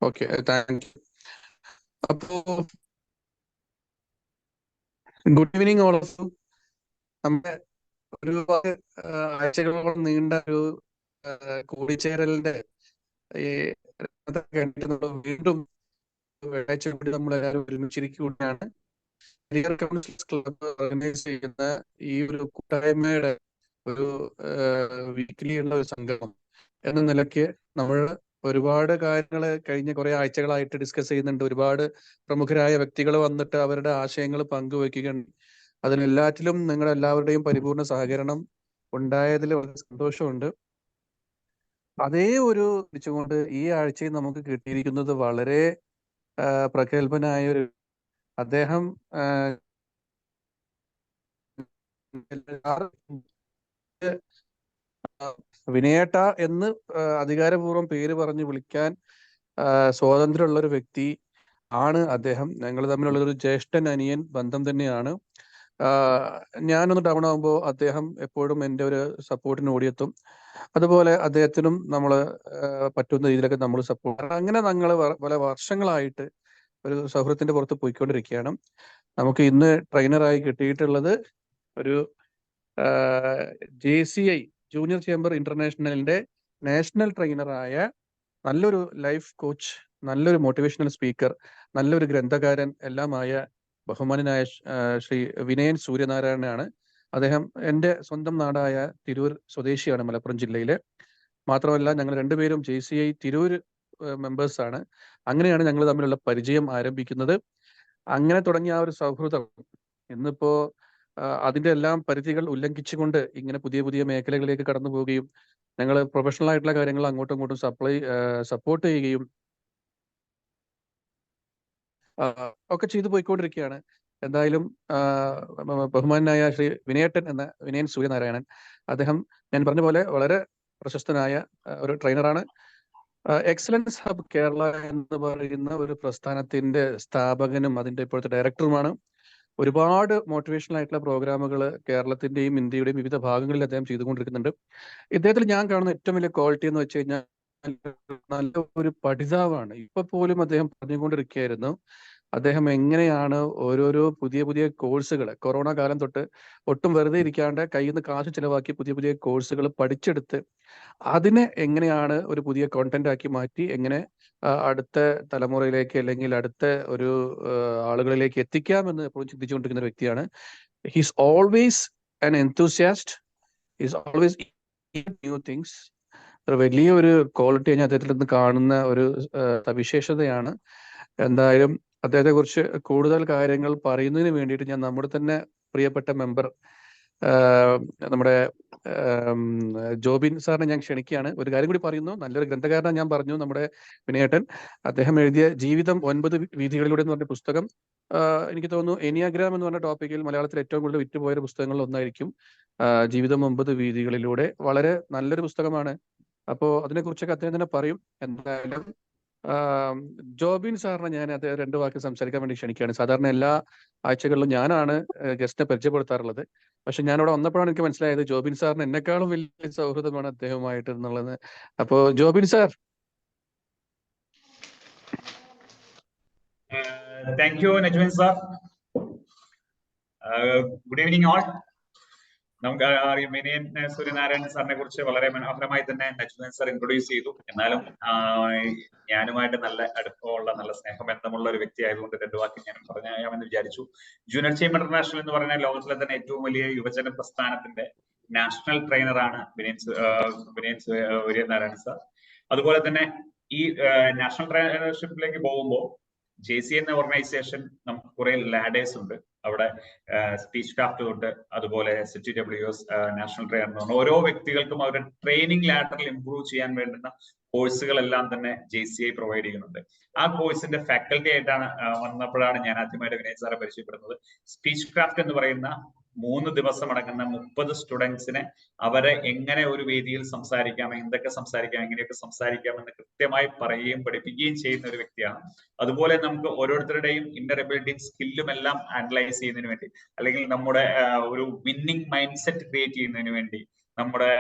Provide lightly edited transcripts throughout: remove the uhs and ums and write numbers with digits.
Okay, thank you. അപ്പോ good evening all of you. നമ്മുടെ ഒരുപാട് ആഴ്ചകളോളം നീണ്ട ഒരു കൂടിച്ചേരലിന്റെ ഈ വീണ്ടും വെള്ളിയാഴ്ച കൂടി നമ്മൾ എല്ലാവരും ഒരുമിച്ചിരിക്കുകയാണ്. കരിയർ കൗൺസിൽസ് ക്ലബ്ബ് ഓർഗനൈസ് ചെയ്യുന്ന ഈ ഒരു കൂട്ടായ്മയുടെ ഒരു വീക്കിലി ഉള്ള ഒരു സംഗമം എന്ന നിലയ്ക്ക് നമ്മൾ ഒരുപാട് കാര്യങ്ങൾ കഴിഞ്ഞ കുറെ ആഴ്ചകളായിട്ട് ഡിസ്കസ് ചെയ്യുന്നുണ്ട്. ഒരുപാട് പ്രമുഖരായ വ്യക്തികൾ വന്നിട്ട് അവരുടെ ആശയങ്ങൾ പങ്കുവയ്ക്കുകയാണ്. അതിനെല്ലാറ്റിലും നിങ്ങളെല്ലാവരുടെയും പരിപൂർണ സഹകരണം ഉണ്ടായതിൽ വളരെ സന്തോഷമുണ്ട്. അതേ ഒരു വെച്ചുകൊണ്ട് ഈ ആഴ്ചയിൽ നമുക്ക് കിട്ടിയിരിക്കുന്നത് വളരെ പ്രഗത്ഭനായ ഒരു അദ്ദേഹം വിനയേട്ട എന്ന് അധികാരപൂർവ്വം പേര് പറഞ്ഞ് വിളിക്കാൻ സ്വാതന്ത്ര്യമുള്ള ഒരു വ്യക്തി ആണ് അദ്ദേഹം. ഞങ്ങൾ തമ്മിലുള്ള ഒരു ജ്യേഷ്ഠൻ അനിയൻ ബന്ധം തന്നെയാണ്. ഞാനൊന്ന് ഡൗൺ ആകുമ്പോൾ അദ്ദേഹം എപ്പോഴും എൻ്റെ ഒരു സപ്പോർട്ടിന് ഓടിയെത്തും. അതുപോലെ അദ്ദേഹത്തിനും നമ്മൾ പറ്റുന്ന രീതിയിലൊക്കെ നമ്മൾ സപ്പോർട്ട്, അങ്ങനെ ഞങ്ങൾ പല വർഷങ്ങളായിട്ട് ഒരു സൗഹൃദത്തിന്റെ പുറത്ത് പോയിക്കൊണ്ടിരിക്കുകയാണ്. നമുക്ക് ഇന്ന് ട്രെയിനറായി കിട്ടിയിട്ടുള്ളത് ഒരു JCI ജൂനിയർ ചേംബർ ഇന്റർനാഷണലിന്റെ നാഷണൽ ട്രെയിനറായ നല്ലൊരു ലൈഫ് കോച്ച്, നല്ലൊരു മോട്ടിവേഷണൽ സ്പീക്കർ, നല്ലൊരു ഗ്രന്ഥകാരൻ എല്ലാമായ ബഹുമാനനായ ശ്രീ വിനയൻ സൂര്യനാരായണനാണ്. അദ്ദേഹം എൻ്റെ സ്വന്തം നാടായ തിരൂർ സ്വദേശിയാണ്, മലപ്പുറം ജില്ലയിലെ. മാത്രമല്ല ഞങ്ങൾ രണ്ടുപേരും JCI തിരൂർ മെമ്പേഴ്സാണ്. അങ്ങനെയാണ് ഞങ്ങൾ തമ്മിലുള്ള പരിചയം ആരംഭിക്കുന്നത്. അങ്ങനെ തുടങ്ങിയ ആ ഒരു സൗഹൃദം ഇന്നിപ്പോ അതിന്റെ എല്ലാം പരിധികൾ ഉല്ലംഘിച്ചുകൊണ്ട് ഇങ്ങനെ പുതിയ പുതിയ മേഖലകളിലേക്ക് കടന്നു പോവുകയും ഞങ്ങൾ പ്രൊഫഷണൽ ആയിട്ടുള്ള കാര്യങ്ങൾ അങ്ങോട്ടും ഇങ്ങോട്ടും സപ്പോർട്ട് ചെയ്യുകയും ഒക്കെ ചെയ്തു പോയിക്കൊണ്ടിരിക്കുകയാണ്. എന്തായാലും ബഹുമാനായ ശ്രീ വിനയൻ സൂര്യനാരായണൻ, അദ്ദേഹം ഞാൻ പറഞ്ഞ പോലെ വളരെ പ്രശസ്തനായ ഒരു ട്രെയിനറാണ്. എക്സലൻസ് ഹബ് കേരള എന്ന് പറയുന്ന ഒരു പ്രസ്ഥാനത്തിന്റെ സ്ഥാപകനും അതിന്റെ ഇപ്പോഴത്തെ ഡയറക്ടറുമാണ്. ഒരുപാട് മോട്ടിവേഷണൽ ആയിട്ടുള്ള പ്രോഗ്രാമുകൾ കേരളത്തിന്റെയും ഇന്ത്യയുടെയും വിവിധ ഭാഗങ്ങളിൽ അദ്ദേഹം ചെയ്തുകൊണ്ടിരിക്കുന്നുണ്ട്. ഇദ്ദേഹത്തിൽ ഞാൻ കാണുന്ന ഏറ്റവും വലിയ ക്വാളിറ്റി എന്ന് വെച്ച് കഴിഞ്ഞാൽ നല്ല ഒരു പഠിതാവാണ്. ഇപ്പൊ പോലും അദ്ദേഹം പറഞ്ഞുകൊണ്ടിരിക്കുകയായിരുന്നു അദ്ദേഹം എങ്ങനെയാണ് ഓരോരോ പുതിയ പുതിയ കോഴ്സുകൾ കൊറോണ കാലം തൊട്ട് ഒട്ടും വെറുതെ ഇരിക്കാണ്ട് കയ്യിൽ നിന്ന് കാശ് ചിലവാക്കി പുതിയ പുതിയ കോഴ്സുകൾ പഠിച്ചെടുത്ത് അതിനെ എങ്ങനെയാണ് ഒരു പുതിയ കോണ്ടന്റ് ആക്കി മാറ്റി എങ്ങനെ അടുത്ത തലമുറയിലേക്ക് അല്ലെങ്കിൽ അടുത്ത ഒരു ആളുകളിലേക്ക് എത്തിക്കാമെന്ന് എപ്പോഴും ചിന്തിച്ചുകൊണ്ടിരിക്കുന്ന ഒരു വ്യക്തിയാണ്. His always an enthusiast, his always new things. വലിയ ഒരു ക്വാളിറ്റി ഞാൻ അദ്ദേഹത്തിൽ നിന്ന് കാണുന്ന ഒരു സവിശേഷതയാണ്. എന്തായാലും അദ്ദേഹത്തെ കുറിച്ച് കൂടുതൽ കാര്യങ്ങൾ പറയുന്നതിന് വേണ്ടിയിട്ട് ഞാൻ നമ്മുടെ തന്നെ പ്രിയപ്പെട്ട മെമ്പർ നമ്മുടെ ജോബിൻ സാറിനെ ഞാൻ ക്ഷണിക്കുകയാണ്. ഒരു കാര്യം കൂടി പറയുന്നു, നല്ലൊരു ഗ്രന്ഥകാരനാണ് ഞാൻ പറഞ്ഞു നമ്മുടെ വിനയേട്ടൻ. അദ്ദേഹം എഴുതിയ ജീവിതം 9 വീഥികളിലൂടെ എന്ന് പറഞ്ഞ പുസ്തകം എനിക്ക് തോന്നുന്നു എനിയാഗ്രാം എന്ന് പറഞ്ഞ ടോപ്പിക്കിൽ മലയാളത്തിൽ ഏറ്റവും കൂടുതൽ വിറ്റുപോയ പുസ്തകങ്ങളിൽ ഒന്നായിരിക്കും ജീവിതം 9 വീഥികളിലൂടെ. വളരെ നല്ലൊരു പുസ്തകമാണ്. അപ്പോൾ അതിനെക്കുറിച്ചൊക്കെ അദ്ദേഹം തന്നെ പറയും. എന്തായാലും ജോബിൻ സാറിനെ ഞാൻ അത് 2 വാക്ക് സംസാരിക്കാൻ വേണ്ടി ക്ഷണിക്കുകയാണ്. സാധാരണ എല്ലാ ആഴ്ചകളിലും ഞാനാണ് ഗസ്റ്റിനെ പരിചയപ്പെടുത്താറുള്ളത്. പക്ഷെ ഞാനിവിടെ വന്നപ്പോഴാണ് എനിക്ക് മനസ്സിലായത് ജോബിൻ സാറിന് എന്നെക്കാളും വലിയ സൗഹൃദമാണ് അദ്ദേഹവുമായിട്ട് എന്നുള്ളത്. അപ്പോ Jobin sir. Thank you Najman sir. Good evening all. നമുക്ക് വിനയൻ സൂര്യനാരായണൻ സാറിനെ കുറിച്ച് വളരെ മനോഹരമായി തന്നെ നജ്മൻ സാർ ഇൻട്രൊഡ്യൂസ് ചെയ്തു. എന്നാലും ഞാനുമായിട്ട് നല്ല അടുപ്പമുള്ള നല്ല സ്നേഹബന്ധമുള്ള ഒരു വ്യക്തി ആയതുകൊണ്ട് 2 വാക്ക് ഞാൻ പറയാമെന്ന് വിചാരിച്ചു. ജൂനിയർ ചേംബർ ഇന്റർനാഷണൽ എന്ന് പറയുന്ന ലോകത്തിലെ തന്നെ ഏറ്റവും വലിയ യുവജന പ്രസ്ഥാനത്തിന്റെ നാഷണൽ ട്രെയിനറാണ് വിനയൻ സൂര്യനാരായണൻ സാർ. അതുപോലെ തന്നെ ഈ നാഷണൽ ട്രെയിനർഷിപ്പിലേക്ക് പോകുമ്പോൾ JCI എന്ന ഓർഗനൈസേഷൻ നമുക്ക് കുറെ ലാഡേഴ്സ് ഉണ്ട്. അവിടെ സ്പീച്ച് ക്രാഫ്റ്റ് തൊട്ട് അതുപോലെ CTWS നാഷണൽ ട്രെയിനർ എന്ന് പറഞ്ഞാൽ ഓരോ വ്യക്തികൾക്കും അവരുടെ ട്രെയിനിങ് ലാഡറിൽ ഇംപ്രൂവ് ചെയ്യാൻ വേണ്ടുന്ന കോഴ്സുകളെല്ലാം തന്നെ JCI പ്രൊവൈഡ് ചെയ്യുന്നുണ്ട്. ആ കോഴ്സിന്റെ ഫാക്കൽറ്റി ആയിട്ടാണ് വന്നപ്പോഴാണ് ഞാൻ ആദ്യമായിട്ട് വിനയൻ സാറെ പരിചയപ്പെടുന്നത്. സ്പീച്ച് ക്രാഫ്റ്റ് എന്ന് പറയുന്ന 3 ദിവസം അടങ്ങുന്ന 30 സ്റ്റുഡൻസിനെ അവരെ എങ്ങനെ ഒരു വേദിയിൽ സംസാരിക്കാം, എന്തൊക്കെ സംസാരിക്കാം, എങ്ങനെയൊക്കെ സംസാരിക്കാം എന്ന് കൃത്യമായി പറയുകയും പഠിപ്പിക്കുകയും ചെയ്യുന്ന ഒരു വ്യക്തിയാണ്. അതുപോലെ നമുക്ക് ഓരോരുത്തരുടെയും ഇന്നർ എബിലിറ്റിയും സ്കില്ലും എല്ലാം അനലൈസ് ചെയ്യുന്നതിന് വേണ്ടി അല്ലെങ്കിൽ നമ്മുടെ ഒരു വിന്നിംഗ് മൈൻഡ് സെറ്റ് ക്രിയേറ്റ് ചെയ്യുന്നതിന് വേണ്ടി നമ്മുടെ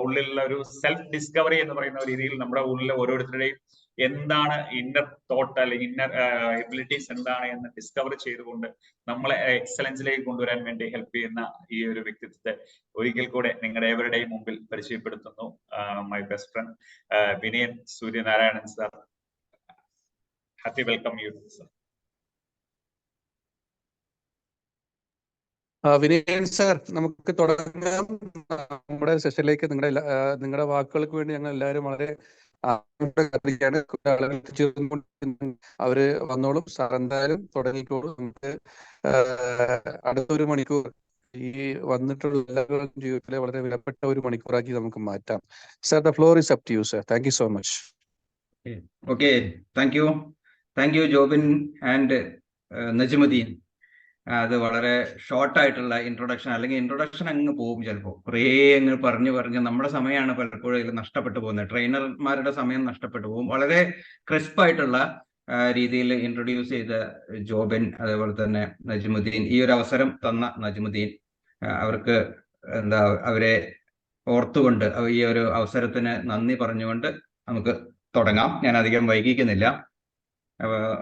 ഉള്ളിലുള്ള ഒരു സെൽഫ് ഡിസ്കവറി എന്ന് പറയുന്ന രീതിയിൽ നമ്മുടെ ഉള്ളിലെ ഓരോരുത്തരുടെയും എന്താണ് ഇന്നർ തോട്ട് അല്ലെങ്കിൽ ഇന്നർ എബിലിറ്റീസ് എന്താണ് എന്ന് ഡിസ്കവർ ചെയ്തുകൊണ്ട് നമ്മളെ എക്സലൻസിലേക്ക് കൊണ്ടുവരാൻ വേണ്ടി ഹെൽപ്പ് ചെയ്യുന്ന ഈ ഒരു വ്യക്തിത്വത്തെ ഒരിക്കൽ കൂടെ നിങ്ങളുടെ ഏവരുടെയും മുമ്പിൽ പരിചയപ്പെടുത്തുന്നു. My best friend Vinayan Suryanarayanan sir. Happy welcome you sir. Vinayan sir, നമുക്ക് തുടങ്ങാം നമ്മുടെ സെഷനിലേക്ക്. നിങ്ങളുടെ വാക്കുകൾക്ക് വേണ്ടി ഞങ്ങൾ എല്ലാവരും വളരെ അവര് വന്നോളും. സാർ എന്തായാലും തുടങ്ങിക്കോളും. നമുക്ക് അടുത്തൊരു മണിക്കൂർ ഈ വന്നിട്ടുള്ള എല്ലാവരുടെയും ജീവിതത്തിലെ വളരെ വിലപ്പെട്ട ഒരു മണിക്കൂറാക്കി നമുക്ക് മാറ്റാം. Sir, the floor is up to you sir. Thank you so much. Okay, thank you Jobin and Najmuddin. അത് വളരെ ഷോർട്ടായിട്ടുള്ള ഇൻട്രൊഡക്ഷൻ, അല്ലെങ്കിൽ ഇൻട്രൊഡക്ഷൻ അങ്ങ് പോകും ചിലപ്പോൾ. കുറേ അങ്ങ് പറഞ്ഞ് നമ്മുടെ സമയമാണ് പലപ്പോഴും ഇതിൽ നഷ്ടപ്പെട്ടു പോകുന്നത്. ട്രെയിനർമാരുടെ സമയം നഷ്ടപ്പെട്ടു പോകും. വളരെ ക്രിസ്പായിട്ടുള്ള രീതിയിൽ ഇൻട്രൊഡ്യൂസ് ചെയ്ത ജോബിൻ, അതേപോലെ തന്നെ നജ്മുദ്ദീൻ, ഈ ഒരു അവസരം തന്ന നജ്മുദ്ദീൻ, അവർക്ക് അവരെ ഓർത്തുകൊണ്ട് ഈ ഒരു അവസരത്തിന് നന്ദി പറഞ്ഞുകൊണ്ട് നമുക്ക് തുടങ്ങാം. ഞാൻ അധികം വൈകിക്കുന്നില്ല.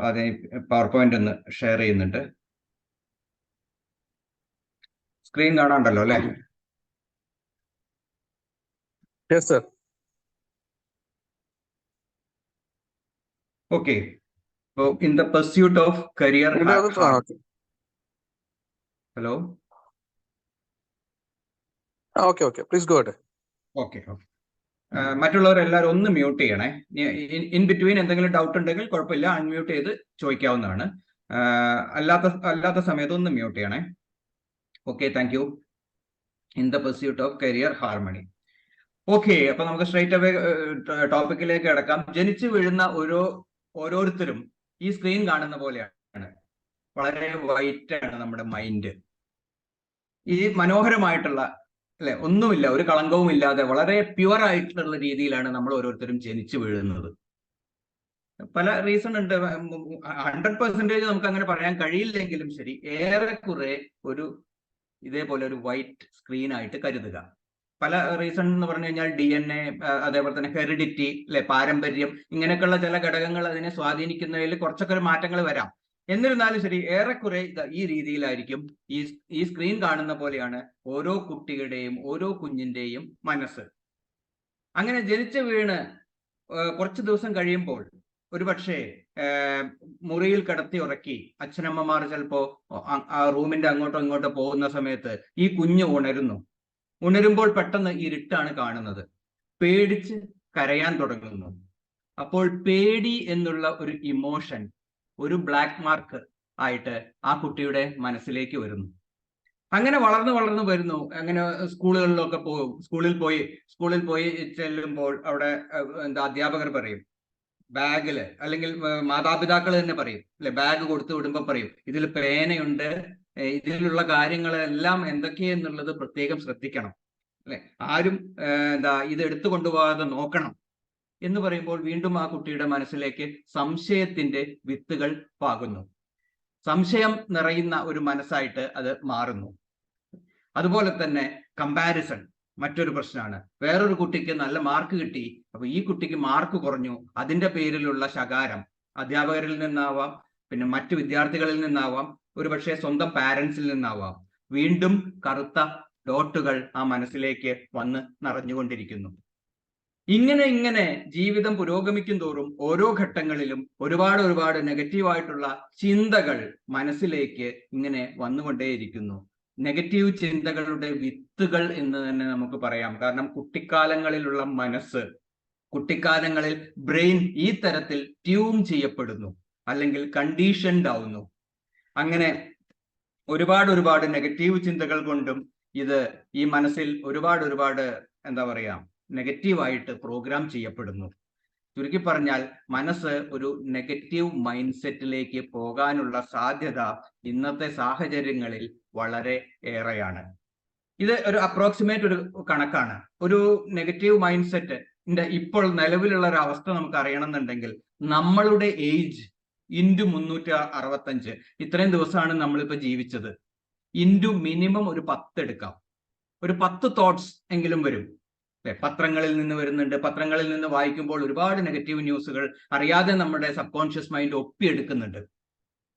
അത് പവർ പോയിന്റ് ഒന്ന് ഷെയർ ചെയ്യുന്നുണ്ട്. സ്ക്രീൻ കാണാണ്ടല്ലോ അല്ലേ? Okay. In the pursuit of career. Hello. Please go ahead. Okay. മറ്റുള്ളവരെല്ലാവരും ഒന്ന് മ്യൂട്ട് ചെയ്യണേ. ഇൻ ബിറ്റ്വീൻ എന്തെങ്കിലും ഡൗട്ട് ഉണ്ടെങ്കിൽ കുഴപ്പമില്ല, അൺമ്യൂട്ട് ചെയ്ത് ചോദിക്കാവുന്നതാണ്. അല്ലാത്ത സമയത്ത് ഒന്ന് മ്യൂട്ട് ചെയ്യണേ. Okay, thank U. In the pursuit of career harmony. Okay, അപ്പൊ നമുക്ക് സ്ട്രൈറ്റ് അവേ ടോപ്പിക്കിലേക്ക് കിടക്കാം. ജനിച്ചു വീഴുന്ന ഓരോരുത്തരും ഈ സ്ക്രീൻ കാണുന്ന പോലെയാണ്. വളരെ വൈറ്റ് ആണ് നമ്മുടെ മൈൻഡ്. ഈ മനോഹരമായിട്ടുള്ള, അല്ലെ, ഒന്നുമില്ല, ഒരു കളങ്കവും ഇല്ലാതെ വളരെ പ്യുവർ ആയിട്ടുള്ള രീതിയിലാണ് നമ്മൾ ഓരോരുത്തരും ജനിച്ചു വീഴുന്നത്. പല റീസൺ ഉണ്ട്. 100% നമുക്ക് അങ്ങനെ പറയാൻ കഴിയില്ലെങ്കിലും ശരി, ഏറെക്കുറെ ഇതേപോലെ ഒരു വൈറ്റ് സ്ക്രീൻ ആയിട്ട് കരുതുക. പല റീസൺ എന്ന് പറഞ്ഞു കഴിഞ്ഞാൽ DNA, അതേപോലെ തന്നെ ഹെറിഡിറ്റി, അല്ലെ, പാരമ്പര്യം, ഇങ്ങനെയൊക്കെയുള്ള ചില ഘടകങ്ങൾ അതിനെ സ്വാധീനിക്കുന്നതിൽ കുറച്ചൊക്കെ മാറ്റങ്ങൾ വരാം. എന്നിരുന്നാലും ശരി, ഏറെക്കുറെ ഈ രീതിയിലായിരിക്കും. ഈ സ്ക്രീൻ കാണുന്ന പോലെയാണ് ഓരോ കുട്ടിയുടെയും ഓരോ കുഞ്ഞിന്റെയും മനസ്സ്. അങ്ങനെ ജനിച്ചു വീണ് കുറച്ച് ദിവസം കഴിയുമ്പോൾ ഒരുപക്ഷെ മുറിയിൽ കിടത്തി ഉറക്കി അച്ഛനമ്മമാർ ചിലപ്പോ ആ റൂമിന്റെ അങ്ങോട്ടോ ഇങ്ങോട്ടോ പോകുന്ന സമയത്ത് ഈ കുഞ്ഞ് ഉണരുമ്പോൾ പെട്ടെന്ന് ഇരുട്ടാണ് കാണുന്നത്. പേടിച്ച് കരയാൻ തുടങ്ങുന്നു. അപ്പോൾ പേടി എന്നുള്ള ഒരു ഇമോഷൻ ഒരു ബ്ലാക്ക് മാർക്ക് ആയിട്ട് ആ കുട്ടിയുടെ മനസ്സിലേക്ക് വരുന്നു. അങ്ങനെ വളർന്നു വരുന്നു. അങ്ങനെ സ്കൂളുകളിലൊക്കെ പോകും. സ്കൂളിൽ പോയി ചെല്ലുമ്പോൾ അവിടെ അധ്യാപകർ പറയും, ബാഗില്, അല്ലെങ്കിൽ മാതാപിതാക്കൾ തന്നെ പറയും, അല്ലെ, ബാഗ് കൊടുത്തു വിടുമ്പോൾ പറയും, ഇതിൽ പേനയുണ്ട്, ഇതിലുള്ള കാര്യങ്ങളെല്ലാം എന്തൊക്കെയെന്നുള്ളത് പ്രത്യേകം ശ്രദ്ധിക്കണം, അല്ലെ, ആരും ഇത് എടുത്തു കൊണ്ടുപോകാതെ നോക്കണം എന്ന് പറയുമ്പോൾ വീണ്ടും ആ കുട്ടിയുടെ മനസ്സിലേക്ക് സംശയത്തിന്റെ വിത്തുകൾ പാകുന്നു. സംശയം നിറയുന്ന ഒരു മനസ്സായിട്ട് അത് മാറുന്നു. അതുപോലെ തന്നെ കമ്പാരിസൺ മറ്റൊരു പ്രശ്നമാണ്. വേറൊരു കുട്ടിക്ക് നല്ല മാർക്ക് കിട്ടി, അപ്പൊ ഈ കുട്ടിക്ക് മാർക്ക് കുറഞ്ഞു, അതിന്റെ പേരിലുള്ള ശകാരം അധ്യാപകരിൽ നിന്നാവാം, പിന്നെ മറ്റു വിദ്യാർത്ഥികളിൽ നിന്നാവാം, ഒരുപക്ഷെ സ്വന്തം പാരന്റ്സിൽ നിന്നാവാം. വീണ്ടും കറുത്ത ഡോട്ടുകൾ ആ മനസ്സിലേക്ക് വന്ന് നിറഞ്ഞുകൊണ്ടിരിക്കുന്നു. ഇങ്ങനെ ജീവിതം പുരോഗമിക്കും തോറും ഓരോ ഘട്ടങ്ങളിലും ഒരുപാട് നെഗറ്റീവായിട്ടുള്ള ചിന്തകൾ മനസ്സിലേക്ക് ഇങ്ങനെ വന്നുകൊണ്ടേയിരിക്കുന്നു. നെഗറ്റീവ് ചിന്തകളുടെ വിത്തുകൾ എന്ന് തന്നെ നമുക്ക് പറയാം. കാരണം കുട്ടിക്കാലങ്ങളിലുള്ള മനസ്സ്, കുട്ടിക്കാലങ്ങളിൽ ബ്രെയിൻ ഈ തരത്തിൽ ട്യൂൺ ചെയ്യപ്പെടുന്നു, അല്ലെങ്കിൽ കണ്ടീഷൻഡ് ആവുന്നു. അങ്ങനെ ഒരുപാട് നെഗറ്റീവ് ചിന്തകൾ കൊണ്ടും ഇത് ഈ മനസ്സിൽ ഒരുപാട് നെഗറ്റീവായിട്ട് പ്രോഗ്രാം ചെയ്യപ്പെടുന്നു. ചുരുക്കി പറഞ്ഞാൽ മനസ്സ് ഒരു നെഗറ്റീവ് മൈൻഡ് സെറ്റിലേക്ക് പോകാനുള്ള സാധ്യത ഇന്നത്തെ സാഹചര്യങ്ങളിൽ വളരെ ഏറെയാണ്. ഇത് ഒരു അപ്രോക്സിമേറ്റ് ഒരു കണക്കാണ്. ഒരു നെഗറ്റീവ് മൈൻഡ് സെറ്റിന്റെ ഇപ്പോൾ നിലവിലുള്ള ഒരു അവസ്ഥ നമുക്ക് അറിയണമെന്നുണ്ടെങ്കിൽ നമ്മളുടെ ഏജ് ഇൻറ്റു 365, ഇത്രയും ദിവസമാണ് നമ്മളിപ്പോൾ ജീവിച്ചത്, ഇൻറ്റു മിനിമം ഒരു 10 എടുക്കാം. ഒരു 10 തോട്ട്സ് എങ്കിലും വരും. പത്രങ്ങളിൽ നിന്ന് വരുന്നുണ്ട്. പത്രങ്ങളിൽ നിന്ന് വായിക്കുമ്പോൾ ഒരുപാട് നെഗറ്റീവ് ന്യൂസുകൾ അറിയാതെ നമ്മുടെ സബ് കോൺഷ്യസ് മൈൻഡ് ഒപ്പിയെടുക്കുന്നുണ്ട്.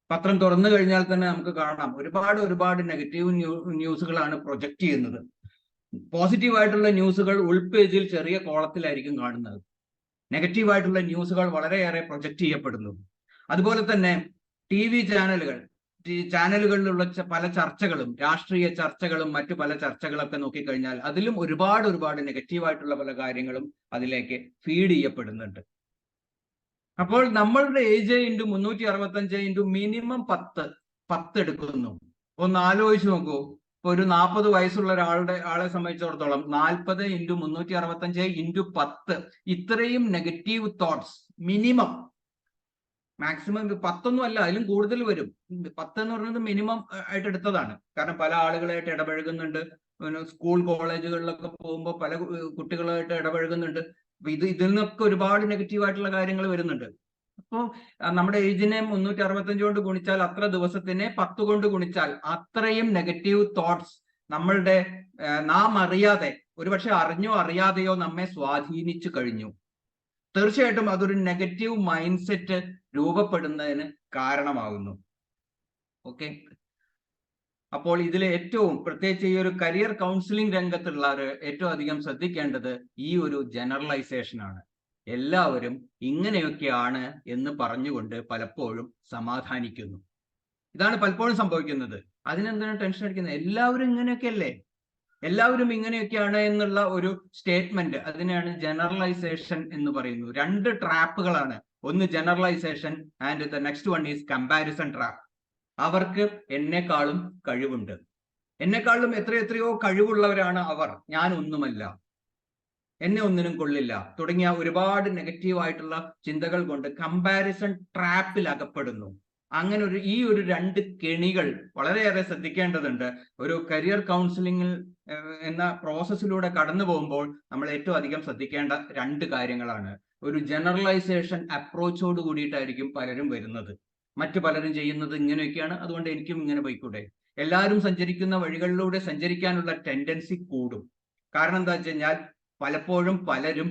പത്രം തുറന്നു കഴിഞ്ഞാൽ തന്നെ നമുക്ക് കാണാം ഒരുപാട് നെഗറ്റീവ് ന്യൂസുകളാണ് പ്രൊജക്ട് ചെയ്യുന്നത്. പോസിറ്റീവായിട്ടുള്ള ന്യൂസുകൾ ഉൾപേജിൽ ചെറിയ കോളത്തിലായിരിക്കും കാണുന്നത്. നെഗറ്റീവായിട്ടുള്ള ന്യൂസുകൾ വളരെയേറെ പ്രൊജക്ട് ചെയ്യപ്പെടുന്നു. അതുപോലെ തന്നെ TV ചാനലുകളിലുള്ള പല ചർച്ചകളും, രാഷ്ട്രീയ ചർച്ചകളും മറ്റു പല ചർച്ചകളൊക്കെ നോക്കിക്കഴിഞ്ഞാൽ അതിലും ഒരുപാട് നെഗറ്റീവായിട്ടുള്ള പല കാര്യങ്ങളും അതിലേക്ക് ഫീഡ് ചെയ്യപ്പെടുന്നുണ്ട്. അപ്പോൾ നമ്മളുടെ ഏജ് ഇൻറ്റു 365 ഇൻറ്റു മിനിമം 10 എടുക്കുന്നു. ഒന്ന് ആലോചിച്ച് നോക്കൂ. ഇപ്പൊ ഒരു 40 വയസ്സുള്ള ആളെ സംബന്ധിച്ചിടത്തോളം 40 ഇൻറ്റു 365 ഇൻറ്റു 10 ഇത്രയും നെഗറ്റീവ് തോട്ട്സ് മിനിമം. മാക്സിമം 10 ഒന്നും അല്ല, അതിലും കൂടുതൽ വരും. 10 എന്ന് പറയുന്നത് മിനിമം ആയിട്ട് എടുത്തതാണ്. കാരണം പല ആളുകളായിട്ട് ഇടപഴകുന്നുണ്ട്. സ്കൂൾ കോളേജുകളിലൊക്കെ പോകുമ്പോൾ പല കുട്ടികളായിട്ട് ഇടപഴകുന്നുണ്ട്. ഇതിൽ നിന്നൊക്കെ ഒരുപാട് നെഗറ്റീവായിട്ടുള്ള കാര്യങ്ങൾ വരുന്നുണ്ട്. അപ്പോൾ നമ്മുടെ ഏജിനെ 365 കൊണ്ട് ഗുണിച്ചാൽ അത്ര ദിവസത്തിനെ 10 കൊണ്ട് ഗുണിച്ചാൽ അത്രയും നെഗറ്റീവ് തോട്ട്സ് നമ്മളുടെ നാം അറിയാതെ, ഒരുപക്ഷെ അറിഞ്ഞോ അറിയാതെയോ നമ്മെ സ്വാധീനിച്ചു കഴിഞ്ഞു. തീർച്ചയായിട്ടും അതൊരു നെഗറ്റീവ് മൈൻഡ് സെറ്റ് രൂപപ്പെടുന്നതിന് കാരണമാകുന്നു. ഓക്കെ, അപ്പോൾ ഇതിൽ ഏറ്റവും പ്രത്യേകിച്ച് ഈ ഒരു കരിയർ കൗൺസിലിംഗ് രംഗത്തുള്ളവർ ഏറ്റവും അധികം ശ്രദ്ധിക്കേണ്ടത് ഈ ഒരു ജനറലൈസേഷൻ ആണ്. എല്ലാവരും ഇങ്ങനെയൊക്കെയാണ് എന്ന് പറഞ്ഞുകൊണ്ട് പലപ്പോഴും സമാധാനിക്കുന്നു. ഇതാണ് പലപ്പോഴും സംഭവിക്കുന്നത്. അതിനെന്താണ് ടെൻഷൻ അടിക്കുന്നത്? എല്ലാവരും ഇങ്ങനെയൊക്കെയല്ലേ, എല്ലാവരും ഇങ്ങനെയൊക്കെയാണ് എന്നുള്ള ഒരു സ്റ്റേറ്റ്മെന്റ്, അതിനെയാണ് ജനറലൈസേഷൻ എന്ന് പറയുന്നത്. 2 ട്രാപ്പുകളാണ്. ഒന്ന് generalisation and the next one is comparison trap. അവർക്ക് എന്നെക്കാളും കഴിവുണ്ട്, എന്നെക്കാളും എത്രയോ കഴിവുള്ളവരാണ് അവർ, ഞാൻ ഒന്നുമല്ല, എന്നെ ഒന്നിനും കൊള്ളില്ല തുടങ്ങിയ ഒരുപാട് നെഗറ്റീവായിട്ടുള്ള ചിന്തകൾ കൊണ്ട് കമ്പാരിസൺ ട്രാപ്പിൽ അകപ്പെടുന്നു. അങ്ങനെ ഈ ഒരു 2 കെണികൾ വളരെയേറെ ശ്രദ്ധിക്കേണ്ടതുണ്ട്. ഒരു കരിയർ കൗൺസിലിംഗിൽ എന്ന പ്രോസസ്സിലൂടെ കടന്നു പോകുമ്പോൾ നമ്മൾ ഏറ്റവും അധികം ശ്രദ്ധിക്കേണ്ട 2 കാര്യങ്ങളാണ്. ഒരു ജനറലൈസേഷൻ അപ്രോച്ചോട് കൂടിയിട്ടായിരിക്കും പലരും വരുന്നത്. മറ്റു പലരും ചെയ്യുന്നത് ഇങ്ങനെയൊക്കെയാണ്, അതുകൊണ്ട് എനിക്കും ഇങ്ങനെ പോയിക്കൂടെ. എല്ലാവരും സഞ്ചരിക്കുന്ന വഴികളിലൂടെ സഞ്ചരിക്കാനുള്ള ടെൻഡൻസി കൂടും. കാരണം എന്താ വെച്ച് കഴിഞ്ഞാൽ പലപ്പോഴും പലരും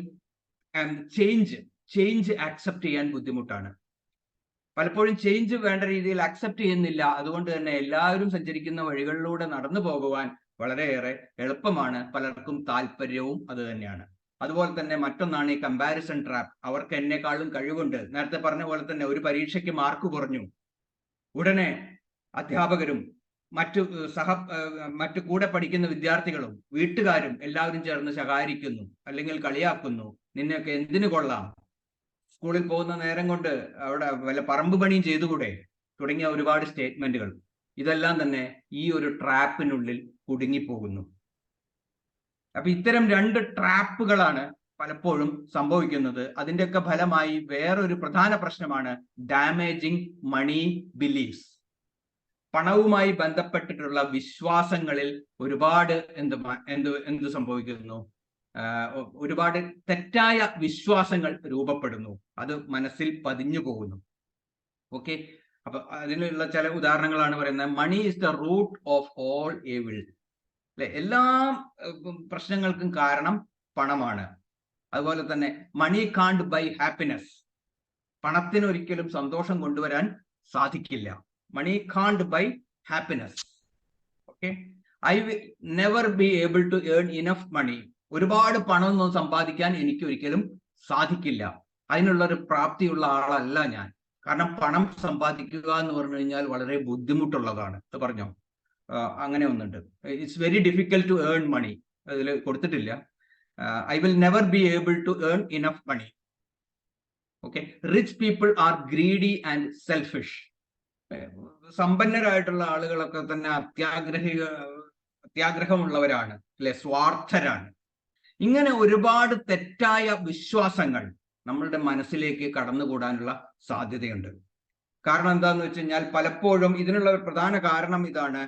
ചേഞ്ച് ആക്സെപ്റ്റ് ചെയ്യാൻ ബുദ്ധിമുട്ടാണ്. പലപ്പോഴും ചേഞ്ച് വേണ്ട രീതിയിൽ അക്സെപ്റ്റ് ചെയ്യുന്നില്ല. അതുകൊണ്ട് തന്നെ എല്ലാവരും സഞ്ചരിക്കുന്ന വഴികളിലൂടെ നടന്നു പോകുവാൻ വളരെയേറെ എളുപ്പമാണ്. പലർക്കും താല്പര്യവും അത് തന്നെയാണ്. അതുപോലെ തന്നെ മറ്റൊന്നാണ് ഈ കമ്പാരിസൺ ട്രാപ്പ്. അവർക്ക് എന്നെക്കാളും കഴിവുണ്ട്. നേരത്തെ പറഞ്ഞ പോലെ തന്നെ ഒരു പരീക്ഷയ്ക്ക് മാർക്ക് കുറഞ്ഞു, ഉടനെ അധ്യാപകരും മറ്റു കൂടെ പഠിക്കുന്ന വിദ്യാർത്ഥികളും വീട്ടുകാരും എല്ലാവരും ചേർന്ന് ശകാരിക്കുന്നു, അല്ലെങ്കിൽ കളിയാക്കുന്നു. നിന്നെയൊക്കെ എന്തിനു കൊള്ളാം, സ്കൂളിൽ പോകുന്ന നേരം കൊണ്ട് അവിടെ വല്ല പറമ്പ് പണിയും ചെയ്തുകൂടെ, തുടങ്ങിയ ഒരുപാട് സ്റ്റേറ്റ്മെന്റുകൾ. ഇതെല്ലാം തന്നെ ഈ ഒരു ട്രാപ്പിനുള്ളിൽ കുടുങ്ങിപ്പോകുന്നു. അപ്പൊ ഇത്തരം 2 ട്രാപ്പുകളാണ് പലപ്പോഴും സംഭവിക്കുന്നത്. അതിൻ്റെയൊക്കെ ഫലമായി വേറൊരു പ്രധാന പ്രശ്നമാണ് ഡാമേജിങ് മണി ബിലീഫ്സ്. പണവുമായി ബന്ധപ്പെട്ടിട്ടുള്ള വിശ്വാസങ്ങളിൽ ഒരുപാട് എന്ത് സംഭവിക്കുന്നു? ഒരുപാട് തെറ്റായ വിശ്വാസങ്ങൾ രൂപപ്പെടുന്നു. അത് മനസ്സിൽ പതിഞ്ഞു പോകുന്നു. ഓക്കെ, അപ്പൊ അതിനുള്ള ചില ഉദാഹരണങ്ങളാണ് പറയുന്നത്. Money is the root of all evil. അല്ലെ, എല്ലാ പ്രശ്നങ്ങൾക്കും കാരണം പണമാണ്. അതുപോലെ തന്നെ മണി കാണ്ട് ബൈ ഹാപ്പിനെസ്. പണത്തിന് ഒരിക്കലും സന്തോഷം കൊണ്ടുവരാൻ സാധിക്കില്ല. Money can't buy happiness. Okay, I will never be able to earn enough money. ഒരുപാട് പണമൊന്നും സമ്പാദിക്കാൻ എനിക്ക് ഒരിക്കലും സാധിക്കില്ല. അതിനുള്ളൊരു പ്രാപ്തിയുള്ള ആളല്ല ഞാൻ. കാരണം പണം സമ്പാദിക്കുക എന്ന് പറഞ്ഞു കഴിഞ്ഞാൽ വളരെ ബുദ്ധിമുട്ടുള്ളതാണ്. ഇത് പറഞ്ഞോ, അങ്ങനെ ഒന്നുണ്ട്. It's very difficult to earn money. അതിൽ കൊടുത്തിട്ടില്ല. I will never be able to earn enough money. Okay, rich people are greedy and selfish. സമ്പന്നരായിട്ടുള്ള ആളുകളൊക്കെ തന്നെ അത്യാഗ്രഹമുള്ളവരാണ്, അല്ലെ, സ്വാർത്ഥരാണ്. ഇങ്ങനെ ഒരുപാട് തെറ്റായ വിശ്വാസങ്ങൾ നമ്മളുടെ മനസ്സിലേക്ക് കടന്നുകൂടാനുള്ള സാധ്യതയുണ്ട്. കാരണം എന്താന്ന് വെച്ച് കഴിഞ്ഞാൽ പലപ്പോഴും ഇതിനുള്ള ഒരു പ്രധാന കാരണം ഇതാണ്.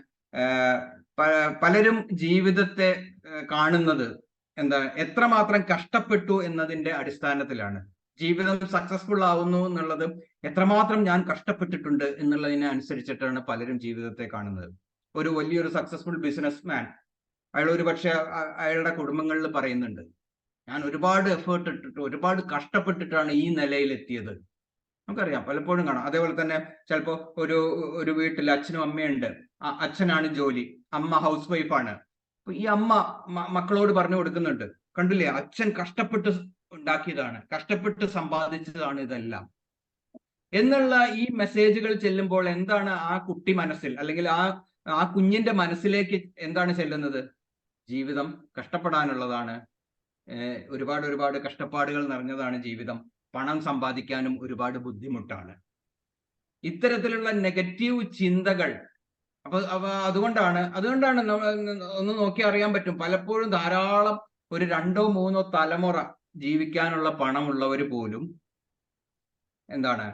പലരും ജീവിതത്തെ കാണുന്നത് എത്രമാത്രം കഷ്ടപ്പെട്ടു എന്നതിന്റെ അടിസ്ഥാനത്തിലാണ്. ജീവിതം സക്സസ്ഫുൾ ആവുന്നു എന്നുള്ളത് എത്രമാത്രം ഞാൻ കഷ്ടപ്പെട്ടിട്ടുണ്ട് എന്നുള്ളതിനെ അനുസരിച്ചിട്ടാണ് പലരും ജീവിതത്തെ കാണുന്നത്. ഒരു വലിയൊരു സക്സസ്ഫുൾ ബിസിനസ്മാൻ അയാൾ ഒരു പക്ഷെ അയാളുടെ കുടുംബങ്ങളിൽ പറയുന്നുണ്ട്, ഞാൻ ഒരുപാട് എഫേർട്ട് ഇട്ടിട്ട് ഒരുപാട് കഷ്ടപ്പെട്ടിട്ടാണ് ഈ നിലയിലെത്തിയത്. നമുക്കറിയാം, പലപ്പോഴും കാണാം. അതേപോലെ തന്നെ ചിലപ്പോൾ ഒരു വീട്ടിൽ അച്ഛനും അമ്മയുണ്ട്. അച്ഛനാണ് ജോലി, അമ്മ ഹൗസ് വൈഫാണ്. അപ്പൊ ഈ അമ്മ മക്കളോട് പറഞ്ഞു കൊടുക്കുന്നുണ്ട്, കണ്ടില്ലേ, അച്ഛൻ കഷ്ടപ്പെട്ട് ഉണ്ടാക്കിയതാണ്, കഷ്ടപ്പെട്ട് സമ്പാദിച്ചതാണ് ഇതെല്ലാം എന്നുള്ള ഈ മെസ്സേജുകൾ ചെല്ലുമ്പോൾ എന്താണ് ആ കുട്ടി മനസ്സിൽ, അല്ലെങ്കിൽ ആ കുഞ്ഞിന്റെ മനസ്സിലേക്ക് എന്താണ് ചെല്ലുന്നത്? ജീവിതം കഷ്ടപ്പെടാനുള്ളതാണ്, ഒരുപാട് കഷ്ടപ്പാടുകൾ നിറഞ്ഞതാണ് ജീവിതം, പണം സമ്പാദിക്കാനും ഒരുപാട് ബുദ്ധിമുട്ടാണ്. ഇത്തരത്തിലുള്ള നെഗറ്റീവ് ചിന്തകൾ. അപ്പൊ അതുകൊണ്ടാണ് ഒന്ന് നോക്കി അറിയാൻ പറ്റും, പലപ്പോഴും ധാരാളം ഒരു 2 or 3 തലമുറ ജീവിക്കാനുള്ള പണമുള്ളവർ പോലും എന്താണ്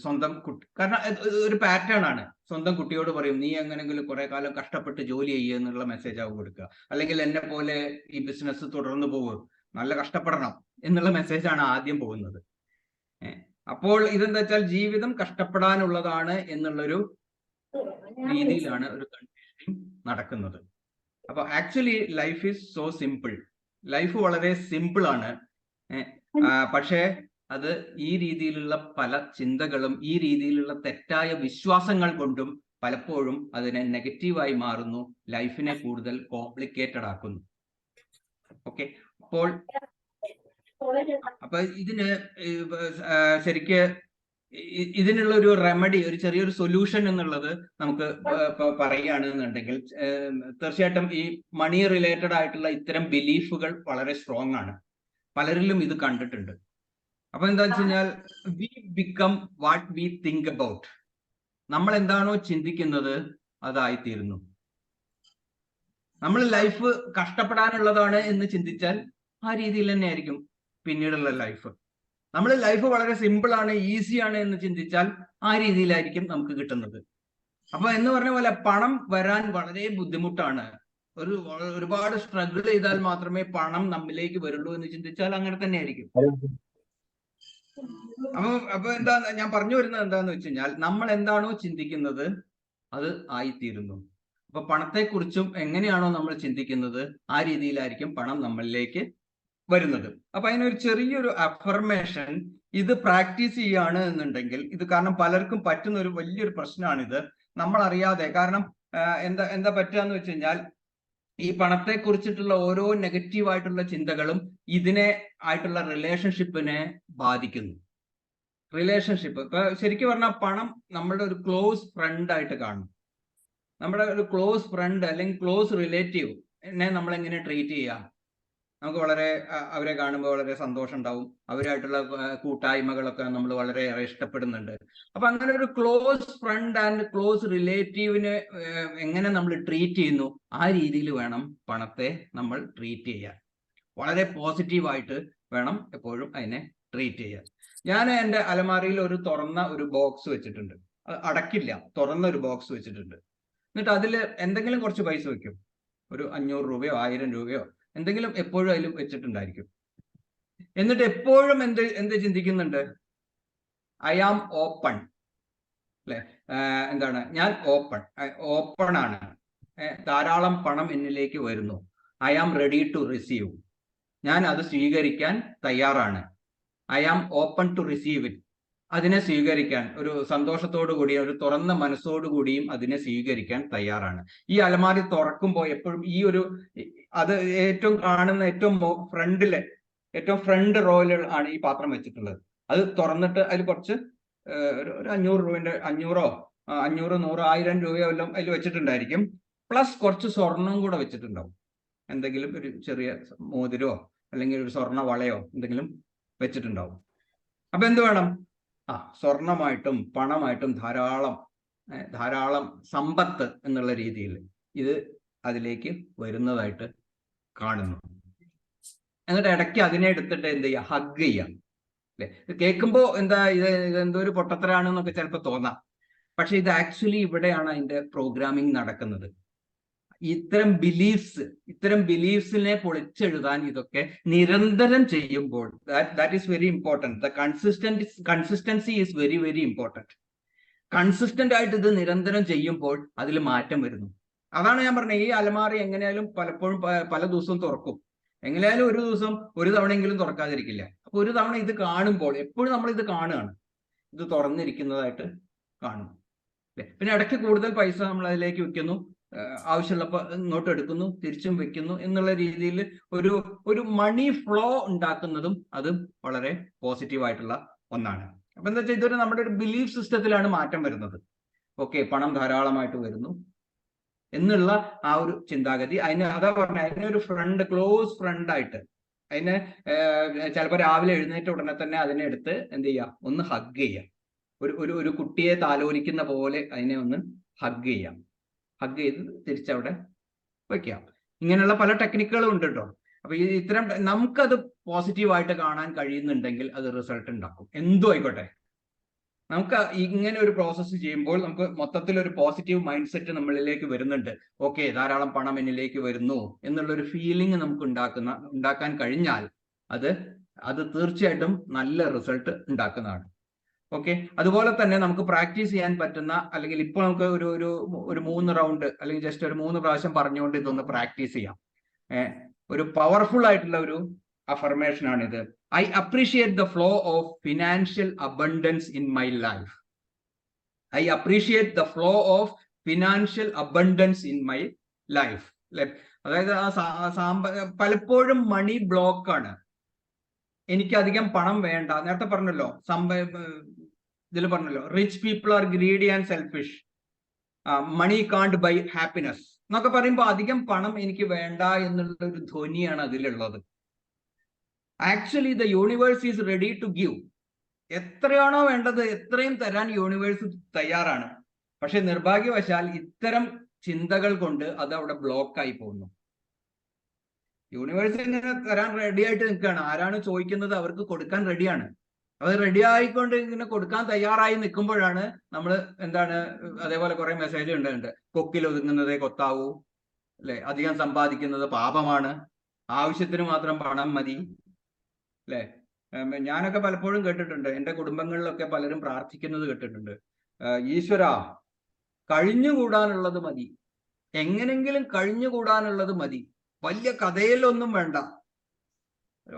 സ്വന്തം കുട്ടി, കാരണം ഒരു പാറ്റേൺ ആണ്. സ്വന്തം കുട്ടിയോട് പറയും, നീ എങ്ങനെങ്കിലും കുറെ കാലം കഷ്ടപ്പെട്ട് ജോലി ചെയ്യുക എന്നുള്ള മെസ്സേജ് ആവും കൊടുക്കുക. അല്ലെങ്കിൽ എന്നെ പോലെ ഈ ബിസിനസ് തുടർന്നു പോകും, നല്ല കഷ്ടപ്പെടണം എന്നുള്ള മെസ്സേജാണ് ആദ്യം പോകുന്നത്. അപ്പോൾ ഇതെന്താ വെച്ചാൽ ജീവിതം കഷ്ടപ്പെടാനുള്ളതാണ് എന്നുള്ളൊരു രീതിയിലാണ് ഒരു കണ്ടീഷനിങ് നടക്കുന്നത്. അപ്പൊ actually life is so simple. Life വളരെ സിമ്പിൾ ആണ്. പക്ഷേ അത് ഈ രീതിയിലുള്ള പല ചിന്തകളും ഈ രീതിയിലുള്ള തെറ്റായ വിശ്വാസങ്ങൾ കൊണ്ടും പലപ്പോഴും അതിനെ നെഗറ്റീവായി മാറുന്നു, ലൈഫിനെ കൂടുതൽ കോംപ്ലിക്കേറ്റഡ് ആക്കുന്നു. ഓക്കെ, അപ്പൊ ഇതിന് ശരിക്ക് ഇതിനുള്ള ഒരു റെമഡി, ഒരു ചെറിയൊരു സൊല്യൂഷൻ എന്നുള്ളത് നമുക്ക് പറയുകയാണെന്നുണ്ടെങ്കിൽ, തീർച്ചയായിട്ടും ഈ മണി റിലേറ്റഡ് ആയിട്ടുള്ള ഇത്തരം ബിലീഫുകൾ വളരെ സ്ട്രോങ് ആണ്. പലരിലും ഇത് കണ്ടിട്ടുണ്ട്. അപ്പൊ എന്താ വെച്ച് കഴിഞ്ഞാൽ, we become what we think about. നമ്മൾ എന്താണോ ചിന്തിക്കുന്നത് അതായിത്തീരുന്നു. നമ്മൾ ലൈഫ് കഷ്ടപ്പെടാനുള്ളതാണ് എന്ന് ചിന്തിച്ചാൽ ആ രീതിയിൽ തന്നെ ആയിരിക്കും പിന്നീടുള്ള ലൈഫ്. നമ്മൾ ലൈഫ് വളരെ സിമ്പിൾ ആണ്, ഈസിയാണ് എന്ന് ചിന്തിച്ചാൽ ആ രീതിയിലായിരിക്കും നമുക്ക് കിട്ടുന്നത്. അപ്പൊ എന്ന് പറഞ്ഞ പോലെ പണം വരാൻ വളരെ ബുദ്ധിമുട്ടാണ്, ഒരുപാട് സ്ട്രഗിൾ ചെയ്താൽ മാത്രമേ പണം നമ്മിലേക്ക് വരുള്ളൂ എന്ന് ചിന്തിച്ചാൽ അങ്ങനെ തന്നെ ആയിരിക്കും. അപ്പൊ എന്താ ഞാൻ പറഞ്ഞു വരുന്നത് എന്താന്ന് വെച്ച് കഴിഞ്ഞാൽ, നമ്മൾ എന്താണോ ചിന്തിക്കുന്നത് അത് ആയിത്തീരുന്നു. അപ്പൊ പണത്തെക്കുറിച്ചും എങ്ങനെയാണോ നമ്മൾ ചിന്തിക്കുന്നത് ആ രീതിയിലായിരിക്കും പണം നമ്മളിലേക്ക് വരുന്നത്. അപ്പൊ അതിനൊരു ചെറിയൊരു അഫർമേഷൻ ഇത് പ്രാക്ടീസ് ചെയ്യാണ് എന്നുണ്ടെങ്കിൽ, ഇത് കാരണം പലർക്കും പറ്റുന്ന ഒരു വലിയൊരു പ്രശ്നമാണിത്, നമ്മൾ അറിയാതെ. കാരണം എന്താ പറ്റുകയെന്ന് വെച്ച് കഴിഞ്ഞാൽ, ഈ പണത്തെ കുറിച്ചിട്ടുള്ള ഓരോ നെഗറ്റീവ് ആയിട്ടുള്ള ചിന്തകളും ഇതിനെ ആയിട്ടുള്ള റിലേഷൻഷിപ്പിനെ ബാധിക്കുന്നു. റിലേഷൻഷിപ്പ് ഇപ്പൊ ശരിക്കും പറഞ്ഞാൽ പണം നമ്മളുടെ ഒരു ക്ലോസ് ഫ്രണ്ട് ആയിട്ട് കാണും. നമ്മുടെ ഒരു ക്ലോസ് ഫ്രണ്ട് അല്ലെങ്കിൽ ക്ലോസ് റിലേറ്റീവ് എന്നെ നമ്മൾ എങ്ങനെ ട്രീറ്റ് ചെയ്യാം, നമുക്ക് വളരെ അവരെ കാണുമ്പോൾ വളരെ സന്തോഷം ഉണ്ടാവും, അവരായിട്ടുള്ള കൂട്ടായ്മകളൊക്കെ നമ്മൾ വളരെയേറെ ഇഷ്ടപ്പെടുന്നുണ്ട്. അപ്പൊ അങ്ങനെ ഒരു ക്ലോസ് ഫ്രണ്ട് ആൻഡ് ക്ലോസ് റിലേറ്റീവിനെ എങ്ങനെ നമ്മൾ ട്രീറ്റ് ചെയ്യുന്നു ആ രീതിയിൽ വേണം പണത്തെ നമ്മൾ ട്രീറ്റ് ചെയ്യാൻ. വളരെ പോസിറ്റീവായിട്ട് വേണം എപ്പോഴും അതിനെ ട്രീറ്റ് ചെയ്യാൻ. ഞാൻ എൻ്റെ അലമാരയിൽ ഒരു തുറന്ന ഒരു ബോക്സ് വെച്ചിട്ടുണ്ട്, അടക്കില്ല, തുറന്ന ഒരു ബോക്സ് വെച്ചിട്ടുണ്ട്. എന്നിട്ട് അതിൽ എന്തെങ്കിലും കുറച്ച് പൈസ വെക്കും, ഒരു 500 രൂപയോ 1000 രൂപയോ എന്തെങ്കിലും എപ്പോഴും അതിൽ വെച്ചിട്ടുണ്ടായിരിക്കും. എന്നിട്ട് എപ്പോഴും എന്ത് ചിന്തിക്കുന്നുണ്ട്? ഐ ആം ഓപ്പൺ, അല്ലെ? എന്താണ്? ഞാൻ ഓപ്പൺ ആണ്, ധാരാളം പണം എന്നിലേക്ക് വരുന്നു. I am ready to receive, ഞാൻ അത് സ്വീകരിക്കാൻ തയ്യാറാണ്. I am open to receive it, അതിനെ സ്വീകരിക്കാൻ ഒരു സന്തോഷത്തോടു കൂടിയും ഒരു തുറന്ന മനസ്സോടുകൂടിയും അതിനെ സ്വീകരിക്കാൻ തയ്യാറാണ്. ഈ അലമാരി തുറക്കുമ്പോൾ എപ്പോഴും ഈ ഒരു അത് ഏറ്റവും കാണുന്ന ഏറ്റവും ഫ്രണ്ട് റോയിൽ ആണ് ഈ പാത്രം വെച്ചിട്ടുള്ളത്. അത് തുറന്നിട്ട് അതിൽ കുറച്ച് ഒരു 500 രൂപന്റെ 500, 100, 1000 രൂപയോ എല്ലാം അതിൽ വെച്ചിട്ടുണ്ടായിരിക്കും. പ്ലസ് കുറച്ച് സ്വർണം കൂടെ വെച്ചിട്ടുണ്ടാവും, എന്തെങ്കിലും ഒരു ചെറിയ മോതിരോ അല്ലെങ്കിൽ ഒരു സ്വർണ്ണ വളയോ എന്തെങ്കിലും വെച്ചിട്ടുണ്ടാവും. അപ്പൊ എന്ത് വേണം? സ്വർണമായിട്ടും പണമായിട്ടും ധാരാളം സമ്പത്ത് എന്നുള്ള രീതിയിൽ ഇത് അതിലേക്ക് വരുന്നതായിട്ട് കാണുന്നു. എന്നിട്ട് ഇടയ്ക്ക് അതിനെ എടുത്തിട്ട് എന്ത് ചെയ്യുക? ഹഗ് ചെയ്യാം, അല്ലെ? ഇത് കേൾക്കുമ്പോൾ ഇതെന്തോ ഒരു പൊട്ടത്തരാണെന്നൊക്കെ ചിലപ്പോൾ തോന്നാം. പക്ഷെ ഇത് ആക്ച്വലി ഇവിടെയാണ് അതിന്റെ പ്രോഗ്രാമിംഗ് നടക്കുന്നത്. ഇത്തരം ബിലീഫ്സിനെ പൊളിച്ചെഴുതാൻ ഇതൊക്കെ നിരന്തരം ചെയ്യുമ്പോൾ that is very important. The consistency is very very important. Consistent ആയിട്ട് ഇത് നിരന്തരം ചെയ്യുമ്പോൾ അതിൽ മാറ്റം വരുന്നു. അതാണ് ഞാൻ പറഞ്ഞത്, ഈ അലമാറി എങ്ങനെയാലും പലപ്പോഴും പല ദിവസവും തുറക്കും. എങ്ങനെയാലും ഒരു ദിവസം ഒരു തവണയെങ്കിലും തുറക്കാതിരിക്കില്ല. അപ്പൊ ഒരു തവണ ഇത് കാണുമ്പോൾ എപ്പോഴും നമ്മൾ ഇത് കാണുകയാണ്, ഇത് തുറന്നിരിക്കുന്നതായിട്ട് കാണും. പിന്നെ ഇടയ്ക്ക് കൂടുതൽ പൈസ നമ്മൾ അതിലേക്ക് വെക്കുന്നു, ആവശ്യമുള്ളപ്പോൾ ഇങ്ങോട്ട് എടുക്കുന്നു, തിരിച്ചും വെക്കുന്നു എന്നുള്ള രീതിയിൽ ഒരു മണി ഫ്ലോ ഉണ്ടാക്കുന്നതും അതും വളരെ പോസിറ്റീവായിട്ടുള്ള ഒന്നാണ്. അപ്പൊ എന്താ വെച്ചാൽ ഇതൊരു നമ്മുടെ ഒരു ബിലീഫ് സിസ്റ്റത്തിലാണ് മാറ്റം വരുന്നത്. ഓക്കെ, പണം ധാരാളമായിട്ട് വരുന്നു എന്നുള്ള ആ ഒരു ചിന്താഗതി, അതാ പറഞ്ഞ അതിനെ ഒരു ഫ്രണ്ട്, ക്ലോസ് ഫ്രണ്ടായിട്ട് അതിനെ ചിലപ്പോൾ രാവിലെ എഴുന്നേറ്റ ഉടനെ തന്നെ അതിനെ എടുത്ത് എന്ത് ചെയ്യുക, ഒന്ന് ഹഗ് ചെയ്യാം. ഒരു കുട്ടിയെ താലോലിക്കുന്ന പോലെ അതിനെ ഒന്ന് ഹഗ് ചെയ്യാം. ഹഗ് ചെയ്ത് തിരിച്ചവിടെ വയ്ക്കാം. ഇങ്ങനെയുള്ള പല ടെക്നിക്കുകളും ഉണ്ട് കേട്ടോ. അപ്പൊ ഇത്തരം നമുക്കത് പോസിറ്റീവായിട്ട് കാണാൻ കഴിയുന്നുണ്ടെങ്കിൽ അത് റിസൾട്ട് ഉണ്ടാക്കും, എന്തും ആയിക്കോട്ടെ. നമുക്ക് ഇങ്ങനെ ഒരു പ്രോസസ്സ് ചെയ്യുമ്പോൾ നമുക്ക് മൊത്തത്തിൽ ഒരു പോസിറ്റീവ് മൈൻഡ് സെറ്റ് നമ്മളിലേക്ക് വരുന്നുണ്ട്. ഓക്കെ, ധാരാളം പണം എന്നിലേക്ക് വരുന്നു എന്നുള്ളൊരു ഫീലിംഗ് നമുക്ക് ഉണ്ടാക്കാൻ കഴിഞ്ഞാൽ അത് തീർച്ചയായിട്ടും നല്ല റിസൾട്ട് ഉണ്ടാക്കുന്നതാണ്. ഓക്കെ, അതുപോലെ തന്നെ നമുക്ക് പ്രാക്ടീസ് ചെയ്യാൻ പറ്റുന്ന, അല്ലെങ്കിൽ ഇപ്പോൾ നമുക്ക് ഒരു 3 റൗണ്ട് അല്ലെങ്കിൽ ജസ്റ്റ് ഒരു 3 പ്രാവശ്യം പറഞ്ഞുകൊണ്ട് ഇതൊന്ന് പ്രാക്ടീസ് ചെയ്യാം. ഒരു പവർഫുൾ ആയിട്ടുള്ള ഒരു അഫർമേഷൻ ആണിത്. I appreciate the flow of financial abundance in my life. I appreciate the flow of financial abundance in my life. അതായത് പലപ്പോഴും മണി ബ്ലോക്ക് ആണ്. എനിക്ക് അധികം പണം വേണ്ട. നേരത്തെ പറഞ്ഞല്ലോ, ഇതിൽ പറഞ്ഞല്ലോ, rich people are greedy and selfish, money can't buy happiness എന്നൊക്കെ പറയുമ്പോൾ അധികം പണം എനിക്ക് വേണ്ട എന്നുള്ള ഒരു ധ്വനിയാണ് അതിലുള്ളത്. Actually the universe is ready to give. എത്രയാണോ വേണ്ടത് എത്രയും തരാൻ യൂണിവേഴ്സ് തയ്യാറാണ്. പക്ഷെ നിർഭാഗ്യവശാൽ ഇത്തരം ചിന്തകൾ കൊണ്ട് അത് അവിടെ ബ്ലോക്കായി പോകുന്നു. യൂണിവേഴ്സ് ഇങ്ങനെ തരാൻ റെഡി ആയിട്ട് നിൽക്കുകയാണ്. ആരാണ് ചോദിക്കുന്നത് അവർക്ക് കൊടുക്കാൻ റെഡിയാണ്. അത് റെഡി ആയിക്കൊണ്ട് ഇങ്ങനെ കൊടുക്കാൻ തയ്യാറായി നിൽക്കുമ്പോഴാണ് നമ്മൾ അതേപോലെ കുറെ മെസ്സേജ് ഉണ്ട്, കൊക്കിൽ ഒതുങ്ങുന്നതേ കൊത്താവൂ, അല്ലെ, അധികം സമ്പാദിക്കുന്നത് പാപമാണ്, ആവശ്യത്തിന് മാത്രം പണം മതി, അല്ലെ. ഞാനൊക്കെ പലപ്പോഴും കേട്ടിട്ടുണ്ട്, എൻ്റെ കുടുംബങ്ങളിലൊക്കെ പലരും പ്രാർത്ഥിക്കുന്നത് കേട്ടിട്ടുണ്ട്, ഈശ്വര കഴിഞ്ഞുകൂടാനുള്ളത് മതി, എങ്ങനെങ്കിലും കഴിഞ്ഞുകൂടാനുള്ളത് മതി, വലിയ കഥയിലൊന്നും വേണ്ട.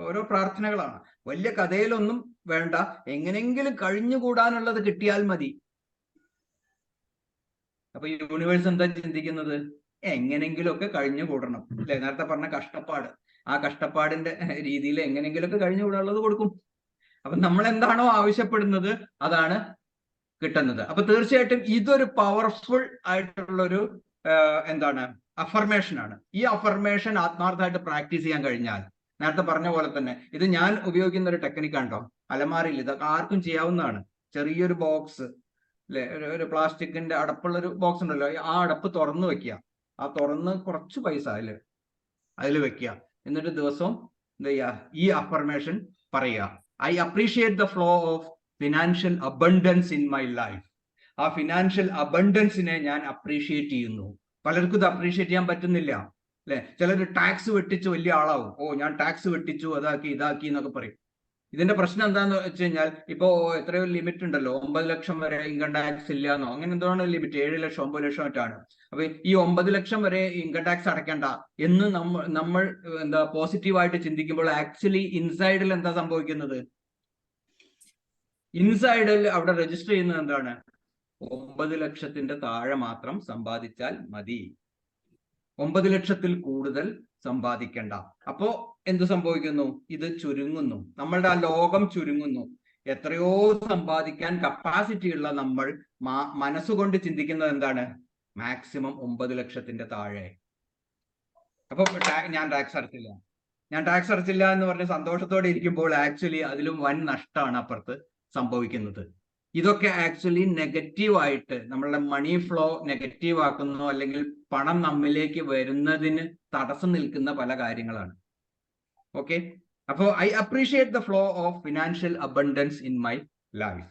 ഓരോ പ്രാർത്ഥനകളാണ്. വലിയ കഥയിലൊന്നും വേണ്ട, എങ്ങനെങ്കിലും കഴിഞ്ഞുകൂടാനുള്ളത് കിട്ടിയാൽ മതി. അപ്പൊ ഈ യൂണിവേഴ്സ് എന്താ ചിന്തിക്കുന്നത്? എങ്ങനെങ്കിലുമൊക്കെ കഴിഞ്ഞുകൂടണം, അല്ലെ. നേരത്തെ പറഞ്ഞ കഷ്ടപ്പാട്, ആ കഷ്ടപ്പാടിന്റെ രീതിയിൽ എങ്ങനെങ്കിലുമൊക്കെ കഴിഞ്ഞുകൂടാനുള്ളത് കൊടുക്കും. അപ്പൊ നമ്മൾ എന്താണോ ആവശ്യപ്പെടുന്നത് അതാണ് കിട്ടുന്നത്. അപ്പൊ തീർച്ചയായിട്ടും ഇതൊരു പവർഫുൾ ആയിട്ടുള്ളൊരു അഫർമേഷൻ ആണ്. ഈ അഫർമേഷൻ ആത്മാർത്ഥമായിട്ട് പ്രാക്ടീസ് ചെയ്യാൻ കഴിഞ്ഞാൽ, നേരത്തെ പറഞ്ഞ പോലെ തന്നെ ഇത് ഞാൻ ഉപയോഗിക്കുന്ന ഒരു ടെക്നിക്കാണ് കേട്ടോ. അലമാരിയിൽ ഇതൊക്കെ ആർക്കും ചെയ്യാവുന്നതാണ്. ചെറിയൊരു ബോക്സ്, അല്ലെ, ഒരു പ്ലാസ്റ്റിക്കിന്റെ അടപ്പുള്ളൊരു ബോക്സ് ഉണ്ടല്ലോ, ആ അടപ്പ് തുറന്നു വെക്കുക. ആ തുറന്ന് കുറച്ച് പൈസ അതിൽ വെക്കുക. എന്നിട്ട് ദിവസവും എന്ത് ചെയ്യുക, ഈ അഫർമേഷൻ പറയുക. I appreciate the flow of financial abundance in my life. ആ ഫിനാൻഷ്യൽ അബണ്ടൻസിനെ ഞാൻ അപ്രീഷിയേറ്റ് ചെയ്യുന്നു. പലർക്കും ഇത് അപ്രീഷിയേറ്റ് ചെയ്യാൻ പറ്റുന്നില്ല, അല്ലെ. ചിലർ ടാക്സ് വെട്ടിച്ച് വലിയ ആളാവും. ഞാൻ ടാക്സ് വെട്ടിച്ചു, അതാക്കി ഇതാക്കി എന്നൊക്കെ പറയും. ഇതിന്റെ പ്രശ്നം എന്താന്ന് വെച്ച് കഴിഞ്ഞാൽ, ഇപ്പോ എത്രയോ ലിമിറ്റ് ഉണ്ടല്ലോ, 9 ലക്ഷം വരെ ഇൻകം ടാക്സ് ഇല്ലാന്നോ അങ്ങനെ എന്താണ് ലിമിറ്റ്, 7 ലക്ഷം 9 ലക്ഷം മറ്റാണ്. അപ്പൊ ഈ 9 ലക്ഷം വരെ ഇൻകം ടാക്സ് അടയ്ക്കേണ്ട എന്ന് നമ്മൾ പോസിറ്റീവായിട്ട് ചിന്തിക്കുമ്പോൾ ആക്ച്വലി ഇൻസൈഡിൽ എന്താ സംഭവിക്കുന്നത്? ഇൻസൈഡിൽ അവിടെ രജിസ്റ്റർ ചെയ്യുന്നത് എന്താണ്? 9 ലക്ഷത്തിന്റെ താഴെ മാത്രം സമ്പാദിച്ചാൽ മതി, 9 ലക്ഷത്തിൽ കൂടുതൽ സമ്പാദിക്കേണ്ട. അപ്പോ എന്ത് സംഭവിക്കുന്നു? ഇത് ചുരുങ്ങുന്നു, നമ്മളുടെ ആ ലോകം ചുരുങ്ങുന്നു. എത്രയോ സമ്പാദിക്കാൻ കപ്പാസിറ്റി ഉള്ള നമ്മൾ മനസ്സുകൊണ്ട് ചിന്തിക്കുന്നത് എന്താണ്? മാക്സിമം 9 ലക്ഷത്തിന്റെ താഴെ. അപ്പൊ ഞാൻ ടാക്സ് അടച്ചില്ല എന്ന് പറഞ്ഞ് സന്തോഷത്തോടെ ഇരിക്കുമ്പോൾ ആക്ച്വലി അതിലും വൻ നഷ്ടമാണ് അപ്പുറത്ത് സംഭവിക്കുന്നത്. ഇതൊക്കെ ആക്ച്വലി നെഗറ്റീവായിട്ട് നമ്മളുടെ മണി ഫ്ലോ നെഗറ്റീവ് ആക്കുന്നു, അല്ലെങ്കിൽ പണം നമ്മിലേക്ക് വരുന്നതിന് തടസ്സം നിൽക്കുന്ന പല കാര്യങ്ങളാണ്. ഓക്കെ, അപ്പോൾ I appreciate the flow of financial abundance in my life,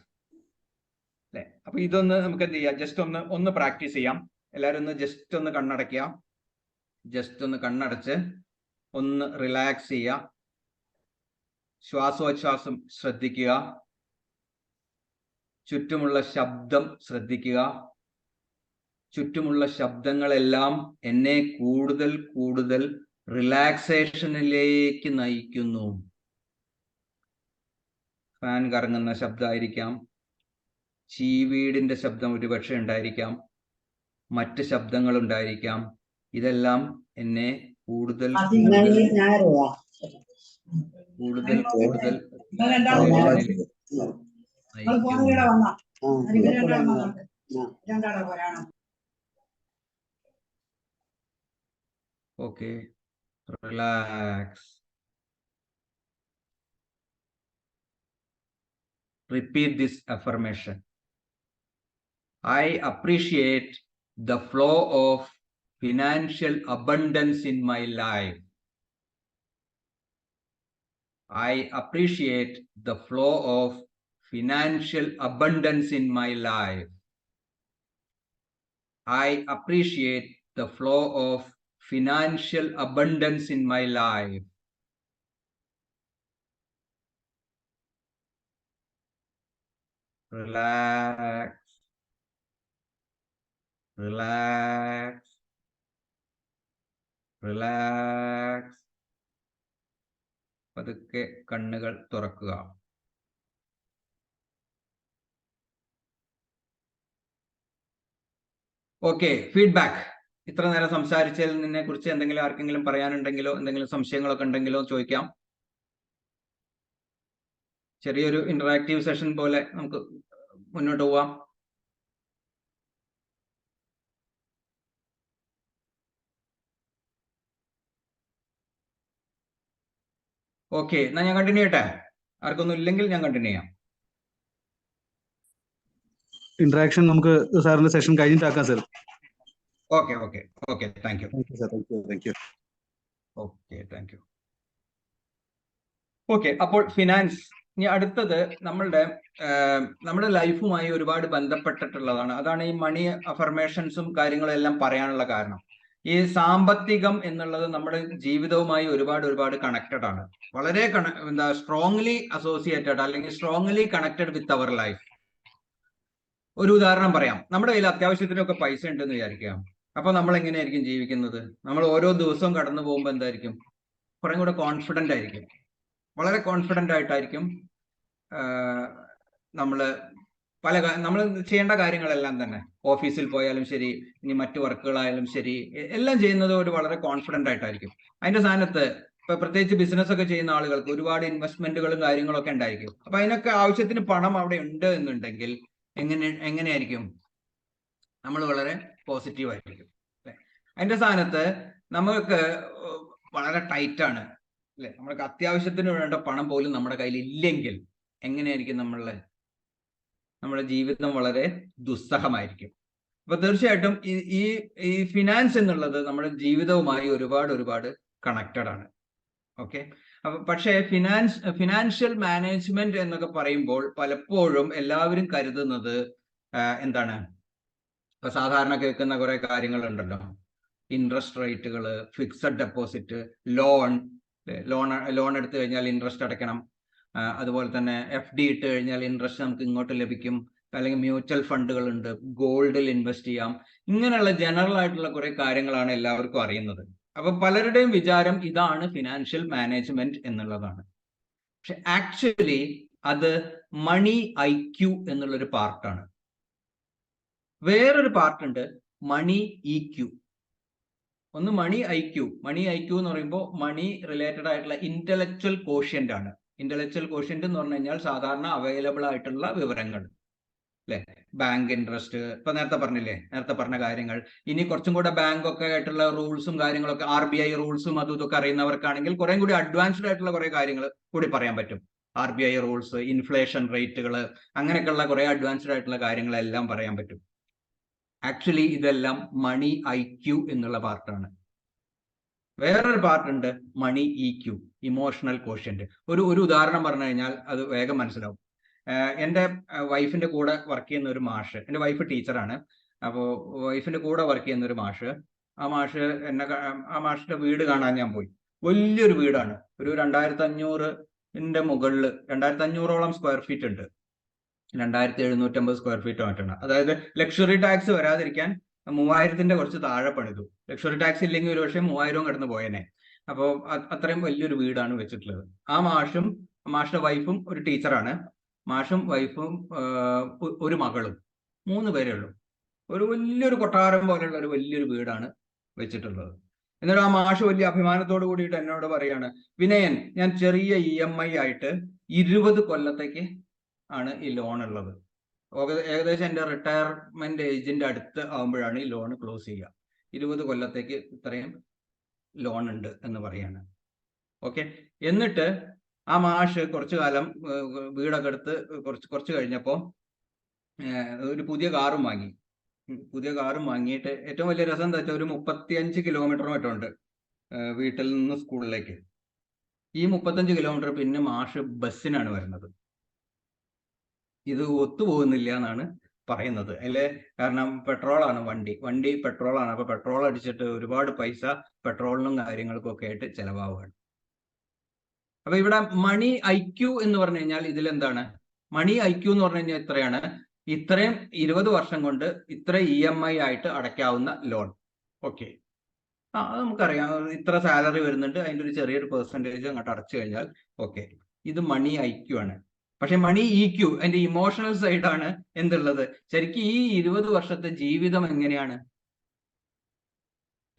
അല്ലെ. അപ്പൊ ഇതൊന്ന് നമുക്ക് എന്ത് ചെയ്യാം, ജസ്റ്റ് ഒന്ന് പ്രാക്ടീസ് ചെയ്യാം. എല്ലാവരും ഒന്ന് ജസ്റ്റ് ഒന്ന് കണ്ണടയ്ക്കുക. ജസ്റ്റ് ഒന്ന് കണ്ണടച്ച് ഒന്ന് റിലാക്സ് ചെയ്യുക. ശ്വാസോച്ഛ്വാസം ശ്രദ്ധിക്കുക. ചുറ്റുമുള്ള ശബ്ദം ശ്രദ്ധിക്കുക. ചുറ്റുമുള്ള ശബ്ദങ്ങളെല്ലാം എന്നെ കൂടുതൽ കൂടുതൽ റിലാക്സേഷനിലേക്ക് നയിക്കുന്നു. ഫാൻ കറങ്ങുന്ന ശബ്ദമായിരിക്കാം, ചീവീടിന്റെ ശബ്ദം ഒരുപക്ഷെ ഉണ്ടായിരിക്കാം, മറ്റ് ശബ്ദങ്ങൾ ഉണ്ടായിരിക്കാം. ഇതെല്ലാം എന്നെ കൂടുതൽ കൂടുതൽ okay, relax. Repeat this affirmation. I appreciate the flow of financial abundance in my life. I appreciate the flow of financial abundance in my life. I appreciate the flow of financial abundance in my life. Relax. Relax. Relax. പതുക്കെ കണ്ണുകൾ തുറക്കുക. Okay, feedback. ഇത്ര നേരം സംസാരിച്ചതിനെ കുറിച്ച് എന്തെങ്കിലും ആർക്കെങ്കിലും പറയാനുണ്ടെങ്കിലോ എന്തെങ്കിലും സംശയങ്ങളൊക്കെ ഉണ്ടെങ്കിലോ ചോദിക്കാം. ചെറിയൊരു ഇന്ററാക്റ്റീവ് സെഷൻ പോലെ നമുക്ക് മുന്നോട്ട് പോവാം. ഓക്കെ, എന്നാ ഞാൻ കണ്ടിന്യൂ ചെയ്യട്ടെ. ആർക്കൊന്നും ഇല്ലെങ്കിൽ ഞാൻ കണ്ടിന്യൂ ചെയ്യാം. ഇന്ററാക്ഷൻ നമുക്ക് സാറിന്റെ സെഷൻ കഴിഞ്ഞിട്ടാക്കാം sir. Okay okay okay, thank you. Okay, thank you. Okay, അപ്പോൾ ഫിനാൻസ്. ഇനി അടുത്തത് നമ്മുടെ ലൈഫുമായി ഒരുപാട് ബന്ധപ്പെട്ടിട്ടുള്ളതാണ്. അതാണ് ഈ മണി അഫർമേഷൻസും കാര്യങ്ങളും എല്ലാം പറയാനുള്ള കാരണം. ഈ സാമ്പത്തികം എന്നുള്ളത് നമ്മുടെ ജീവിതവുമായി ഒരുപാട് കണക്റ്റഡ് ആണ്. വളരെ സ്ട്രോങ്ലി അസോസിയേറ്റഡ് അല്ലെങ്കിൽ strongly connected with our life. ഒരു ഉദാഹരണം പറയാം. നമ്മുടെ കയ്യിൽ അത്യാവശ്യത്തിനൊക്കെ പൈസ ഉണ്ടെന്ന് വിചാരിക്കാം. അപ്പൊ നമ്മൾ എങ്ങനെയായിരിക്കും ജീവിക്കുന്നത്? നമ്മൾ ഓരോ ദിവസവും കടന്നു പോകുമ്പോൾ എന്തായിരിക്കും? കുറെ കൂടെ കോൺഫിഡന്റ് ആയിരിക്കും, വളരെ കോൺഫിഡന്റ് ആയിട്ടായിരിക്കും നമ്മൾ ചെയ്യേണ്ട കാര്യങ്ങളെല്ലാം തന്നെ. ഓഫീസിൽ പോയാലും ശരി, ഇനി മറ്റു വർക്കുകളായാലും ശരി, എല്ലാം ചെയ്യുന്നത് ഒരു വളരെ കോൺഫിഡന്റ് ആയിട്ടായിരിക്കും. അതിന്റെ സ്ഥാനത്ത് ഇപ്പൊ പ്രത്യേകിച്ച് ബിസിനസ് ഒക്കെ ചെയ്യുന്ന ആളുകൾക്ക് ഒരുപാട് ഇൻവെസ്റ്റ്മെന്റുകളും കാര്യങ്ങളൊക്കെ ഉണ്ടായിരിക്കും. അപ്പൊ അതിനൊക്കെ ആവശ്യത്തിന് പണം അവിടെ ഉണ്ട് എന്നുണ്ടെങ്കിൽ എങ്ങനെയായിരിക്കും? നമ്മൾ വളരെ പോസിറ്റീവ് ആയിരിക്കും, അല്ലെ? അതിന്റെ സ്ഥാനത്ത് നമുക്ക് വളരെ ടൈറ്റ് ആണ്, അല്ലെ? നമ്മൾക്ക് അത്യാവശ്യത്തിന് വേണ്ട പണം പോലും നമ്മുടെ കയ്യിൽ ഇല്ലെങ്കിൽ എങ്ങനെയായിരിക്കും? നമ്മുടെ ജീവിതം വളരെ ദുസ്സഹമായിരിക്കും. അപ്പൊ തീർച്ചയായിട്ടും ഈ ഫിനാൻസ് എന്നുള്ളത് നമ്മുടെ ജീവിതവുമായി ഒരുപാട് കണക്റ്റഡ് ആണ്. ഓക്കെ, അപ്പൊ പക്ഷേ ഫിനാൻഷ്യൽ മാനേജ്മെന്റ് എന്നൊക്കെ പറയുമ്പോൾ പലപ്പോഴും എല്ലാവരും കരുതുന്നത് എന്താണ്? ഇപ്പൊ സാധാരണ കേൾക്കുന്ന കുറെ കാര്യങ്ങളുണ്ടല്ലോ. ഇൻട്രസ്റ്റ് റേറ്റുകൾ, ഫിക്സഡ് ഡെപ്പോസിറ്റ്, ലോൺ എടുത്തു കഴിഞ്ഞാൽ ഇൻട്രസ്റ്റ് അടയ്ക്കണം. അതുപോലെ തന്നെ FD ഇട്ട് കഴിഞ്ഞാൽ ഇൻട്രസ്റ്റ് നമുക്ക് ഇങ്ങോട്ട് ലഭിക്കും. അല്ലെങ്കിൽ മ്യൂച്വൽ ഫണ്ടുകൾ ഉണ്ട്, ഗോൾഡിൽ ഇൻവെസ്റ്റ് ചെയ്യാം. ഇങ്ങനെയുള്ള ജനറൽ ആയിട്ടുള്ള കുറെ കാര്യങ്ങളാണ് എല്ലാവർക്കും അറിയുന്നത്. അപ്പൊ പലരുടെയും വിചാരം ഇതാണ് ഫിനാൻഷ്യൽ മാനേജ്മെന്റ് എന്നുള്ളതാണ്. പക്ഷെ ആക്ച്വലി അത് മണി IQ എന്നുള്ളൊരു പാർട്ടാണ്. വേറൊരു പാർട്ടുണ്ട് മണി EQ. ഒന്ന് മണി IQ എന്ന് പറയുമ്പോൾ മണി റിലേറ്റഡ് ആയിട്ടുള്ള ഇന്റലക്ച്വൽ കോഷ്യന്റ് ആണ്. ഇന്റലക്ച്വൽ കോഷ്യന്റ് എന്ന് പറഞ്ഞു കഴിഞ്ഞാൽ സാധാരണ അവൈലബിൾ ആയിട്ടുള്ള വിവരങ്ങൾ, അല്ലെ? ബാങ്ക് ഇൻട്രസ്റ്റ്, ഇപ്പൊ നേരത്തെ പറഞ്ഞ കാര്യങ്ങൾ. ഇനി കുറച്ചും കൂടെ ബാങ്ക് ഒക്കെ ആയിട്ടുള്ള റൂൾസും കാര്യങ്ങളൊക്കെ, RBI റൂൾസും അതും ഇതൊക്കെ അറിയുന്നവർക്കാണെങ്കിൽ കുറേ കൂടി അഡ്വാൻസ്ഡ് ആയിട്ടുള്ള കുറെ കാര്യങ്ങൾ കൂടി പറയാൻ പറ്റും. RBI റൂൾസ്, ഇൻഫ്ലേഷൻ റേറ്റുകൾ, അങ്ങനെയൊക്കെയുള്ള കുറെ അഡ്വാൻസ്ഡ് ആയിട്ടുള്ള കാര്യങ്ങളെല്ലാം പറയാൻ പറ്റും. ആക്ച്വലി ഇതെല്ലാം മണി IQ എന്നുള്ള പാർട്ടാണ്. വേറൊരു പാർട്ടുണ്ട് മണി EQ, ഇമോഷണൽ കോഷ്യന്റ്. ഒരു ഉദാഹരണം പറഞ്ഞു കഴിഞ്ഞാൽ അത് വേഗം മനസ്സിലാവും. എൻ്റെ വൈഫിന്റെ കൂടെ വർക്ക് ചെയ്യുന്ന ഒരു മാഷ്, എൻ്റെ വൈഫ് ടീച്ചറാണ്. അപ്പോൾ വൈഫിന്റെ കൂടെ വർക്ക് ചെയ്യുന്ന ഒരു മാഷ്, ആ മാഷിന്റെ വീട് കാണാൻ ഞാൻ പോയി. വലിയൊരു വീടാണ്, ഒരു 2500-ന്റെ മുകളിൽ, 2500ഓളം സ്ക്വയർ ഫീറ്റ് ഉണ്ട്. 2750 സ്ക്വയർ ഫീറ്റ് മറ്റാണ്. അതായത് ലക്ഷറി ടാക്സ് വരാതിരിക്കാൻ 3000-ന്റെ കുറച്ച് താഴെ പണിതു. ലക്ഷറി ടാക്സ് ഇല്ലെങ്കിൽ ഒരു പക്ഷേ 3000 കടന്നു പോയേനെ. അപ്പോൾ അത്രയും വലിയൊരു വീടാണ് വെച്ചിട്ടുള്ളത്. ആ മാഷിന്റെ വൈഫും ഒരു ടീച്ചറാണ്. മാഷും വൈഫും ഒരു മകളും, 3 പേരേ ഉള്ളൂ. ഒരു വലിയൊരു കൊട്ടാരം പോലെയുള്ള ഒരു വലിയൊരു വീടാണ് വെച്ചിട്ടുള്ളത്. എന്നിട്ട് ആ മാഷ് വലിയ അഭിമാനത്തോട് കൂടിയിട്ട് എന്നോട് പറയാണ്, വിനയൻ, ഞാൻ ചെറിയ EMI ആയിട്ട് 20 കൊല്ലത്തേക്ക് ആണ് ഈ ലോൺ ഉള്ളത്. ഏകദേശം എൻ്റെ റിട്ടയർമെന്റ് ഏജിന്റെ അടുത്ത് ആകുമ്പോഴാണ് ഈ ലോൺ ക്ലോസ് ചെയ്യുക. 20 കൊല്ലത്തേക്ക് ഇത്രയും ലോൺ ഉണ്ട് എന്ന് പറയാണ്. ഓക്കെ. എന്നിട്ട് ആ മാഷ് കുറച്ചു കാലം വീടൊക്കെ എടുത്ത് കുറച്ച് കഴിഞ്ഞപ്പോൾ ഒരു പുതിയ കാറും വാങ്ങി. വാങ്ങിയിട്ട് ഏറ്റവും വലിയ രസം എന്താ വെച്ചാൽ ഒരു 35 കിലോമീറ്റർ മറ്റുണ്ട് വീട്ടിൽ നിന്ന് സ്കൂളിലേക്ക്. ഈ 35 കിലോമീറ്റർ പിന്നെ മാഷ് ബസ്സിനാണ് വരുന്നത്. ഇത് ഒത്തുപോകുന്നില്ല എന്നാണ് പറയുന്നത്. അല്ലെ, കാരണം പെട്രോളാണ് വണ്ടി പെട്രോളാണ്. അപ്പൊ പെട്രോൾ അടിച്ചിട്ട് ഒരുപാട് പൈസ പെട്രോളിനും കാര്യങ്ങൾക്കും ഒക്കെ ആയിട്ട് ചെലവാവുകയാണ്. അപ്പൊ ഇവിടെ മണി IQ എന്ന് പറഞ്ഞു കഴിഞ്ഞാൽ ഇതിലെന്താണ്? മണി IQ എന്ന് പറഞ്ഞു കഴിഞ്ഞാൽ എത്രയാണ്? ഇത്രയും 20 വർഷം കൊണ്ട് ഇത്ര EMI ആയിട്ട് അടയ്ക്കാവുന്ന ലോൺ. ഓക്കെ, അത് നമുക്കറിയാം. ഇത്ര സാലറി വരുന്നുണ്ട്, അതിൻ്റെ ഒരു ചെറിയൊരു പെർസെൻറ്റേജ് അങ്ങോട്ട് അടച്ചു കഴിഞ്ഞാൽ ഓക്കെ, ഇത് മണി IQ ആണ്. പക്ഷെ മണി EQ, അതിന്റെ ഇമോഷണൽ സൈഡാണ് എന്തുള്ളത്? ശരിക്കും ഈ 20 വർഷത്തെ ജീവിതം എങ്ങനെയാണ്?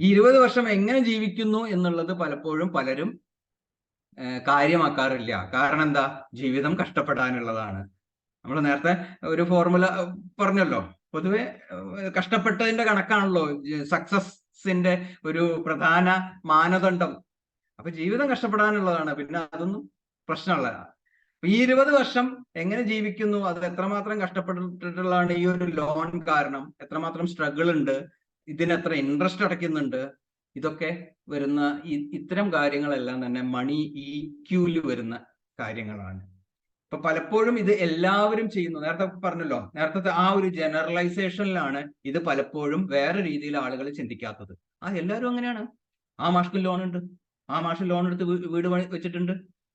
ഈ 20 വർഷം എങ്ങനെ ജീവിക്കുന്നു എന്നുള്ളത് പലപ്പോഴും പലരും കാര്യമാക്കാറില്ല. കാരണം എന്താ? ജീവിതം കഷ്ടപ്പെടാനുള്ളതാണ്. നമ്മൾ നേരത്തെ ഒരു ഫോർമുല പറഞ്ഞല്ലോ, പൊതുവെ കഷ്ടപ്പെട്ടതിന്റെ കണക്കാണല്ലോ സക്സസിന്റെ ഒരു പ്രധാന മാനദണ്ഡം. അപ്പൊ ജീവിതം കഷ്ടപ്പെടാനുള്ളതാണ്, പിന്നെ അതൊന്നും പ്രശ്നമുള്ളതാണ്. ഈ 20 വർഷം എങ്ങനെ ജീവിക്കുന്നു, അത് എത്രമാത്രം കഷ്ടപ്പെട്ടിട്ടുള്ളതാണ് ഈ ഒരു ലോൺ കാരണം, എത്രമാത്രം സ്ട്രഗിൾ ഉണ്ട്, ഇതിനെത്ര ഇൻട്രസ്റ്റ് അടയ്ക്കുന്നുണ്ട്, ഇതൊക്കെ വരുന്ന ഇത്തരം കാര്യങ്ങളെല്ലാം തന്നെ മണി EQയിൽ വരുന്ന കാര്യങ്ങളാണ്. ഇപ്പൊ പലപ്പോഴും ഇത് എല്ലാവരും ചെയ്യുന്നു. നേരത്തെ പറഞ്ഞല്ലോ, നേരത്തെ ആ ഒരു ജനറലൈസേഷനിലാണ് ഇത് പലപ്പോഴും വേറെ രീതിയിൽ ആളുകൾ ചിന്തിക്കാത്തത്. എല്ലാവരും അങ്ങനെയാണ്. ആ മാഷ്ക്ക് ലോൺ ഉണ്ട്, ആ മാഷ് ലോൺ എടുത്ത് വീട് വെച്ചിട്ടുണ്ട്,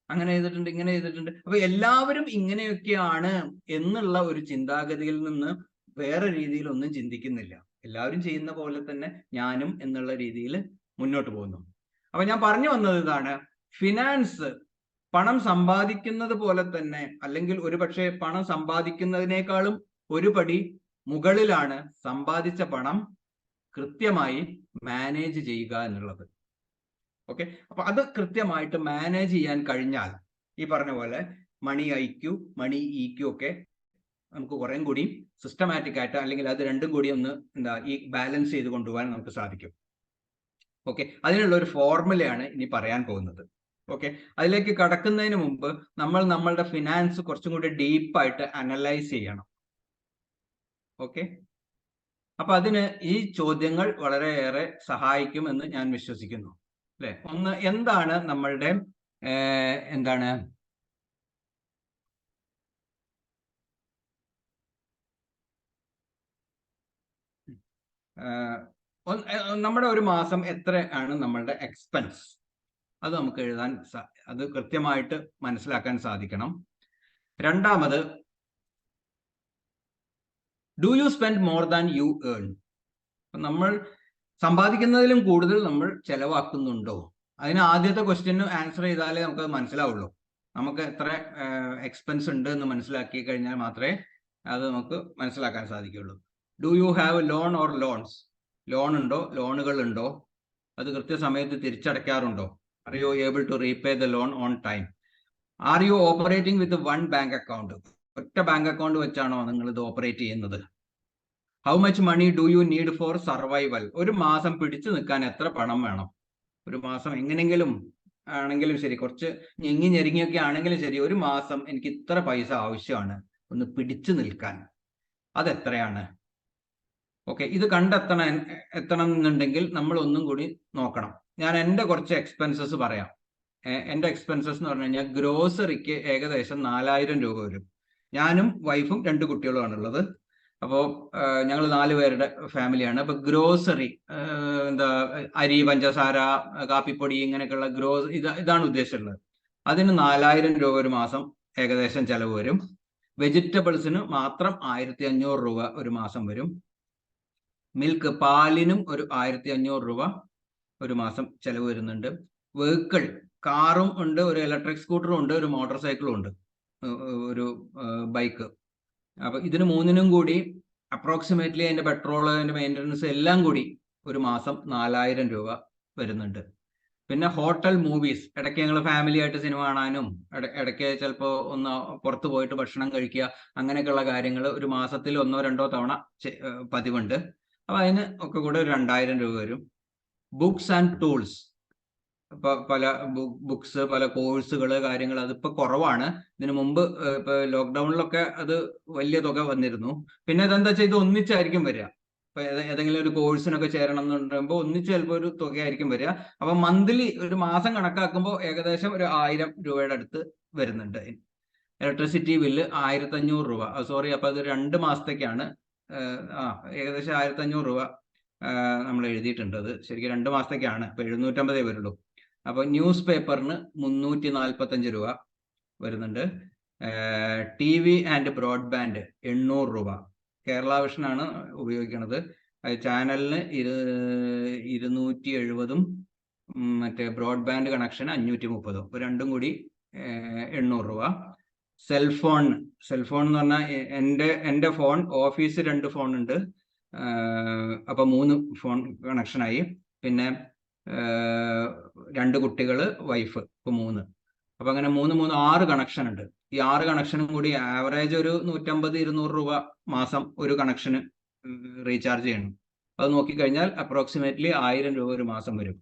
അങ്ങനെ ചെയ്തിട്ടുണ്ട്, ഇങ്ങനെ ചെയ്തിട്ടുണ്ട്. അപ്പൊ എല്ലാവരും ഇങ്ങനെയൊക്കെയാണ് എന്നുള്ള ഒരു ചിന്താഗതിയിൽ നിന്ന് വേറെ രീതിയിൽ ഒന്നും ചിന്തിക്കുന്നില്ല. എല്ലാവരും ചെയ്യുന്ന പോലെ തന്നെ ഞാനും എന്നുള്ള രീതിയിൽ മുന്നോട്ട് പോകുന്നു. അപ്പൊ ഞാൻ പറഞ്ഞു വന്നത് ഇതാണ്, ഫിനാൻസ് പണം സമ്പാദിക്കുന്നത് പോലെ തന്നെ, അല്ലെങ്കിൽ ഒരുപക്ഷെ പണം സമ്പാദിക്കുന്നതിനേക്കാളും ഒരു പടി മുകളിലാണ് സമ്പാദിച്ച പണം കൃത്യമായി മാനേജ് ചെയ്യുക എന്നുള്ളത്. ഓക്കെ, അപ്പൊ അത് കൃത്യമായിട്ട് മാനേജ് ചെയ്യാൻ കഴിഞ്ഞാൽ ഈ പറഞ്ഞ പോലെ മണി IQ, മണി EQ ഒക്കെ നമുക്ക് കുറേം കൂടി സിസ്റ്റമാറ്റിക് ആയിട്ട്, അല്ലെങ്കിൽ അത് രണ്ടും കൂടി ഒന്ന് ഈ ബാലൻസ് ചെയ്ത് കൊണ്ടുപോകാൻ നമുക്ക് സാധിക്കും. ഓക്കെ, അതിനുള്ള ഒരു ഫോർമുലയാണ് ഇനി പറയാൻ പോകുന്നത്. ഓക്കെ, അതിലേക്ക് കടക്കുന്നതിന് മുമ്പ് നമ്മൾ നമ്മളുടെ ഫിനാൻസ് കുറച്ചും കൂടി ഡീപ്പായിട്ട് അനലൈസ് ചെയ്യണം. ഓക്കെ, അപ്പൊ അതിന് ഈ ചോദ്യങ്ങൾ വളരെയേറെ സഹായിക്കുമെന്ന് ഞാൻ വിശ്വസിക്കുന്നു. അല്ലെ, ഒന്ന്, എന്താണ് നമ്മളുടെ നമ്മുടെ ഒരു മാസം എത്രയാണ് നമ്മളുടെ എക്സ്പെൻസ്, അത് നമുക്ക് എഴുതാൻ അത് കൃത്യമായിട്ട് മനസ്സിലാക്കാൻ സാധിക്കണം. രണ്ടാമത്, do you spend more than you earn? നമ്മൾ സമ്പാദിക്കുന്നതിലും കൂടുതൽ നമ്മൾ ചെലവാക്കുന്നുണ്ടോ? അതിന് ആദ്യത്തെ ക്വസ്റ്റ്യന് ആൻസർ ചെയ്താലേ നമുക്ക് മനസ്സിലാവുള്ളൂ. നമുക്ക് എത്ര എക്സ്പെൻസ് ഉണ്ട് എന്ന് മനസ്സിലാക്കി കഴിഞ്ഞാൽ മാത്രമേ അത് നമുക്ക് മനസ്സിലാക്കാൻ സാധിക്കുള്ളൂ. Do you have loan or loans? Loan ഉണ്ടോ, ലോണുകൾ ഉണ്ടോ, അത് കൃത്യസമയത്ത് തിരിച്ചടയ്ക്കാറുണ്ടോ? Are you able to repay the loan on time? Are you operating with one bank account? ഒറ്റ ബാങ്ക് അക്കൗണ്ട് വെച്ചാണോ നിങ്ങൾ ഇത് ഓപ്പറേറ്റ് ചെയ്യുന്നത്? How much money do you need for survival? ഒരു മാസം പിടിച്ചു നിൽക്കാൻ എത്ര പണം വേണം? ഒരു മാസം എങ്ങനെങ്കിലും ആണെങ്കിലും ശരി, കുറച്ച് ഞെങ്ങിഞ്ഞെരുങ്ങിയൊക്കെ ആണെങ്കിലും ശരി, ഒരു മാസം എനിക്ക് ഇത്ര പൈസ ആവശ്യമാണ് ഒന്ന് പിടിച്ചു നിൽക്കാൻ, അതെത്രയാണ്? ഓക്കെ, ഇത് എത്തണം എന്നുണ്ടെങ്കിൽ നമ്മൾ ഒന്നും കൂടി നോക്കണം. ഞാൻ എൻ്റെ കുറച്ച് എക്സ്പെൻസസ് പറയാം. എൻ്റെ എക്സ്പെൻസസ് എന്ന് പറഞ്ഞു കഴിഞ്ഞാൽ ഗ്രോസറിക്ക് ഏകദേശം 4000 രൂപ വരും. ഞാനും വൈഫും 2 കുട്ടികളുമാണുള്ളത്. അപ്പോൾ ഞങ്ങൾ 4 പേരുടെ ഫാമിലിയാണ്. അപ്പോൾ ഗ്രോസറി, അരി, പഞ്ചസാര, കാപ്പിപ്പൊടി, ഇങ്ങനെയൊക്കെയുള്ള ഇതാണ് ഉദ്ദേശിച്ചിട്ടുള്ളത്. അതിന് 4000 രൂപ ഒരു മാസം ഏകദേശം ചെലവ് വരും. വെജിറ്റബിൾസിന് മാത്രം 1500 രൂപ ഒരു മാസം വരും. മിൽക്ക് പാലിനും ഒരു 1500 രൂപ ഒരു മാസം ചെലവ് വരുന്നുണ്ട്. വെഹിക്കിൾ കാറും ഉണ്ട്, ഒരു ഇലക്ട്രിക് സ്കൂട്ടറും ഉണ്ട്, ഒരു മോട്ടോർ സൈക്കിളും ഉണ്ട്, ഒരു ബൈക്ക്. അപ്പൊ ഇതിന് മൂന്നിനും കൂടി അപ്രോക്സിമേറ്റ്ലി അതിന്റെ പെട്രോൾ, അതിന്റെ മെയിൻ്റനൻസ് എല്ലാം കൂടി ഒരു മാസം 4000 രൂപ വരുന്നുണ്ട്. പിന്നെ ഹോട്ടൽ, മൂവീസ്, ഇടയ്ക്ക് ഞങ്ങൾ ഫാമിലി ആയിട്ട് സിനിമ കാണാനും ഇടയ്ക്ക് ചിലപ്പോൾ ഒന്ന് പുറത്ത് പോയിട്ട് ഭക്ഷണം കഴിക്കുക, അങ്ങനെയൊക്കെയുള്ള കാര്യങ്ങൾ ഒരു മാസത്തിൽ 1-2 തവണ പതിവുണ്ട്. അപ്പൊ അതിന് ഒക്കെ കൂടെ ഒരു 2000 രൂപ വരും. ബുക്സ് ആൻഡ് ടൂൾസ്, ഇപ്പൊ പല ബുക്സ്, പല കോഴ്സുകൾ, കാര്യങ്ങൾ അതിപ്പോ കുറവാണ്. ഇതിനു മുമ്പ് ഇപ്പൊ ലോക്ക്ഡൌണിലൊക്കെ അത് വലിയ തുക വന്നിരുന്നു. പിന്നെ അതെന്താ വെച്ചാൽ ഇത് ഒന്നിച്ചായിരിക്കും വരിക. ഇപ്പൊ ഏതെങ്കിലും ഒരു കോഴ്സിനൊക്കെ ചേരണം എന്നുണ്ടാകുമ്പോൾ ഒന്നിച്ച് ചിലപ്പോൾ ഒരു തുകയായിരിക്കും വരിക. അപ്പൊ മന്ത്ലി ഒരു മാസം കണക്കാക്കുമ്പോൾ ഏകദേശം ഒരു 1000 രൂപയുടെ അടുത്ത് വരുന്നുണ്ട്. ഇലക്ട്രിസിറ്റി ബില്ല് 1500 രൂപ. സോറി, അപ്പൊ അത് 2 മാസത്തേക്കാണ്. ഏകദേശം 1500 രൂപ നമ്മൾ എഴുതിയിട്ടുണ്ട്. അത് ശരിക്കും 2 മാസത്തേക്കാണ്. അപ്പൊ 750 വരുള്ളൂ. അപ്പൊ ന്യൂസ് പേപ്പറിന് 345 രൂപ വരുന്നുണ്ട്. TV ആൻഡ് ബ്രോഡ്ബാൻഡ് 800 രൂപ. കേരള വിഷനാണ് ഉപയോഗിക്കുന്നത്. ചാനലിന് 270 മറ്റേ ബ്രോഡ്ബാൻഡ് കണക്ഷൻ 530. രണ്ടും കൂടി 800 രൂപ. സെൽഫോൺ എന്ന് പറഞ്ഞാൽ എൻ്റെ ഫോൺ, ഓഫീസ് 2 ഫോൺ ഉണ്ട്, അപ്പൊ 3 ഫോൺ കണക്ഷനായി. പിന്നെ 2 കുട്ടികൾ, വൈഫ്, ഇപ്പൊ 3. അപ്പൊ അങ്ങനെ 6 കണക്ഷൻ ഉണ്ട്. ഈ 6 കണക്ഷനും കൂടി ആവറേജ് ഒരു 150-200 രൂപ മാസം ഒരു കണക്ഷന് റീചാർജ് ചെയ്യണം. അത് നോക്കിക്കഴിഞ്ഞാൽ അപ്രോക്സിമേറ്റ്ലി 1000 രൂപ ഒരു മാസം വരും.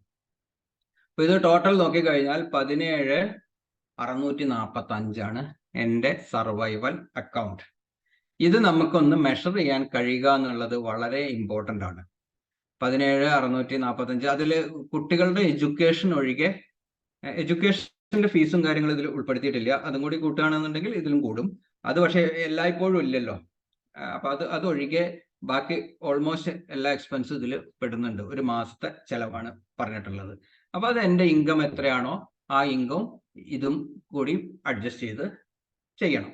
അപ്പൊ ഇത് ടോട്ടൽ നോക്കിക്കഴിഞ്ഞാൽ 17,645 ആണ് എൻ്റെ സർവൈവൽ അക്കൗണ്ട്. ഇത് നമുക്കൊന്ന് മെഷർ ചെയ്യാൻ കഴിയുക എന്നുള്ളത് വളരെ ഇമ്പോർട്ടൻ്റ് ആണ്. 17,645 അതിൽ കുട്ടികളുടെ എഡ്യൂക്കേഷൻ ഒഴികെ, എഡ്യൂക്കേഷന്റെ ഫീസും കാര്യങ്ങളും ഇതിൽ ഉൾപ്പെടുത്തിയിട്ടില്ല. അതും കൂടി കൂട്ടുകയാണെന്നുണ്ടെങ്കിൽ ഇതിലും കൂടും. അത് പക്ഷേ എല്ലായ്പ്പോഴും ഇല്ലല്ലോ. അപ്പൊ അതൊഴികെ ബാക്കി ഓൾമോസ്റ്റ് എല്ലാ എക്സ്പെൻസും ഇതിൽ പെടുന്നുണ്ട്. ഒരു മാസത്തെ ചെലവാണ് പറഞ്ഞിട്ടുള്ളത്. അപ്പൊ അത് എൻ്റെ ഇൻകം എത്രയാണോ ആ ഇൻകം ഇതും കൂടി അഡ്ജസ്റ്റ് ചെയ്ത് ചെയ്യണം.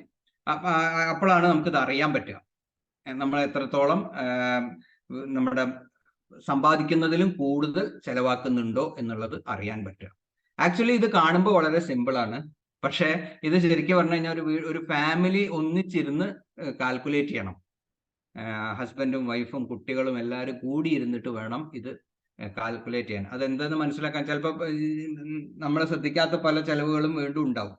അപ്പോഴാണ് നമുക്കിത് അറിയാൻ പറ്റുക, നമ്മൾ എത്രത്തോളം നമ്മുടെ സമ്പാദിക്കുന്നതിലും കൂടുതൽ ചെലവാക്കുന്നുണ്ടോ എന്നുള്ളത് അറിയാൻ പറ്റുക. ആക്ച്വലി ഇത് കാണുമ്പോൾ വളരെ സിമ്പിൾ ആണ്. പക്ഷേ ഇത് ശരിക്കും പറഞ്ഞു കഴിഞ്ഞാൽ ഒരു ഫാമിലി ഒന്നിച്ചിരുന്ന് കാൽക്കുലേറ്റ് ചെയ്യണം. ഹസ്ബൻഡും വൈഫും കുട്ടികളും എല്ലാവരും കൂടി ഇരുന്നിട്ട് വേണം ഇത് കാൽക്കുലേറ്റ് ചെയ്യാൻ. അതെന്തെന്ന് മനസ്സിലാക്കാൻ ചിലപ്പോൾ നമ്മൾ ശ്രദ്ധിക്കാത്ത പല ചെലവുകളും വീണ്ടും ഉണ്ടാവും.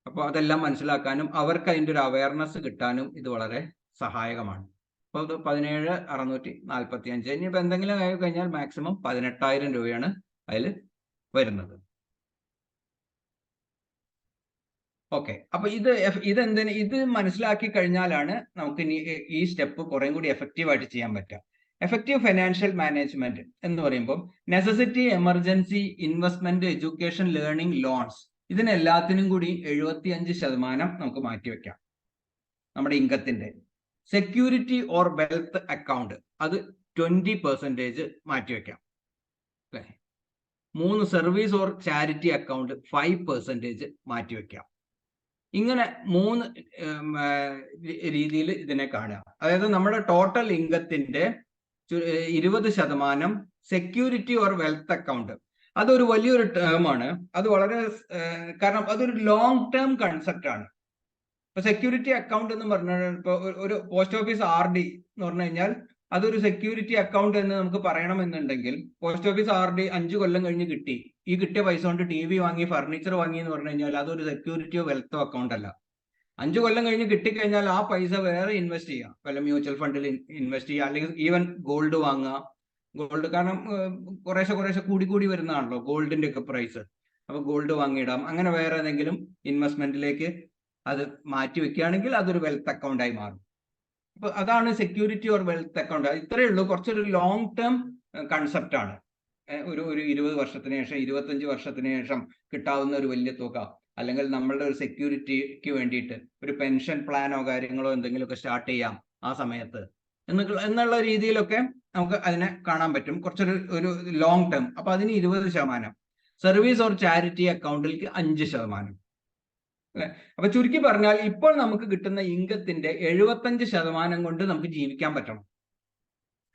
അപ്പോൾ അതെല്ലാം മനസ്സിലാക്കാനും അവർക്ക് അതിൻ്റെ ഒരു അവയർനെസ് കിട്ടാനും ഇത് വളരെ സഹായകമാണ്. അപ്പോൾ ഇത് 17,645. ഇനിയിപ്പോൾ എന്തെങ്കിലും ആയി കഴിഞ്ഞാൽ മാക്സിമം 18,000 രൂപയാണ് അതിൽ വരുന്നത്. ഓക്കെ, അപ്പൊ ഇത് മനസ്സിലാക്കി കഴിഞ്ഞാലാണ് നമുക്ക് ഇനി ഈ സ്റ്റെപ്പ് കുറേ കൂടി എഫക്റ്റീവായിട്ട് ചെയ്യാൻ പറ്റുക. എഫക്റ്റീവ് ഫൈനാൻഷ്യൽ മാനേജ്മെന്റ് എന്ന് പറയുമ്പോൾ necessity, emergency, investment, education, learning, loans, ഇതിനെല്ലാത്തിനും കൂടി 75% നമുക്ക് മാറ്റിവെക്കാം നമ്മുടെ ഇൻകത്തിന്റെ. സെക്യൂരിറ്റി ഓർ വെൽത്ത് അക്കൗണ്ട് അത് 20% മാറ്റിവെക്കാം. അല്ലേ? 3 സർവീസ് ഓർ ചാരിറ്റി അക്കൗണ്ട് 5% മാറ്റിവെക്കാം. ഇങ്ങനെ 3 രീതിയിൽ ഇതിനെ കാണുക. അതായത് നമ്മുടെ ടോട്ടൽ ഇൻകത്തിന്റെ 20% സെക്യൂരിറ്റി ഓർ വെൽത്ത് അക്കൗണ്ട്. അതൊരു വലിയൊരു ടേമാണ്. അത് വളരെ കാരണം അതൊരു ലോങ് ടേം കൺസെപ്റ്റ് ആണ്. ഇപ്പൊ സെക്യൂരിറ്റി അക്കൗണ്ട് എന്ന് പറഞ്ഞാൽ ഇപ്പൊ ഒരു പോസ്റ്റ് ഓഫീസ് RD എന്ന് പറഞ്ഞു കഴിഞ്ഞാൽ അതൊരു സെക്യൂരിറ്റി അക്കൗണ്ട് എന്ന് നമുക്ക് പറയണമെന്നുണ്ടെങ്കിൽ പോസ്റ്റ് ഓഫീസ് RD 5 കൊല്ലം കഴിഞ്ഞ് കിട്ടി, ഈ കിട്ടിയ പൈസ കൊണ്ട് TV വാങ്ങി, ഫർണിച്ചർ വാങ്ങി എന്ന് പറഞ്ഞു കഴിഞ്ഞാൽ അതൊരു സെക്യൂരിറ്റിയോ വെൽത്തോ അക്കൗണ്ട് അല്ല. 5 കൊല്ലം കഴിഞ്ഞ് കിട്ടിക്കഴിഞ്ഞാൽ ആ പൈസ വേറെ ഇൻവെസ്റ്റ് ചെയ്യാം, വല്ല മ്യൂച്വൽ ഫണ്ടിൽ ഇൻവെസ്റ്റ് ചെയ്യുക, അല്ലെങ്കിൽ ഈവൻ ഗോൾഡ് വാങ്ങുക. ഗോൾഡ് കാരണം കുറേശ്ശെ കൂടി വരുന്നതാണല്ലോ ഗോൾഡിന്റെ ഒക്കെ പ്രൈസ്. അപ്പൊ ഗോൾഡ് വാങ്ങിയിടാം. അങ്ങനെ വേറെ ഏതെങ്കിലും ഇൻവെസ്റ്റ്മെന്റിലേക്ക് അത് മാറ്റി വെക്കുകയാണെങ്കിൽ അതൊരു വെൽത്ത് അക്കൗണ്ട് ആയി മാറും. അപ്പൊ അതാണ് സെക്യൂരിറ്റി ഓർ വെൽത്ത് അക്കൗണ്ട്. ഇത്രയേ ഉള്ളൂ. കുറച്ചൊരു ലോങ് ടേം കൺസെപ്റ്റ് ആണ്. ഒരു 20 വർഷത്തിന് ശേഷം 25 വർഷത്തിന് ശേഷം കിട്ടാവുന്ന ഒരു വലിയ തുക, അല്ലെങ്കിൽ നമ്മളുടെ ഒരു സെക്യൂരിറ്റിക്ക് വേണ്ടിയിട്ട് ഒരു പെൻഷൻ പ്ലാനോ കാര്യങ്ങളോ എന്തെങ്കിലുമൊക്കെ സ്റ്റാർട്ട് ചെയ്യാം ആ സമയത്ത് എന്നുള്ള രീതിയിലൊക്കെ നമുക്ക് അതിനെ കാണാൻ പറ്റും. കുറച്ചൊരു ലോങ് ടേം. അപ്പൊ അതിന് 20%. സർവീസ് ഓർ ചാരിറ്റി അക്കൗണ്ടിലേക്ക് 5%. അല്ലെ? അപ്പൊ ചുരുക്കി പറഞ്ഞാൽ ഇപ്പോൾ നമുക്ക് കിട്ടുന്ന ഇൻകത്തിന്റെ 75% കൊണ്ട് നമുക്ക് ജീവിക്കാൻ പറ്റണം.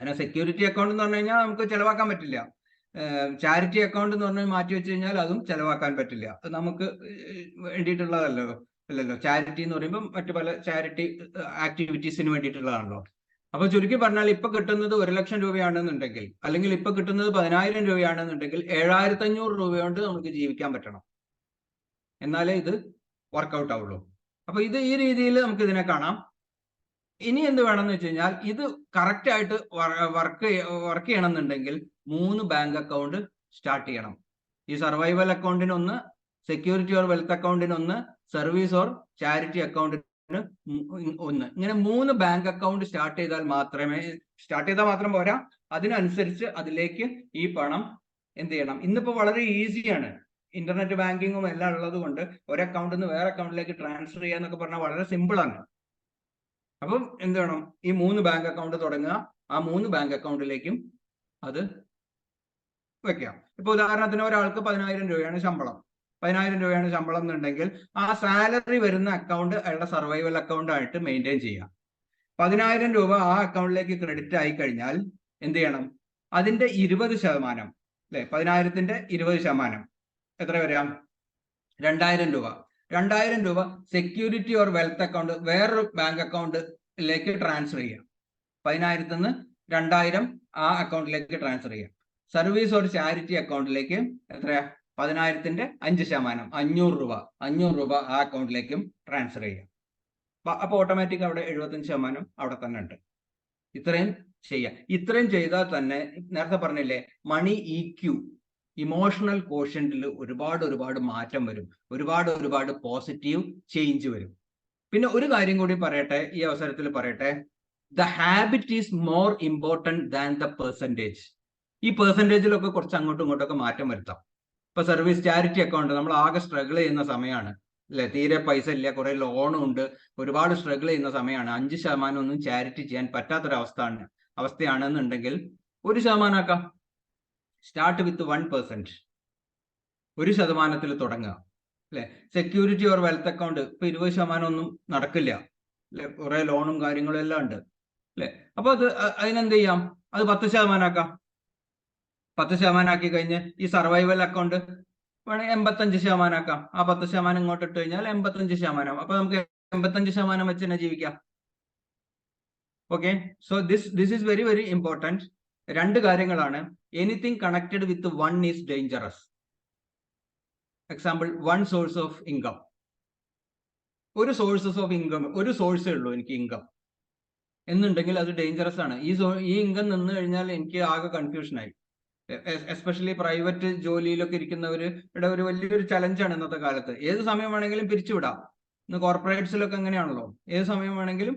അതിനെ സെക്യൂരിറ്റി അക്കൗണ്ട് എന്ന് പറഞ്ഞു കഴിഞ്ഞാൽ നമുക്ക് ചെലവാക്കാൻ പറ്റില്ല. ചാരിറ്റി അക്കൗണ്ട് എന്ന് പറഞ്ഞാൽ മാറ്റി വെച്ച് കഴിഞ്ഞാൽ അതും ചെലവാക്കാൻ പറ്റില്ല. അത് നമുക്ക് വേണ്ടിയിട്ടുള്ളതല്ലോ അല്ലല്ലോ. ചാരിറ്റി എന്ന് പറയുമ്പോൾ മറ്റു പല ചാരിറ്റി ആക്ടിവിറ്റീസിന് വേണ്ടിയിട്ടുള്ളതാണല്ലോ. അപ്പൊ ചുരുക്കി പറഞ്ഞാൽ ഇപ്പൊ കിട്ടുന്നത് 1 ലക്ഷം രൂപയാണെന്നുണ്ടെങ്കിൽ, അല്ലെങ്കിൽ ഇപ്പൊ കിട്ടുന്നത് 10,000 രൂപയാണെന്നുണ്ടെങ്കിൽ 7,500 രൂപ കൊണ്ട് നമുക്ക് ജീവിക്കാൻ പറ്റണം, എന്നാലേ ഇത് വർക്കൗട്ട് ആവുള്ളൂ. അപ്പൊ ഇത് ഈ രീതിയിൽ നമുക്ക് ഇതിനെ കാണാം. ഇനി എന്ത് വേണമെന്ന് വെച്ച് കഴിഞ്ഞാൽ ഇത് കറക്റ്റ് ആയിട്ട് വർക്ക് ചെയ്യണമെന്നുണ്ടെങ്കിൽ 3 ബാങ്ക് അക്കൗണ്ട് സ്റ്റാർട്ട് ചെയ്യണം. ഈ സർവൈവൽ അക്കൗണ്ടിനൊന്ന്, സെക്യൂരിറ്റി ഓർ വെൽത്ത് അക്കൗണ്ടിനൊന്ന്, സർവീസ് ഓർ ചാരിറ്റി അക്കൗണ്ടിന് ഒന്ന്. ഇങ്ങനെ 3 ബാങ്ക് അക്കൗണ്ട് സ്റ്റാർട്ട് ചെയ്താൽ മാത്രം പോരാ, അതിനനുസരിച്ച് അതിലേക്ക് ഈ പണം എന്ത് ചെയ്യണം. ഇന്നിപ്പോ വളരെ ഈസിയാണ്, ഇന്റർനെറ്റ് ബാങ്കിങ്ങും എല്ലാം ഉള്ളത് കൊണ്ട് ഒരു അക്കൗണ്ടിൽ നിന്ന് വേറെ അക്കൗണ്ടിലേക്ക് ട്രാൻസ്ഫർ ചെയ്യാന്നൊക്കെ പറഞ്ഞാൽ വളരെ സിമ്പിൾ ആണ്. അപ്പം എന്ത് വേണം, ഈ 3 ബാങ്ക് അക്കൗണ്ട് തുടങ്ങുക, ആ 3 ബാങ്ക് അക്കൗണ്ടിലേക്കും അത് വെക്കാം. ഇപ്പൊ ഉദാഹരണത്തിന് ഒരാൾക്ക് 10,000 രൂപയാണ് ശമ്പളം. 10,000 രൂപയാണ് ശമ്പളം എന്നുണ്ടെങ്കിൽ ആ സാലറി വരുന്ന അക്കൗണ്ട് അയാളുടെ സർവൈവൽ അക്കൗണ്ട് ആയിട്ട് മെയിൻറ്റെയിൻ ചെയ്യാം. 10,000 രൂപ ആ അക്കൗണ്ടിലേക്ക് ക്രെഡിറ്റ് ആയി കഴിഞ്ഞാൽ എന്ത് ചെയ്യണം, അതിന്റെ 20% അല്ലെ, 10,000ന്റെ 20% എത്ര വരാം, 2,000 രൂപ. 2,000 രൂപ സെക്യൂരിറ്റി ഓർ വെൽത്ത് അക്കൗണ്ട് വേറൊരു ബാങ്ക് അക്കൗണ്ടിലേക്ക് ട്രാൻസ്ഫർ ചെയ്യാം. 10,000ത്തിൽ നിന്ന് 2,000 ആ അക്കൗണ്ടിലേക്ക് ട്രാൻസ്ഫർ ചെയ്യാം. സർവീസ് ഓർ ചാരിറ്റി അക്കൗണ്ടിലേക്ക് എത്രയാ, 10,000ന്റെ 5%, 500 രൂപ ആ അക്കൗണ്ടിലേക്കും ട്രാൻസ്ഫർ ചെയ്യാം. അപ്പൊ ഓട്ടോമാറ്റിക് അവിടെ 75% അവിടെ തന്നെ ഉണ്ട്. ഇത്രയും ചെയ്യാം. ഇത്രയും ചെയ്താൽ തന്നെ നേരത്തെ പറഞ്ഞില്ലേ, മണി EQ, ഇമോഷണൽ കോഷ്യന്റിൽ ഒരുപാട് മാറ്റം വരും, ഒരുപാട് പോസിറ്റീവ് ചേഞ്ച് വരും. പിന്നെ ഒരു കാര്യം കൂടി പറയട്ടെ, ഈ അവസരത്തിൽ പറയട്ടെ, the habit is more important than the percentage. ഈ പെർസെൻറ്റേജിലൊക്കെ കുറച്ച് അങ്ങോട്ടും ഇങ്ങോട്ടൊക്കെ മാറ്റം വരുത്താം. ഇപ്പൊ സർവീസ് ചാരിറ്റി അക്കൗണ്ട് നമ്മൾ ആകെ സ്ട്രഗിൾ ചെയ്യുന്ന സമയമാണ് അല്ലെ, തീരെ പൈസ ഇല്ല, കുറെ ലോണും ഉണ്ട്, ഒരുപാട് സ്ട്രഗിൾ ചെയ്യുന്ന സമയമാണ്. 5% ഒന്നും ചാരിറ്റി ചെയ്യാൻ അവസ്ഥയാണെന്നുണ്ടെങ്കിൽ 1% ആക്കാം. സ്റ്റാർട്ട് വിത്ത് 1%, 1% തുടങ്ങുക അല്ലെ. സെക്യൂരിറ്റി ഓർ വെൽത്ത് അക്കൗണ്ട് ഇപ്പൊ 20% ഒന്നും നടക്കില്ല അല്ലെ, കുറെ ലോണും കാര്യങ്ങളും എല്ലാം ഉണ്ട് അല്ലെ. അപ്പൊ അതിനെന്ത് ചെയ്യാം, അത് 10% ആക്കാം. 10% ആക്കി കഴിഞ്ഞ് ഈ സർവൈവൽ അക്കൗണ്ട് വേണമെങ്കിൽ 85% ആക്കാം. ആ 10% ഇങ്ങോട്ട് ഇട്ട് കഴിഞ്ഞാൽ 85%. അപ്പൊ നമുക്ക് 85% വെച്ച് തന്നെ ജീവിക്കാം. Okay, so this is very very important. 2 കാര്യങ്ങളാണ്. Anything connected with 1 is dangerous. Example, 1 source of income. ഒരു സോഴ്സേ ഉള്ളൂ എനിക്ക് ഇൻകം എന്നുണ്ടെങ്കിൽ അത് ഡേഞ്ചറസ് ആണ്. ഈ ഇൻകം നിന്ന് കഴിഞ്ഞാൽ എനിക്ക് ആകെ കൺഫ്യൂഷനായി. എസ്പെഷ്യലി പ്രൈവറ്റ് ജോലിയിലൊക്കെ ഇരിക്കുന്നവരുടെ ഒരു വലിയൊരു ചലഞ്ചാണ് ഇന്നത്തെ കാലത്ത്. ഏത് സമയം വേണമെങ്കിലും പിരിച്ചുവിടാം. ഇന്ന് കോർപ്പറേറ്റ്സിലൊക്കെ എങ്ങനെയാണല്ലോ, ഏത് സമയം വേണമെങ്കിലും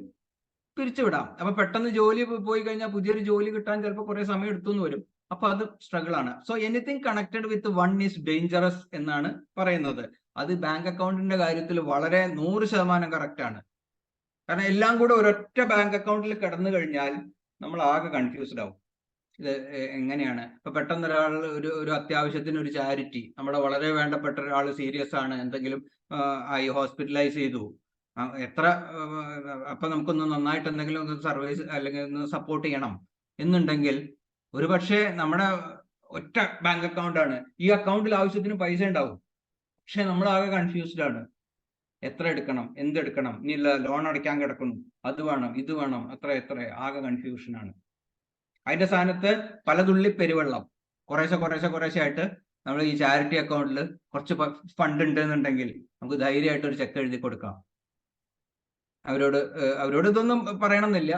പിരിച്ചുവിടാം. അപ്പൊ പെട്ടെന്ന് ജോലി പോയി കഴിഞ്ഞാൽ പുതിയൊരു ജോലി കിട്ടാൻ ചിലപ്പോൾ കുറെ സമയം എടുത്തുനിന്ന് വരും. അപ്പൊ അത് സ്ട്രഗിൾ ആണ്. So anything connected with 1 is dangerous എന്നാണ് പറയുന്നത്. അത് ബാങ്ക് അക്കൗണ്ടിന്റെ കാര്യത്തിൽ വളരെ 100% കറക്റ്റ് ആണ്. കാരണം എല്ലാം കൂടെ ഒരൊറ്റ ബാങ്ക് അക്കൗണ്ടിൽ കിടന്നു കഴിഞ്ഞാൽ നമ്മൾ ആകെ കൺഫ്യൂസ്ഡ് ആവും. ഇത് എങ്ങനെയാണ്, ഇപ്പൊ പെട്ടെന്ന് ഒരാൾ ഒരു അത്യാവശ്യത്തിന് ഒരു ചാരിറ്റി, നമ്മുടെ വളരെ വേണ്ടപ്പെട്ട ഒരാൾ സീരിയസ് ആണ്, എന്തെങ്കിലും ആയി ഹോസ്പിറ്റലൈസ് ചെയ്തു, അപ്പൊ നമുക്കൊന്ന് നന്നായിട്ട് എന്തെങ്കിലും ഒന്ന് സർവീസ് അല്ലെങ്കിൽ ഒന്ന് സപ്പോർട്ട് ചെയ്യണം എന്നുണ്ടെങ്കിൽ ഒരുപക്ഷെ നമ്മുടെ ഒറ്റ ബാങ്ക് അക്കൗണ്ട് ആണ്, ഈ അക്കൗണ്ടിൽ ആവശ്യത്തിന് പൈസ ഉണ്ടാവും, പക്ഷെ നമ്മൾ ആകെ കൺഫ്യൂസ്ഡ് ആണ്. എത്ര എടുക്കണം, എന്തെടുക്കണം, ഇനി ലോൺ അടയ്ക്കാൻ കിടക്കുന്നു, അത് വേണം, ഇത് വേണം, എത്ര ആകെ കൺഫ്യൂഷൻ ആണ്. അതിന്റെ സ്ഥാനത്ത് പല തുള്ളി പെരുവെള്ളം കുറേശ്ശെ ആയിട്ട് നമ്മൾ ഈ ചാരിറ്റി അക്കൗണ്ടിൽ കുറച്ച് ഫണ്ട് ഉണ്ട് എന്നുണ്ടെങ്കിൽ നമുക്ക് ധൈര്യമായിട്ട് ഒരു ചെക്ക് എഴുതി കൊടുക്കാം. അവരോട് ഇതൊന്നും പറയണമെന്നില്ല,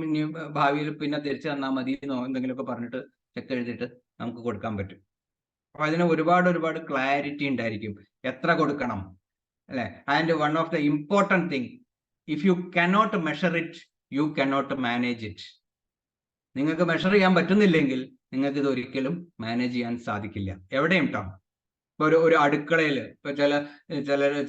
ഇനി ഭാവിയിൽ പിന്നെ തിരിച്ചു തന്നാൽ മതി എന്നോ എന്തെങ്കിലുമൊക്കെ പറഞ്ഞിട്ട് ചെക്ക് എഴുതിയിട്ട് നമുക്ക് കൊടുക്കാൻ പറ്റും. അപ്പൊ അതിന് ഒരുപാട് ക്ലാരിറ്റി ഉണ്ടായിരിക്കും എത്ര കൊടുക്കണം അല്ലെ. And one of the important thing, if you cannot measure it, you cannot manage it. നിങ്ങൾക്ക് മെഷർ ചെയ്യാൻ പറ്റുന്നില്ലെങ്കിൽ നിങ്ങൾക്ക് ഇത് ഒരിക്കലും മാനേജ് ചെയ്യാൻ സാധിക്കില്ല എവിടെയും കേട്ടോ. ഇപ്പൊ ഒരു അടുക്കളയിൽ ഇപ്പൊ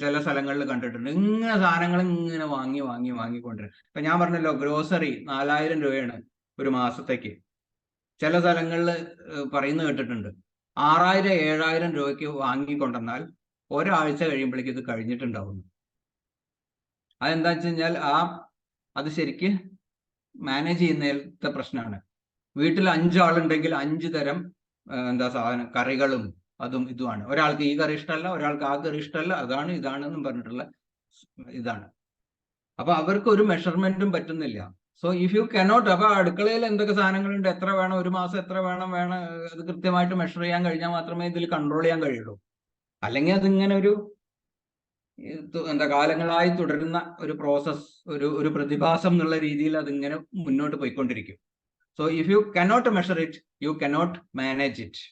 ചില സ്ഥലങ്ങളിൽ കണ്ടിട്ടുണ്ട്, ഇങ്ങനെ സാധനങ്ങൾ ഇങ്ങനെ വാങ്ങിക്കൊണ്ടിരും. ഇപ്പൊ ഞാൻ പറഞ്ഞല്ലോ, ഗ്രോസറി 4,000 രൂപയാണ് ഒരു മാസത്തേക്ക്. ചില സ്ഥലങ്ങളിൽ പറയുന്നത് കേട്ടിട്ടുണ്ട് 6,000-7,000 രൂപയ്ക്ക് വാങ്ങിക്കൊണ്ടെന്നാൽ ഒരാഴ്ച കഴിയുമ്പോഴേക്കും ഇത് കഴിഞ്ഞിട്ടുണ്ടാവുന്നു. അതെന്താ വെച്ച് കഴിഞ്ഞാൽ അത് ശരിക്ക് മാനേജ് ചെയ്യുന്നതിലത്തെ പ്രശ്നമാണ്. വീട്ടിൽ 5 ആളുണ്ടെങ്കിൽ 5 തരം എന്താ സാധനം കറികളും അതും ഇതുമാണ്. ഒരാൾക്ക് ഈ കറി ഇഷ്ടമല്ല, ഒരാൾക്ക് ആ കറി ഇഷ്ടമല്ല, അതാണ് ഇതാണെന്നും പറഞ്ഞിട്ടുള്ള ഇതാണ്. അപ്പൊ അവർക്ക് ഒരു മെഷർമെന്റും പറ്റുന്നില്ല. സോ ഇഫ് യു കനോട്ട്, അപ്പൊ അടുക്കളയിൽ എന്തൊക്കെ സാധനങ്ങളുണ്ട്, എത്ര വേണം, ഒരു മാസം എത്ര വേണം അത് കൃത്യമായിട്ട് മെഷർ ചെയ്യാൻ കഴിഞ്ഞാൽ മാത്രമേ ഇതിൽ കൺട്രോൾ ചെയ്യാൻ കഴിയുള്ളൂ. അല്ലെങ്കിൽ അതിങ്ങനെ ഒരു എന്താ കാലങ്ങളായി തുടരുന്ന ഒരു പ്രോസസ്, ഒരു പ്രതിഭാസം എന്നുള്ള രീതിയിൽ അതിങ്ങനെ മുന്നോട്ട് പോയിക്കൊണ്ടിരിക്കും. So if you cannot measure it, you cannot manage it.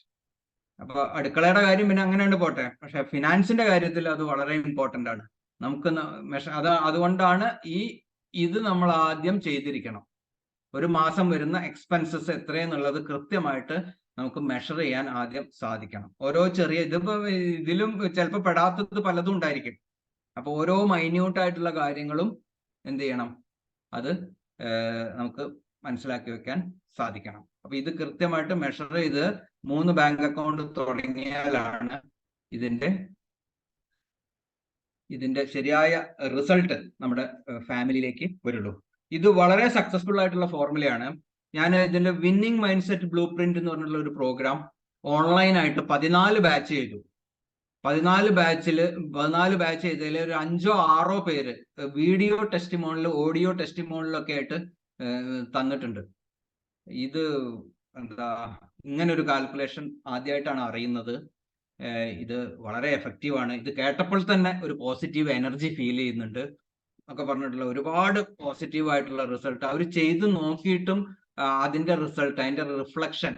അപ്പൊ അടുക്കളയുടെ കാര്യം പിന്നെ അങ്ങനെയുണ്ട് പോട്ടെ, പക്ഷെ ഫിനാൻസിന്റെ കാര്യത്തിൽ അത് വളരെ ഇമ്പോർട്ടന്റ് ആണ്. നമുക്ക് അതുകൊണ്ടാണ് ഇത് നമ്മൾ ആദ്യം ചെയ്തിരിക്കണം. ഒരു മാസം വരുന്ന എക്സ്പെൻസസ് എത്രയെന്നുള്ളത് കൃത്യമായിട്ട് നമുക്ക് മെഷർ ചെയ്യാൻ ആദ്യം സാധിക്കണം. ഓരോ ഇതിലും ചിലപ്പോൾ പെടാത്തത് പലതും ഉണ്ടായിരിക്കും. അപ്പൊ ഓരോ മൈന്യൂട്ടായിട്ടുള്ള കാര്യങ്ങളും എന്ത് ചെയ്യണം, അത് നമുക്ക് മനസ്സിലാക്കി വെക്കാൻ സാധിക്കണം. അപ്പൊ ഇത് കൃത്യമായിട്ട് മെഷർ ചെയ്ത് 3 ബാങ്ക് അക്കൗണ്ട് തുടങ്ങിയാലാണ് ഇതിന്റെ ശരിയായ റിസൾട്ട് നമ്മുടെ ഫാമിലിയിലേക്ക് വരുള്ളൂ. ഇത് വളരെ സക്സസ്ഫുൾ ആയിട്ടുള്ള ഫോർമുലയാണ്. ഞാൻ ഇതിന്റെ winning mind set blue print എന്ന് പറഞ്ഞിട്ടുള്ള ഒരു പ്രോഗ്രാം ഓൺലൈനായിട്ട് 14 ബാച്ച് ചെയ്തു. 14 ബാച്ച് ചെയ്തതിൽ ഒരു 5ഓ 6ഓ പേര് വീഡിയോ ടെസ്റ്റിമോണിലും ഓഡിയോ ടെസ്റ്റിമോണിലൊക്കെ ആയിട്ട് തന്നിട്ടുണ്ട്. ഇത് ഇങ്ങനെ ഒരു കാൽക്കുലേഷൻ ആദ്യമായിട്ടാണ് അറിയുന്നത്. ഇത് വളരെ എഫക്റ്റീവാണ്. ഇത് കേട്ടപ്പോൾ തന്നെ ഒരു പോസിറ്റീവ് എനർജി ഫീൽ ചെയ്യുന്നുണ്ട് ഒക്കെ പറഞ്ഞിട്ടുള്ള ഒരുപാട് പോസിറ്റീവ് ആയിട്ടുള്ള റിസൾട്ട് അവർ ചെയ്ത് നോക്കിയിട്ടും അതിന്റെ റിസൾട്ട്, അതിന്റെ റിഫ്ലക്ഷൻ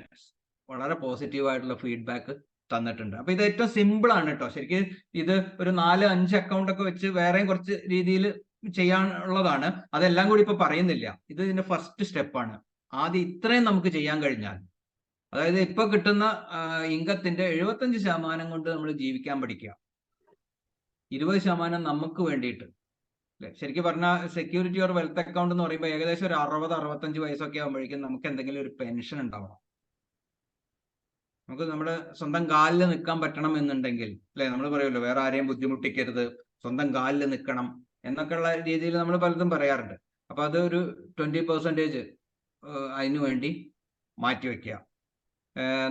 വളരെ പോസിറ്റീവ് ആയിട്ടുള്ള ഫീഡ്ബാക്ക് തന്നിട്ടുണ്ട്. അപ്പൊ ഇത് ഏറ്റവും സിമ്പിൾ ആണ് കേട്ടോ. ശരിക്കും ഇത് ഒരു 4-5 അക്കൗണ്ട് ഒക്കെ വെച്ച് വേറെയും കുറച്ച് രീതിയിൽ ചെയ്യാനുള്ളതാണ്. അതെല്ലാം കൂടി ഇപ്പൊ പറയുന്നില്ല. ഇത് ഇതിന്റെ ഫസ്റ്റ് സ്റ്റെപ്പാണ്. ആദ്യം ഇത്രയും നമുക്ക് ചെയ്യാൻ കഴിഞ്ഞാൽ, അതായത് ഇപ്പൊ കിട്ടുന്ന ഇൻകത്തിന്റെ 75% കൊണ്ട് നമ്മൾ ജീവിക്കാൻ പഠിക്കുക. 20% നമുക്ക് വേണ്ടിയിട്ട്. ശരിക്കും പറഞ്ഞാൽ സെക്യൂരിറ്റി ഓർ വെൽത്ത് അക്കൗണ്ട് എന്ന് പറയുമ്പോൾ ഏകദേശം ഒരു 60-65 വയസ്സൊക്കെ ആകുമ്പോഴേക്കും നമുക്ക് എന്തെങ്കിലും ഒരു പെൻഷൻ ഉണ്ടാവണം. നമുക്ക് നമ്മുടെ സ്വന്തം കാലിൽ നിൽക്കാൻ പറ്റണം എന്നുണ്ടെങ്കിൽ, അല്ലെ, നമ്മൾ പറയുമല്ലോ വേറെ ആരെയും ബുദ്ധിമുട്ടിക്കരുത്, സ്വന്തം കാലിൽ നിൽക്കണം എന്നൊക്കെയുള്ള രീതിയിൽ നമ്മൾ പലതും പറയാറുണ്ട്. അപ്പൊ അത് ഒരു 20% അതിനു വേണ്ടി മാറ്റിവെക്കുക.